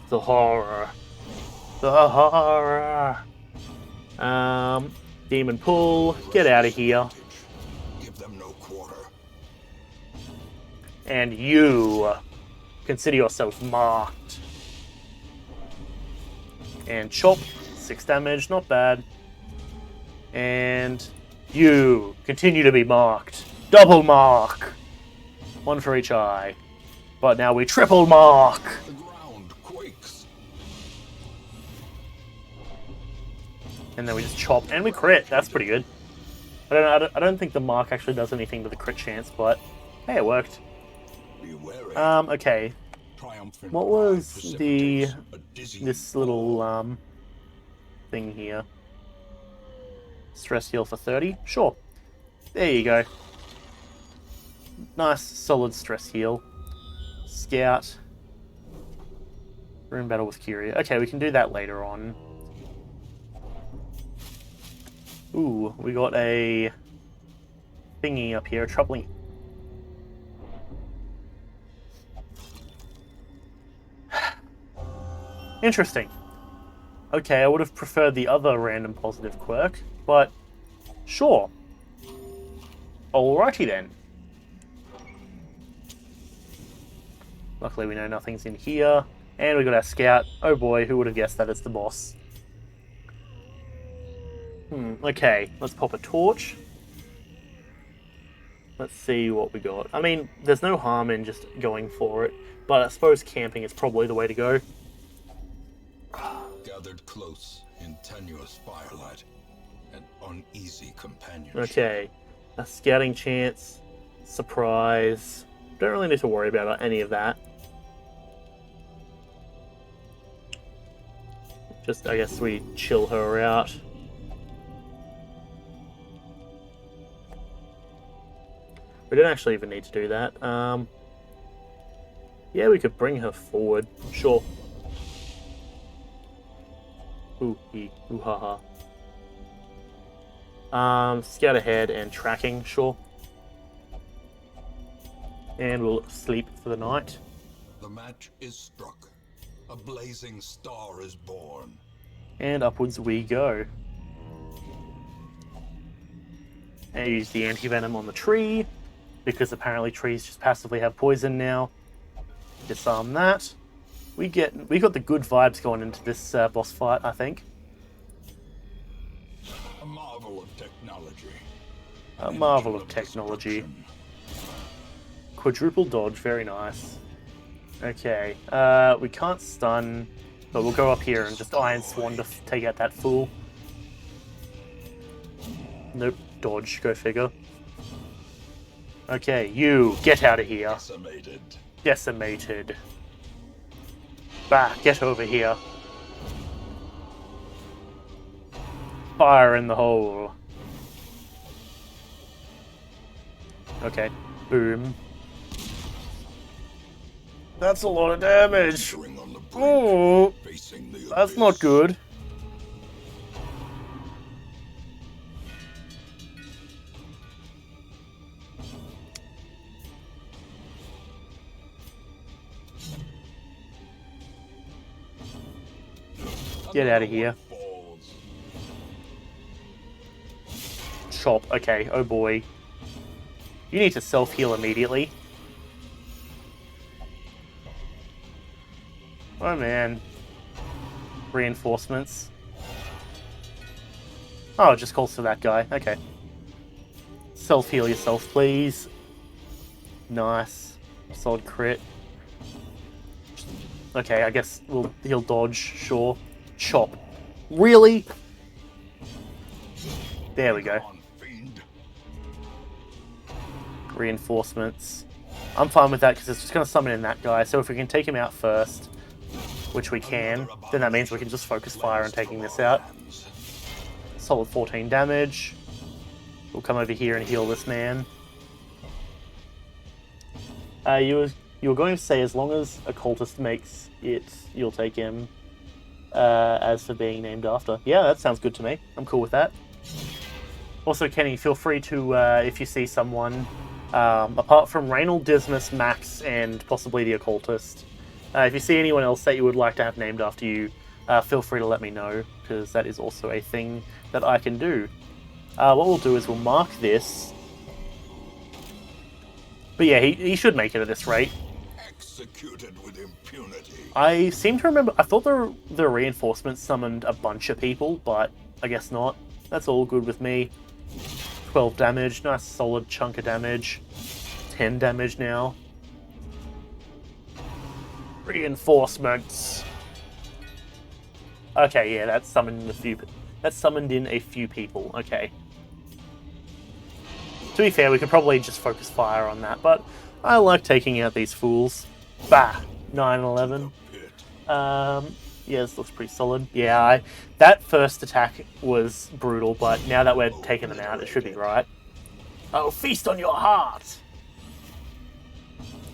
Speaker 1: The horror. The horror. Demon pull. Get out of here.
Speaker 3: Give them no quarter.
Speaker 1: And you consider yourself marked. And chop. 6 damage, not bad. And you continue to be marked. Double mark. 1 for each eye. But now we triple mark.
Speaker 3: The ground quakes.
Speaker 1: And then we just chop and we crit. That's pretty good. I don't think the mark actually does anything to the crit chance, but hey, it worked.
Speaker 3: Be wary.
Speaker 1: Okay.
Speaker 3: Triumphant
Speaker 1: What
Speaker 3: pride
Speaker 1: was
Speaker 3: precipitates a dizzying
Speaker 1: this little thing here? Stress heal for 30? Sure. There you go. Nice, solid stress heal. Scout. We're in battle with Curia. Okay, we can do that later on. Ooh, we got a thingy up here, troubling. Interesting. Okay, I would have preferred the other random positive quirk, but sure. Alrighty then. Luckily we know nothing's in here. And we got our scout. Oh boy, who would have guessed that it's the boss? Okay, let's pop a torch. Let's see what we got. I mean, there's no harm in just going for it, but I suppose camping is probably the way to go.
Speaker 3: Gathered close in tenuous firelight, an uneasy companionship.
Speaker 1: Okay, a scouting chance, surprise. Don't really need to worry about any of that. Just, I guess we chill her out. We don't actually even need to do that. Yeah, we could bring her forward. Sure. Ooh, ooh, ha, ha. Scout ahead and tracking, sure. And we'll sleep for the night.
Speaker 3: The match is struck. A blazing star is born.
Speaker 1: And upwards we go. And use the anti-venom on the tree, because apparently trees just passively have poison now. Disarm that. We got the good vibes going into this boss fight, I think.
Speaker 3: A marvel of technology.
Speaker 1: A marvel of technology. Quadruple dodge, very nice. Okay, we can't stun, but we'll go up here and just Iron Swan to take out that fool. Nope, dodge, go figure. Okay, you, get out of here.
Speaker 3: Decimated.
Speaker 1: Decimated. Bah, get over here. Fire in the hole. Okay, boom. That's a lot of damage.
Speaker 3: On the brink,
Speaker 1: Oh,
Speaker 3: facing the
Speaker 1: that's
Speaker 3: abyss.
Speaker 1: not good. Get out of here.
Speaker 3: Falls.
Speaker 1: Chop. Okay, oh boy. You need to self-heal immediately. Oh man. Reinforcements. Oh, it just calls for that guy. Okay. Self-heal yourself, please. Nice. Solid crit. Okay, I guess he'll dodge, sure. Chop. Really? There we go.
Speaker 3: On, fiend.
Speaker 1: Reinforcements. I'm fine with that because it's just going to summon in that guy. So if we can take him out first, which we can, then that means we can just focus fire on taking this out. Solid 14 damage. We'll come over here and heal this man. You You were going to say as long as a cultist makes it, you'll take him. As for being named after. Yeah, that sounds good to me. I'm cool with that. Also, Kenny, feel free to, if you see someone, apart from Reynold, Dismas, Max, and possibly the occultist, if you see anyone else that you would like to have named after you, feel free to let me know, because that is also a thing that I can do. What we'll do is we'll mark this. But yeah, he should make it at this rate.
Speaker 3: Executed with impunity.
Speaker 1: I seem to remember, I thought the reinforcements summoned a bunch of people, but I guess not. That's all good with me. 12 damage, nice solid chunk of damage. 10 damage now. Reinforcements. Okay, yeah, that's summoned in a few people. Okay. To be fair, we could probably just focus fire on that, but I like taking out these fools. Bah! 9-11. Yeah, this looks pretty solid. Yeah, that first attack was brutal, but now that we're taking them out, it should be right. Oh, feast on your heart!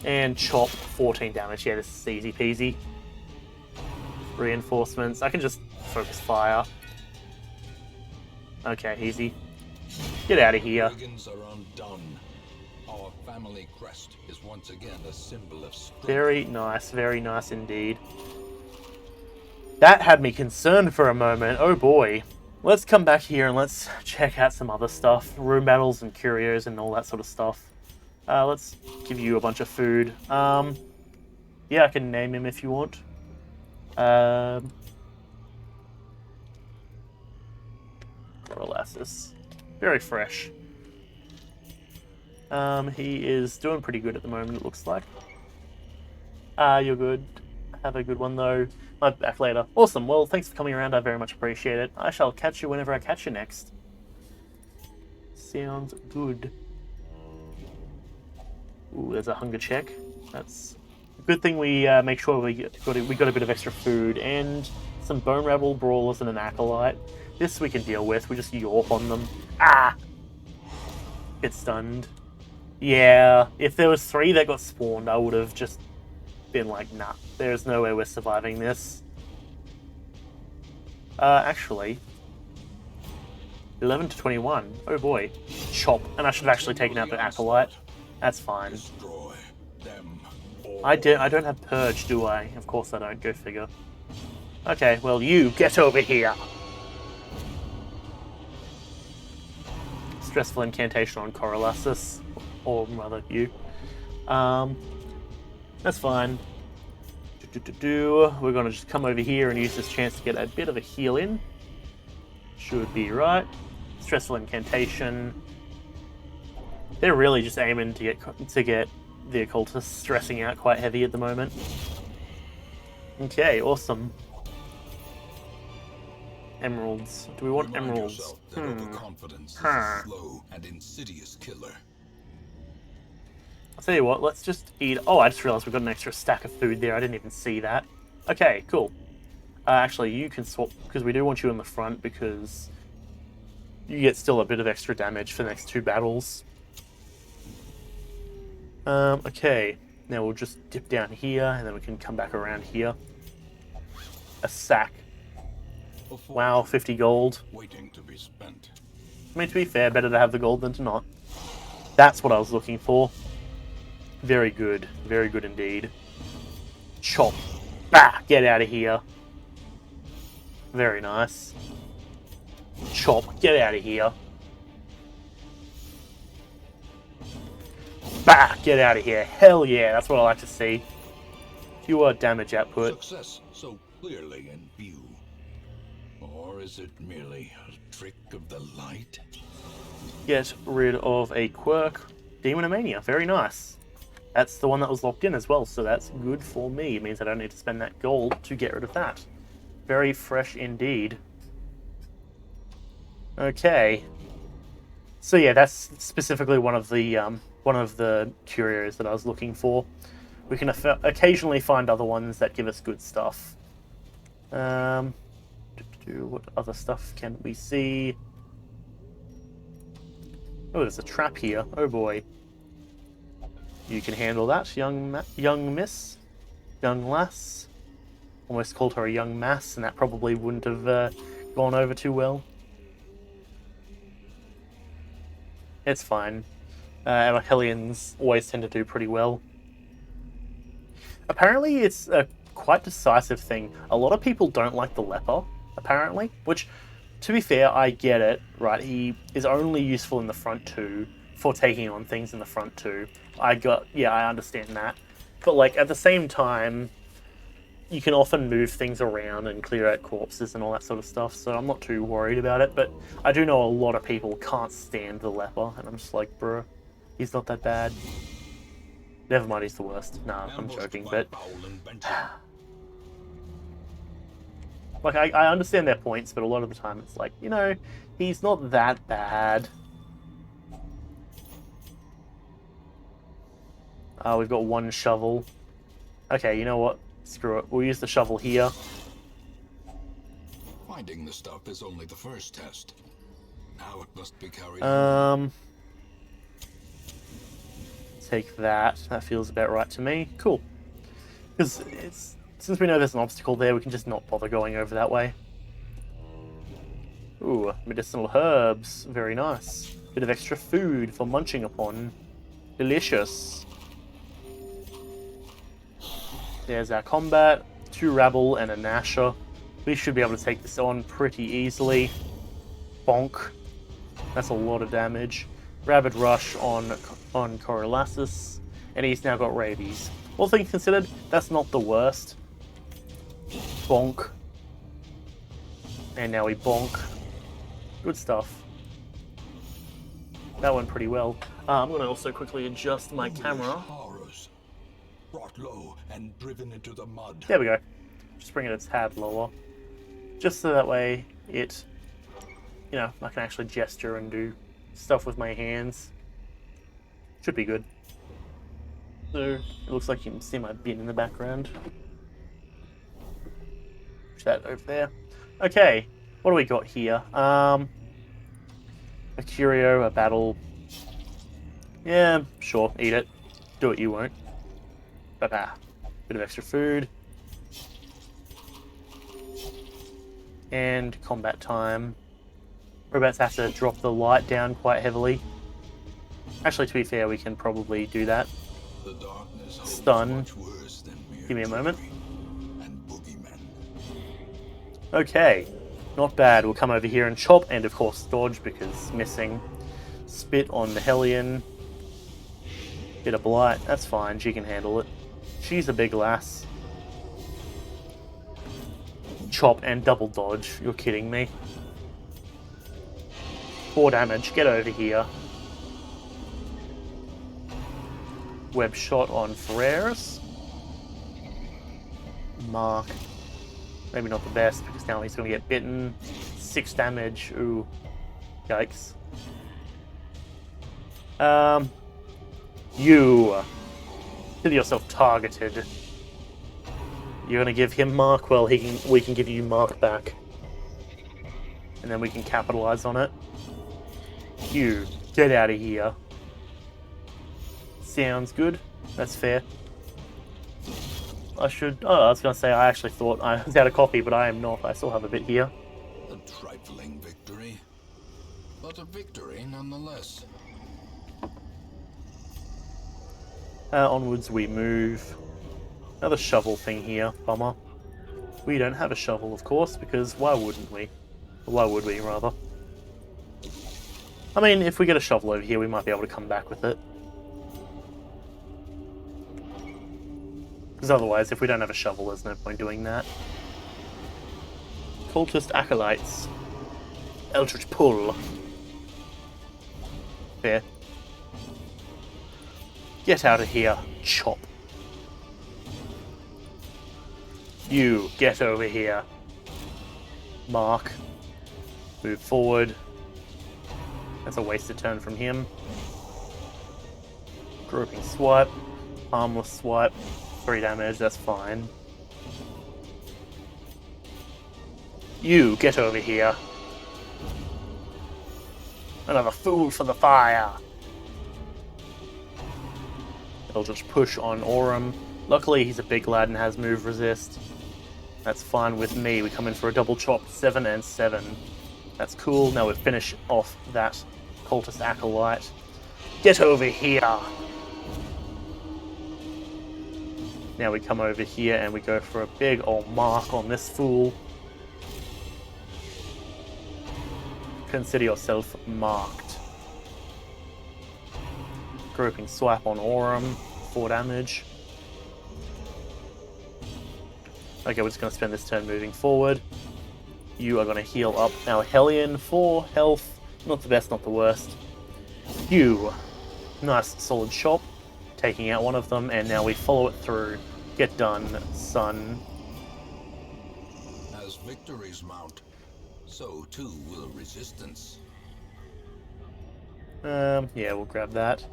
Speaker 1: And chop, 14 damage. Yeah, this is easy peasy. Reinforcements. I can just focus fire. Okay, easy. Get out of here.
Speaker 3: Dragons are undone. Our family crest is once again a symbol of strength.
Speaker 1: Very nice indeed. That had me concerned for a moment. Oh boy. Let's come back here and let's check out some other stuff. Room battles and curios and all that sort of stuff. Let's give you a bunch of food. Yeah, I can name him if you want. Molasses. Very fresh. He is doing pretty good at the moment, it looks like. You're good. Have a good one, though. I'll be back later. Awesome. Well, thanks for coming around. I very much appreciate it. I shall catch you whenever I catch you next. Sounds good. Ooh, there's a hunger check. That's a good thing we make sure we got a bit of extra food and some bone rabble, brawlers, and an acolyte. This we can deal with. We just yawp on them. Ah! Get stunned. Yeah, if there was 3 that got spawned, I would have just been like, nah, there's no way we're surviving this. Actually, 11 to 21. Oh boy. Chop. And I should have actually taken out the acolyte. That's fine.
Speaker 3: Destroy them all.
Speaker 1: I don't have purge, do I? Of course I don't. Go figure. Okay, well, you get over here. Stressful incantation on Coriolanus, or rather you. That's fine. We're gonna just come over here and use this chance to get a bit of a heal in. Should be right. Stressful incantation. They're really just aiming to get the occultists stressing out quite heavy at the moment. Okay, awesome. Emeralds. Do we want
Speaker 3: Remind
Speaker 1: emeralds?
Speaker 3: yourself that overconfidence is a slow and insidious killer.
Speaker 1: I'll tell you what, let's just eat... Oh, I just realized we've got an extra stack of food there. I didn't even see that. Okay, cool. Actually, you can swap, because we do want you in the front, because you get still a bit of extra damage for the next 2 battles. Okay. Now we'll just dip down here, and then we can come back around here. A sack. Wow, 50 gold.
Speaker 3: Waiting to be spent.
Speaker 1: I mean, to be fair, better to have the gold than to not. That's what I was looking for. Very good. Very good indeed. Chop. Bah! Get out of here. Very nice. Chop. Get out of here. Bah! Get out of here. Hell yeah, that's what I like to see. Pure damage output.
Speaker 3: Success so clearly in view. Or is it merely a trick of the light?
Speaker 1: Get rid of a quirk. Demonomania. Very nice. That's the one that was locked in as well, so that's good for me. It means I don't need to spend that gold to get rid of that. Very fresh indeed. Okay. So yeah, that's specifically one of the curios that I was looking for. We can occasionally find other ones that give us good stuff. What other stuff can we see? Oh, there's a trap here. Oh boy. You can handle that, young miss. Young lass. Almost called her a young mass, and that probably wouldn't have gone over too well. It's fine. Our Hellions always tend to do pretty well. Apparently, it's a quite decisive thing. A lot of people don't like the leper, apparently, which, to be fair, I get it, right? He is only useful in the front two for taking on things in the front two. I understand that. But, like, at the same time, you can often move things around and clear out corpses and all that sort of stuff, so I'm not too worried about it, but I do know a lot of people can't stand the leper, and I'm just like, bruh, he's not that bad. Never mind, he's the worst. Nah, I'm joking, but... like, I understand their points, but a lot of the time it's like, you know, he's not that bad. We've got one shovel. Okay, you know what? Screw it. We'll use the shovel here.
Speaker 3: Finding the stuff is only the first test. Now it must be carried on.
Speaker 1: Take that. That feels about right to me. Cool. Because since we know there's an obstacle there, we can just not bother going over that way. Ooh, medicinal herbs. Very nice. Bit of extra food for munching upon. Delicious. There's our combat. 2 rabble and a Nasher. We should be able to take this on pretty easily. Bonk. That's a lot of damage. Rabid Rush on Coriolanus. And he's now got rabies. All things considered, that's not the worst. Bonk. And now we bonk. Good stuff. That went pretty well. I'm going to also quickly adjust my camera.
Speaker 3: Brought low and driven into the mud.
Speaker 1: There we go. Just bring it a tad lower. Just so that way it, you know, I can actually gesture and do stuff with my hands. Should be good. So, it looks like you can see my bin in the background. Push that over there. Okay, what do we got here? A curio, a battle. Yeah, sure, eat it. Do it, you won't. Ba-ba. Bit of extra food. And combat time. We're about to have to drop the light down quite heavily. Actually, to be fair, we can probably do that. Stun. Give me a moment. Okay. Not bad. We'll come over here and chop, and of course dodge because missing. Spit on the Hellion. Bit of blight. That's fine. She can handle it. She's a big lass. Chop and double dodge. You're kidding me. 4 damage. Get over here. Web shot on Ferreris. Mark. Maybe not the best because now he's going to get bitten. 6 damage. Ooh. Yikes. You. Feel yourself targeted. You're going to give him Mark? Well, we can give you Mark back. And then we can capitalize on it. You. Get out of here. Sounds good. That's fair. I should... Oh, I was going to say, I actually thought I was out of coffee, but I am not. I still have a bit here.
Speaker 3: A trifling victory, but a victory nonetheless.
Speaker 1: Onwards we move. Another shovel thing here. Bummer. We don't have a shovel, of course, because why wouldn't we? Why would we, rather? I mean, if we get a shovel over here, we might be able to come back with it. Because otherwise, if we don't have a shovel, there's no point doing that. Cultist Acolytes. Eldritch Pull. Fair. Get out of here, chop. You, get over here. Mark. Move forward. That's a wasted turn from him. Groping swipe. Harmless swipe. 3 damage, that's fine. You, get over here. Another fool for the fire. Eldritch Push on Aurum. Luckily, he's a big lad and has move resist. That's fine with me. We come in for a double chop, 7 and 7. That's cool. Now we finish off that Cultist Acolyte. Get over here! Now we come over here and we go for a big old mark on this fool. Consider yourself marked. Groping Swipe on Aurum, 4 damage. Okay, we're just going to spend this turn moving forward. You are going to heal up our Hellion, 4 health. Not the best, not the worst. You. Nice solid chop. Taking out one of them, and now we follow it through. Get done, son.
Speaker 3: As victories mount, so too will resistance.
Speaker 1: Yeah, we'll grab that.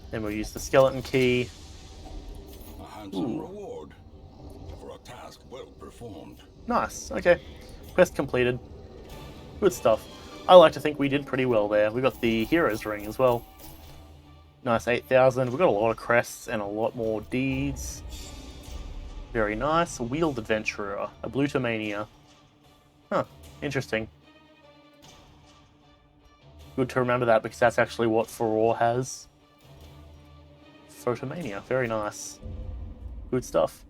Speaker 1: Then we'll use the skeleton key.
Speaker 3: A handsome reward for a task well performed.
Speaker 1: Nice, okay. Quest completed. Good stuff. I like to think we did pretty well there. We got the Hero's Ring as well. Nice, 8,000. We've got a lot of crests and a lot more deeds. Very nice. Wheeled Adventurer. A Blutomania. Huh, interesting. Good to remember that because that's actually what Furore has. Photomania. Very nice. Good stuff.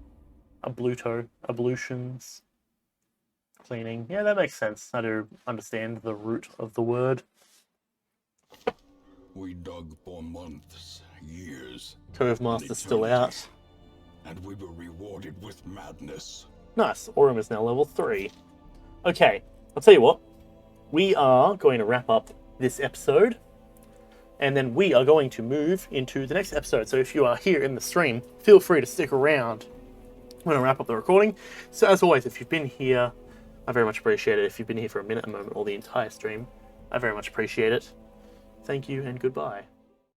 Speaker 1: A Bluto. Ablutions. Cleaning. Yeah, that makes sense. I do understand the root of the word.
Speaker 3: We dug for months, years.
Speaker 1: Cove Master's still out.
Speaker 3: And we were rewarded with madness.
Speaker 1: Nice. Aurum is now level 3. Okay, I'll tell you what. We are going to wrap up this episode. And then we are going to move into the next episode. So if you are here in the stream, feel free to stick around when I wrap up the recording. So as always, if you've been here, I very much appreciate it. If you've been here for a minute, a moment, or the entire stream, I very much appreciate it. Thank you and goodbye.